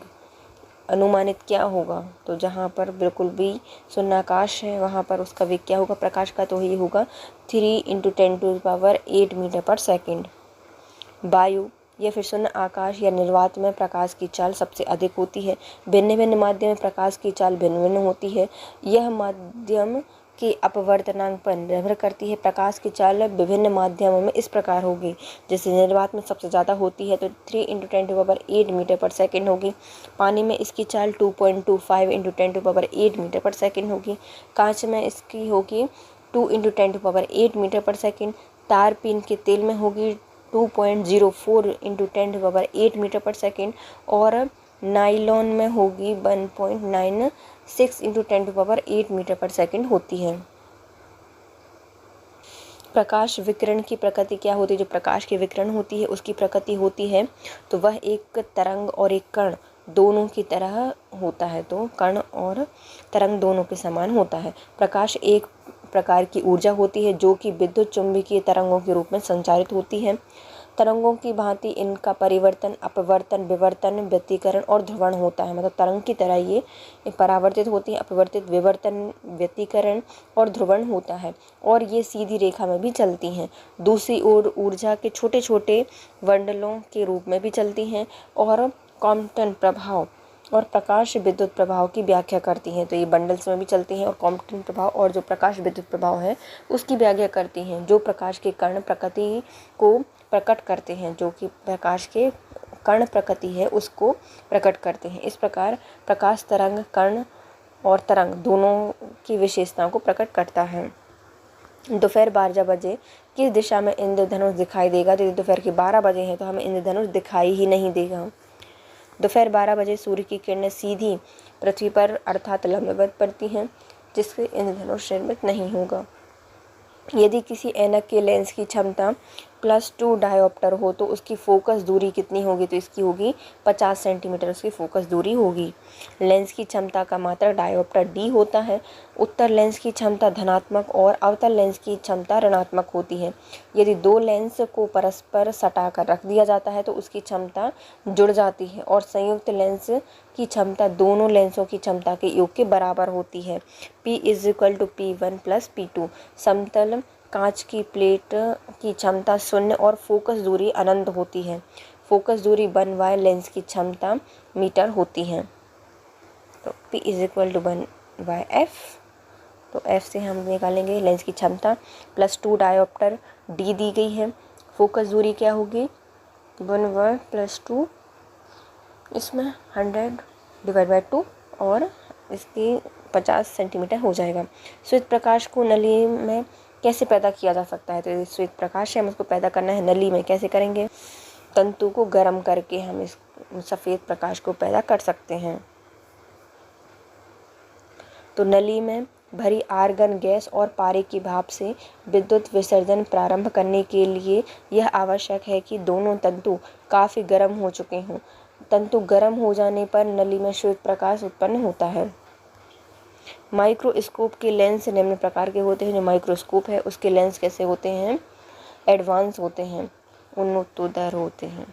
अनुमानित क्या होगा? तो जहाँ पर बिल्कुल भी शून्याकाश है वहाँ पर उसका वेग क्या होगा प्रकाश का? तो ये होगा 3 × 10⁸ मीटर पर सेकेंड। वायु या फिर शून्य आकाश या निर्वात में प्रकाश की चाल सबसे अधिक होती है। भिन्न भिन्न माध्यम में प्रकाश की चाल भिन्न भिन्न होती है। यह माध्यम के अपवर्तनांक पर निर्भर करती है। प्रकाश की चाल विभिन्न माध्यमों में इस प्रकार होगी, जैसे निर्वात में सबसे ज़्यादा होती है तो 3 × 10⁸ मीटर पर सेकेंड होगी। पानी में इसकी चाल 2.25 × 10⁸ मीटर पर सेकेंड होगी। कांच में इसकी होगी 2 × 10⁸ मीटर पर सेकेंड। तार पीन के तेल में होगी 2.04 × 10⁸ मीटर पर सेकेंड और नाइलॉन में होगी 1.96 × 10⁸ मीटर पर सेकेंड होती है। प्रकाश विकिरण की प्रकृति क्या होती है? जो प्रकाश की विकिरण होती है उसकी प्रकृति होती है तो वह एक तरंग और एक कण दोनों की तरह होता है, तो कण और तरंग दोनों के समान होता है। प्रकाश एक प्रकार की ऊर्जा होती है जो कि विद्युत चुंबकीय तरंगों के रूप में संचारित होती है। तरंगों की भांति इनका परिवर्तन, अपवर्तन, विवर्तन, व्यतिकरण और ध्रुवण होता है। मतलब तरंग की तरह ये परावर्तित होती है, अपवर्तित, विवर्तन, व्यतिकरण और ध्रुवण होता है और ये सीधी रेखा में भी चलती हैं। दूसरी ओर ऊर्जा के छोटे छोटे बंडलों के रूप में भी चलती हैं और कॉम्पटन प्रभाव और प्रकाश विद्युत प्रभाव की व्याख्या करती हैं। तो ये बंडल्स में भी चलती हैं और कॉम्पटन प्रभाव और जो प्रकाश विद्युत प्रभाव है उसकी व्याख्या करती हैं, जो प्रकाश के कण प्रकृति को प्रकट करते हैं, जो कि प्रकाश के कण प्रकृति है उसको प्रकट करते हैं। इस प्रकार प्रकाश तरंग कण और तरंग दोनों की विशेषताओं को प्रकट करता है। दोपहर 12 बजे किस दिशा में इंद्रधनुष दिखाई देगा? तो यदि दोपहर के 12 बजे हैं तो हमें इंद्रधनुष दिखाई ही नहीं देगा। दोपहर 12 बजे सूर्य की किरणें सीधी पृथ्वी पर अर्थात लंबवत पड़ती हैं, जिससे इंद्रधनुष निर्मित नहीं होगा। यदि किसी ऐनक के लेंस की क्षमता +2 डायोप्टर हो तो उसकी फोकस दूरी कितनी होगी? तो इसकी होगी 50 सेंटीमीटर उसकी फोकस दूरी होगी। लेंस की क्षमता का मात्रक डायोप्टर D होता है। उत्तर लेंस की क्षमता धनात्मक और अवतल लेंस की क्षमता ऋणात्मक होती है। यदि दो लेंस को परस्पर सटा कर रख दिया जाता है तो उसकी क्षमता जुड़ जाती है और संयुक्त लेंस की क्षमता दोनों लेंसों की क्षमता के योग के बराबर होती है। P = P1 + P2। समतल कांच की प्लेट की क्षमता 0 और फोकस दूरी अनंत होती है। फोकस दूरी 1/, लेंस की क्षमता मीटर होती है। तो P = 1/f। तो f से हम निकालेंगे लेंस की क्षमता +2 डायोप्टर D दी गई है। फोकस दूरी क्या होगी? 1/, +2, इसमें 100/2 और इसकी 50 सेंटीमीटर हो जाएगा। श्वेत प्रकाश को नली में कैसे पैदा किया जा सकता है? तो श्वेत प्रकाश है, हम उसको पैदा करना है नली में। कैसे करेंगे? तंतु को गर्म करके हम इस सफ़ेद प्रकाश को पैदा कर सकते हैं। तो नली में भरी आर्गन गैस और पारे की भाप से विद्युत विसर्जन प्रारंभ करने के लिए यह आवश्यक है कि दोनों तंतु काफ़ी गर्म हो चुके हों। तंतु गर्म हो जाने पर नली में श्वेत प्रकाश उत्पन्न होता है। माइक्रोस्कोप के लेंस निम्न प्रकार के होते हैं। जो माइक्रोस्कोप है उसके लेंस कैसे होते हैं? एडवांस होते हैं, उन्नतोत्तर होते हैं।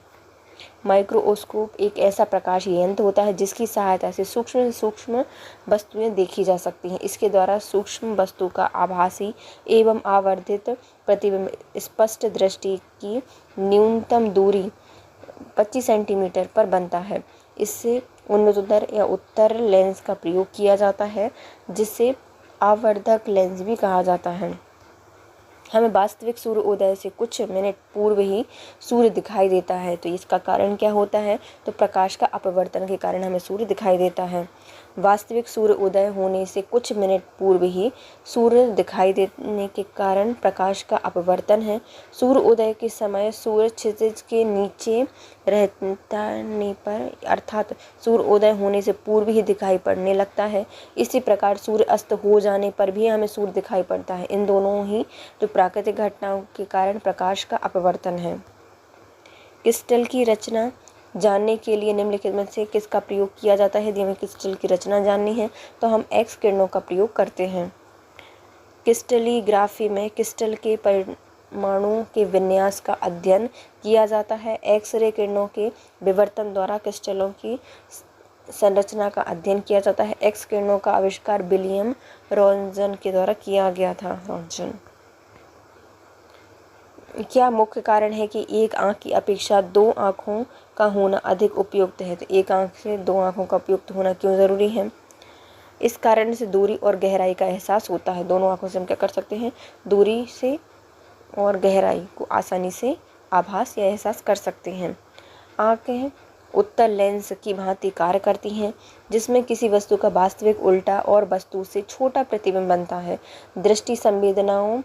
माइक्रोस्कोप एक ऐसा प्रकाशीय यंत्र होता है जिसकी सहायता से सूक्ष्म सूक्ष्म वस्तुएं देखी जा सकती हैं। इसके द्वारा सूक्ष्म वस्तु का आभासी एवं आवर्धित प्रतिबिंब स्पष्ट दृष्टि की न्यूनतम दूरी 25 सेंटीमीटर पर बनता है। इससे उन्नतोत्तर या उत्तर लेंस का प्रयोग किया जाता है, जिसे आवर्धक लेंस भी कहा जाता है। हमें वास्तविक सूर्योदय से कुछ मिनट पूर्व ही सूर्य दिखाई देता है। तो इसका कारण क्या होता है? तो प्रकाश का अपवर्तन के कारण हमें सूर्य दिखाई देता है। वास्तविक सूर्योदय होने से कुछ मिनट पूर्व ही सूर्य दिखाई देने के कारण प्रकाश का अपवर्तन है। सूर्योदय के समय सूर्य क्षितिज के नीचे रहने पर अर्थात सूर्योदय होने से पूर्व ही दिखाई पड़ने लगता है। इसी प्रकार सूर्य अस्त हो जाने पर भी हमें सूर्य दिखाई पड़ता है। इन दोनों ही जो प्राकृतिक घटनाओं के कारण प्रकाश का अपवर्तन है। क्रिस्टल की रचना जानने के लिए निम्नलिखित में से किसका प्रयोग किया जाता है? यदि हमें क्रिस्टल की रचना जाननी है तो हम एक्स किरणों का प्रयोग करते हैं। क्रिस्टलीग्राफी में क्रिस्टल के परमाणुओं के विन्यास का अध्ययन किया जाता है। एक्सरे किरणों के विवर्तन द्वारा क्रिस्टलों की संरचना का अध्ययन किया जाता है। एक्स किरणों का आविष्कार विलियम रॉन्जन के द्वारा किया गया था। रॉन्जन क्या मुख्य कारण है कि एक आँख की अपेक्षा दो आँखों का होना अधिक उपयुक्त है? तो एक आँख से दो आँखों का उपयुक्त होना क्यों ज़रूरी है? इस कारण से दूरी और गहराई का एहसास होता है। दोनों आँखों से हम क्या कर सकते हैं? दूरी से और गहराई को आसानी से आभास या एहसास कर सकते हैं। आँखें उत्तर लेंस की भांति कार्य करती हैं, जिसमें किसी वस्तु का वास्तविक उल्टा और वस्तु से छोटा प्रतिबिंब बनता है। दृष्टि संवेदनाओं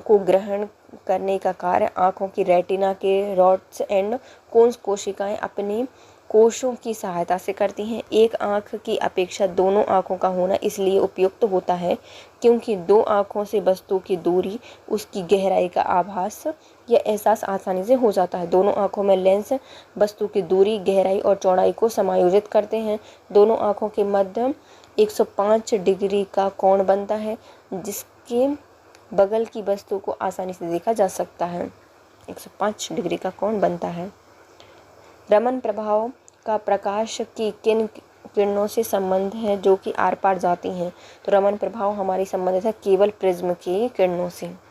को ग्रहण करने का कार्य आँखों की रेटिना के रॉड्स एंड कोन्स कोशिकाएं अपनी कोशों की सहायता से करती हैं। एक आँख की अपेक्षा दोनों आँखों का होना इसलिए उपयुक्त होता है क्योंकि दो आँखों से वस्तु की दूरी, उसकी गहराई का आभास या एहसास आसानी से हो जाता है। दोनों आँखों में लेंस वस्तु की दूरी, गहराई और चौड़ाई को समायोजित करते हैं। दोनों आँखों के मध्य 105 डिग्री का कोण बनता है, जिसके बगल की वस्तु को आसानी से देखा जा सकता है। 105 डिग्री का कोण बनता है। रमन प्रभाव का प्रकाश की किन किरणों से संबंध है जो कि आर पार जाती हैं? तो रमन प्रभाव हमारी संबंधित है केवल प्रिज्म की किरणों से।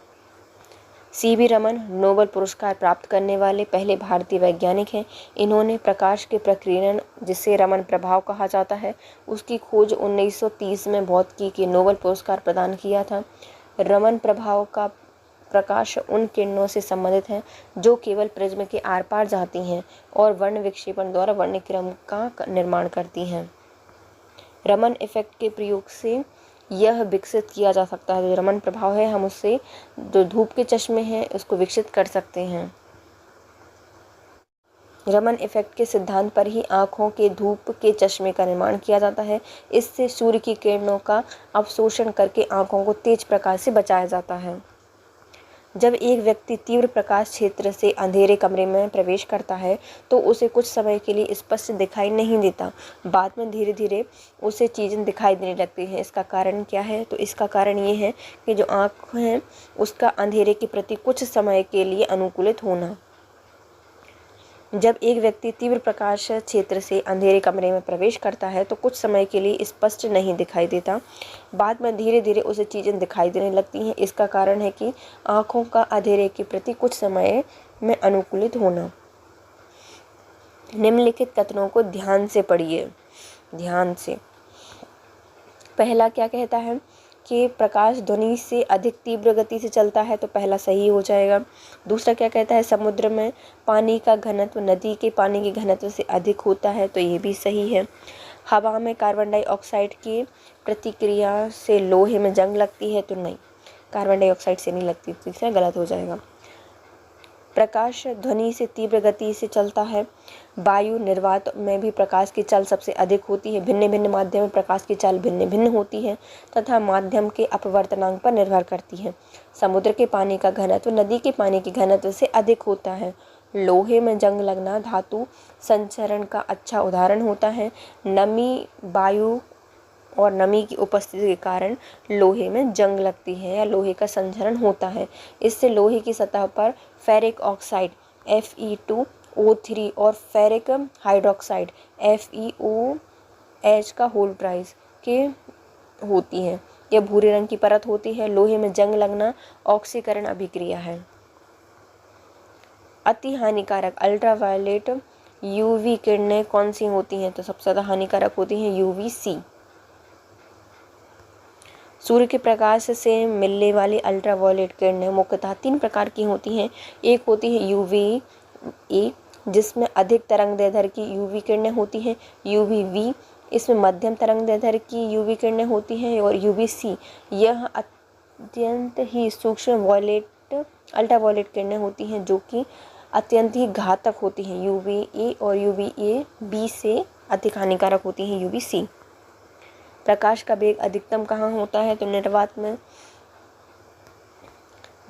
सीवी रमन नोबेल पुरस्कार प्राप्त करने वाले पहले भारतीय वैज्ञानिक हैं। इन्होंने प्रकाश के प्रकीर्णन, जिसे रमन प्रभाव कहा जाता है, उसकी खोज 1930 में भौतिकी के नोबेल पुरस्कार प्रदान किया था। रमन प्रभाव का प्रकाश उन किरणों से संबंधित है जो केवल प्रिज्म के आर पार जाती हैं और वर्ण विक्षेपण द्वारा वर्णक्रम का निर्माण करती हैं। रमन इफेक्ट के प्रयोग से यह विकसित किया जा सकता है। जो रमन प्रभाव है, हम उससे जो धूप के चश्मे हैं उसको विकसित कर सकते हैं। रमन इफेक्ट के सिद्धांत पर ही आँखों के धूप के चश्मे का निर्माण किया जाता है। इससे सूर्य की किरणों का अवशोषण करके आँखों को तेज प्रकाश से बचाया जाता है। जब एक व्यक्ति तीव्र प्रकाश क्षेत्र से अंधेरे कमरे में प्रवेश करता है तो उसे कुछ समय के लिए स्पष्ट दिखाई नहीं देता। बाद में धीरे धीरे उसे चीज़ें दिखाई देने लगती हैं। इसका कारण क्या है? तो इसका कारण ये है कि जो आँख है उसका अंधेरे के प्रति कुछ समय के लिए अनुकूलित होना। जब एक व्यक्ति तीव्र प्रकाश क्षेत्र से अंधेरे कमरे में प्रवेश करता है तो कुछ समय के लिए स्पष्ट नहीं दिखाई देता। बाद में धीरे धीरे उसे चीज़ें दिखाई देने लगती हैं। इसका कारण है कि आँखों का अंधेरे के प्रति कुछ समय में अनुकूलित होना। निम्नलिखित कथनों को ध्यान से पढ़िए, ध्यान से। पहला क्या कहता है कि प्रकाश ध्वनि से अधिक तीव्र गति से चलता है, तो पहला सही हो जाएगा। दूसरा क्या कहता है, समुद्र में पानी का घनत्व नदी के पानी के घनत्व से अधिक होता है, तो ये भी सही है। हवा में कार्बन डाइऑक्साइड की प्रतिक्रिया से लोहे में जंग लगती है, तो नहीं, कार्बन डाइऑक्साइड से नहीं लगती, तो इससे गलत हो जाएगा। प्रकाश ध्वनि से तीव्र गति से चलता है। वायु निर्वात में भी प्रकाश की चाल सबसे अधिक होती है। भिन्न भिन्न माध्यम में प्रकाश की चाल भिन्न भिन्न होती है तथा माध्यम के अपवर्तनांक पर निर्भर करती है। समुद्र के पानी का घनत्व नदी के पानी के घनत्व से अधिक होता है। लोहे में जंग लगना धातु संचरण का अच्छा उदाहरण होता है। नमी, वायु और नमी की उपस्थिति के कारण लोहे में जंग लगती है या लोहे का संचरण होता है। इससे लोहे की सतह पर फेरिक ऑक्साइड Fe2O3 और फेरिक हाइड्रोक्साइड FeOH का होल ट्राइस के होती है। यह भूरे रंग की परत होती है। लोहे में जंग लगना ऑक्सीकरण अभिक्रिया है। अति हानिकारक अल्ट्रावायलेट UV किरणें कौन सी होती हैं? तो सबसे ज़्यादा हानिकारक होती हैं UVC। सूर्य के प्रकाश से मिलने वाली अल्ट्रावायलेट किरणें मुख्यतः 3 प्रकार की होती हैं। एक होती है UVA, जिसमें अधिक तरंगदैर्ध्य की UV किरणें होती हैं। UVB, इसमें मध्यम तरंगदैर्ध्य की UV किरणें होती हैं। और UVC, यह अत्यंत ही सूक्ष्म वायलेट अल्ट्रावायलेट किरणें होती हैं जो कि अत्यंत ही घातक होती हैं। UVA और UVAB से अधिक हानिकारक होती हैं UVC। प्रकाश का वेग अधिकतम कहाँ होता है? तो निर्वात में।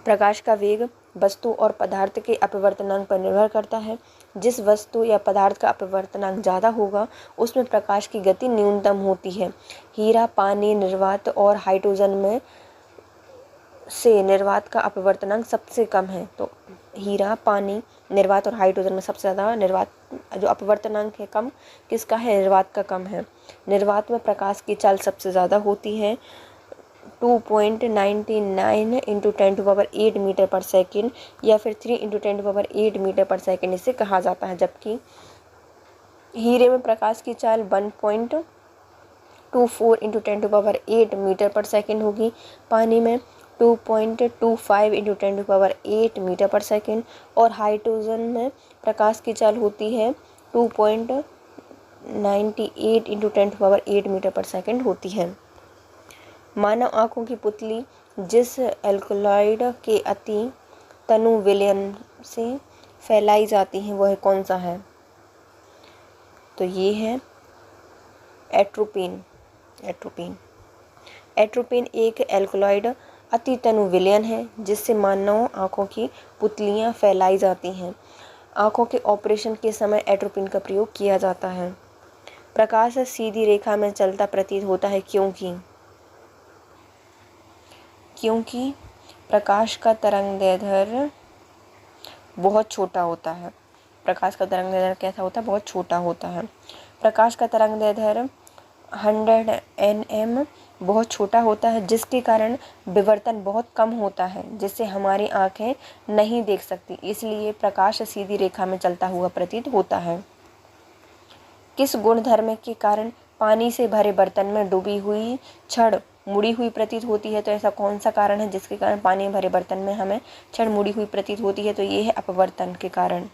प्रकाश का वेग वस्तु और पदार्थ के अपवर्तनांक पर निर्भर करता है। जिस वस्तु या पदार्थ का अपवर्तनांक ज़्यादा होगा उसमें प्रकाश की गति न्यूनतम होती है। हीरा, पानी, निर्वात और हाइड्रोजन में से निर्वात का अपवर्तनांक सबसे कम है। तो हीरा, पानी, निर्वात और हाइड्रोजन में सबसे ज़्यादा निर्वात जो अपवर्तनांक है कम किसका है? निर्वात का कम है। निर्वात में प्रकाश की चाल सबसे ज़्यादा होती है 2.99 × 10⁸ मीटर पर सेकेंड या फिर 3 × 10⁸ मीटर पर सेकेंड इसे कहा जाता है। जबकि हीरे में प्रकाश की चाल 1.24 × 10⁸ मीटर पर सेकेंड होगी। पानी में 2.25 × 10⁸ मीटर पर सेकेंड और हाइड्रोजन में प्रकाश की चाल होती है 2.98 × 10⁸ मीटर पर सेकेंड होती है। मानव आँखों की पुतली जिस एल्कलॉइड के अति तनु विलयन से फैलाई जाती है वह कौन सा है? तो ये है एट्रोपिन। एट्रोपिन एक एल्कलॉइड अति तनु विलयन है जिससे मानव आँखों की पुतलियाँ फैलाई जाती हैं। आँखों के ऑपरेशन के समय एट्रोपिन का प्रयोग किया जाता है। प्रकाश सीधी रेखा में चलता प्रतीत होता है क्योंकि प्रकाश का तरंगदैर्ध्य बहुत छोटा होता है। प्रकाश का तरंगदैर्ध्य कैसा होता है? बहुत छोटा होता है। प्रकाश का तरंगदैर्ध्य 100 nm बहुत छोटा होता है, जिसके कारण विवर्तन बहुत कम होता है, जिससे हमारी आँखें नहीं देख सकती, इसलिए प्रकाश सीधी रेखा में चलता हुआ प्रतीत होता है। किस गुणधर्म के कारण पानी से भरे बर्तन में डूबी हुई छड़ मुड़ी हुई प्रतीत होती है? तो ऐसा कौन सा कारण है जिसके कारण पानी भरे बर्तन में हमें छड़ मुड़ी हुई प्रतीत होती है? तो ये है अपवर्तन के कारण।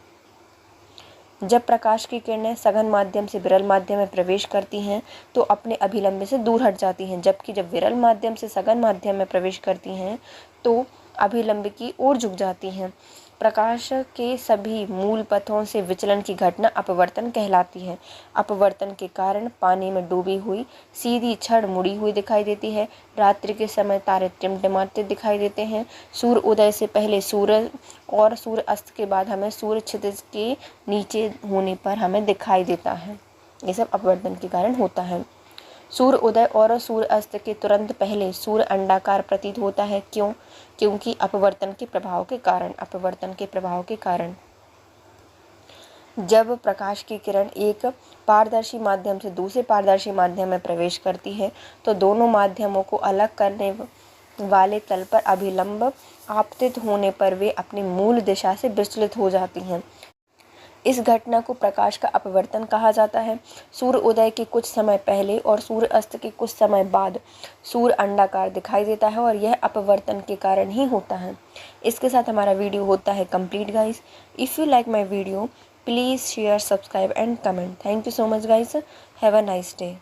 जब प्रकाश की किरणें सघन माध्यम से विरल माध्यम में प्रवेश करती हैं तो अपने अभिलंब से दूर हट जाती हैं, जबकि जब विरल माध्यम से सघन माध्यम में प्रवेश करती हैं तो अभिलंब की ओर झुक जाती हैं। प्रकाश के सभी मूल पथों से विचलन की घटना अपवर्तन कहलाती है। अपवर्तन के कारण पानी में डूबी हुई सीधी छड़ मुड़ी हुई दिखाई देती है। रात्रि के समय तारे टिमटिमाते दिखाई देते हैं। सूर्य उदय से पहले सूरज और सूर्य अस्त के बाद हमें सूर्य क्षितिज के नीचे होने पर हमें दिखाई देता है। ये सब अपवर्तन के कारण होता है। सूर्य उदय और सूर्य अस्त के तुरंत पहले सूर्य अंडाकार प्रतीत होता है। क्यों? क्योंकि अपवर्तन के प्रभाव के कारण। अपवर्तन के प्रभाव के कारण जब प्रकाश की किरण एक पारदर्शी माध्यम से दूसरे पारदर्शी माध्यम में प्रवेश करती है तो दोनों माध्यमों को अलग करने वाले तल पर अभिलंब आपतित होने पर वे अपनी मूल दिशा से विचलित हो जाती हैं। इस घटना को प्रकाश का अपवर्तन कहा जाता है। सूर्य उदय के कुछ समय पहले और सूर्य अस्त के कुछ समय बाद सूर्य अंडाकार दिखाई देता है और यह अपवर्तन के कारण ही होता है। इसके साथ हमारा वीडियो होता है complete guys. If you like my video please share, subscribe and comment. Thank you so much guys. Have a nice day.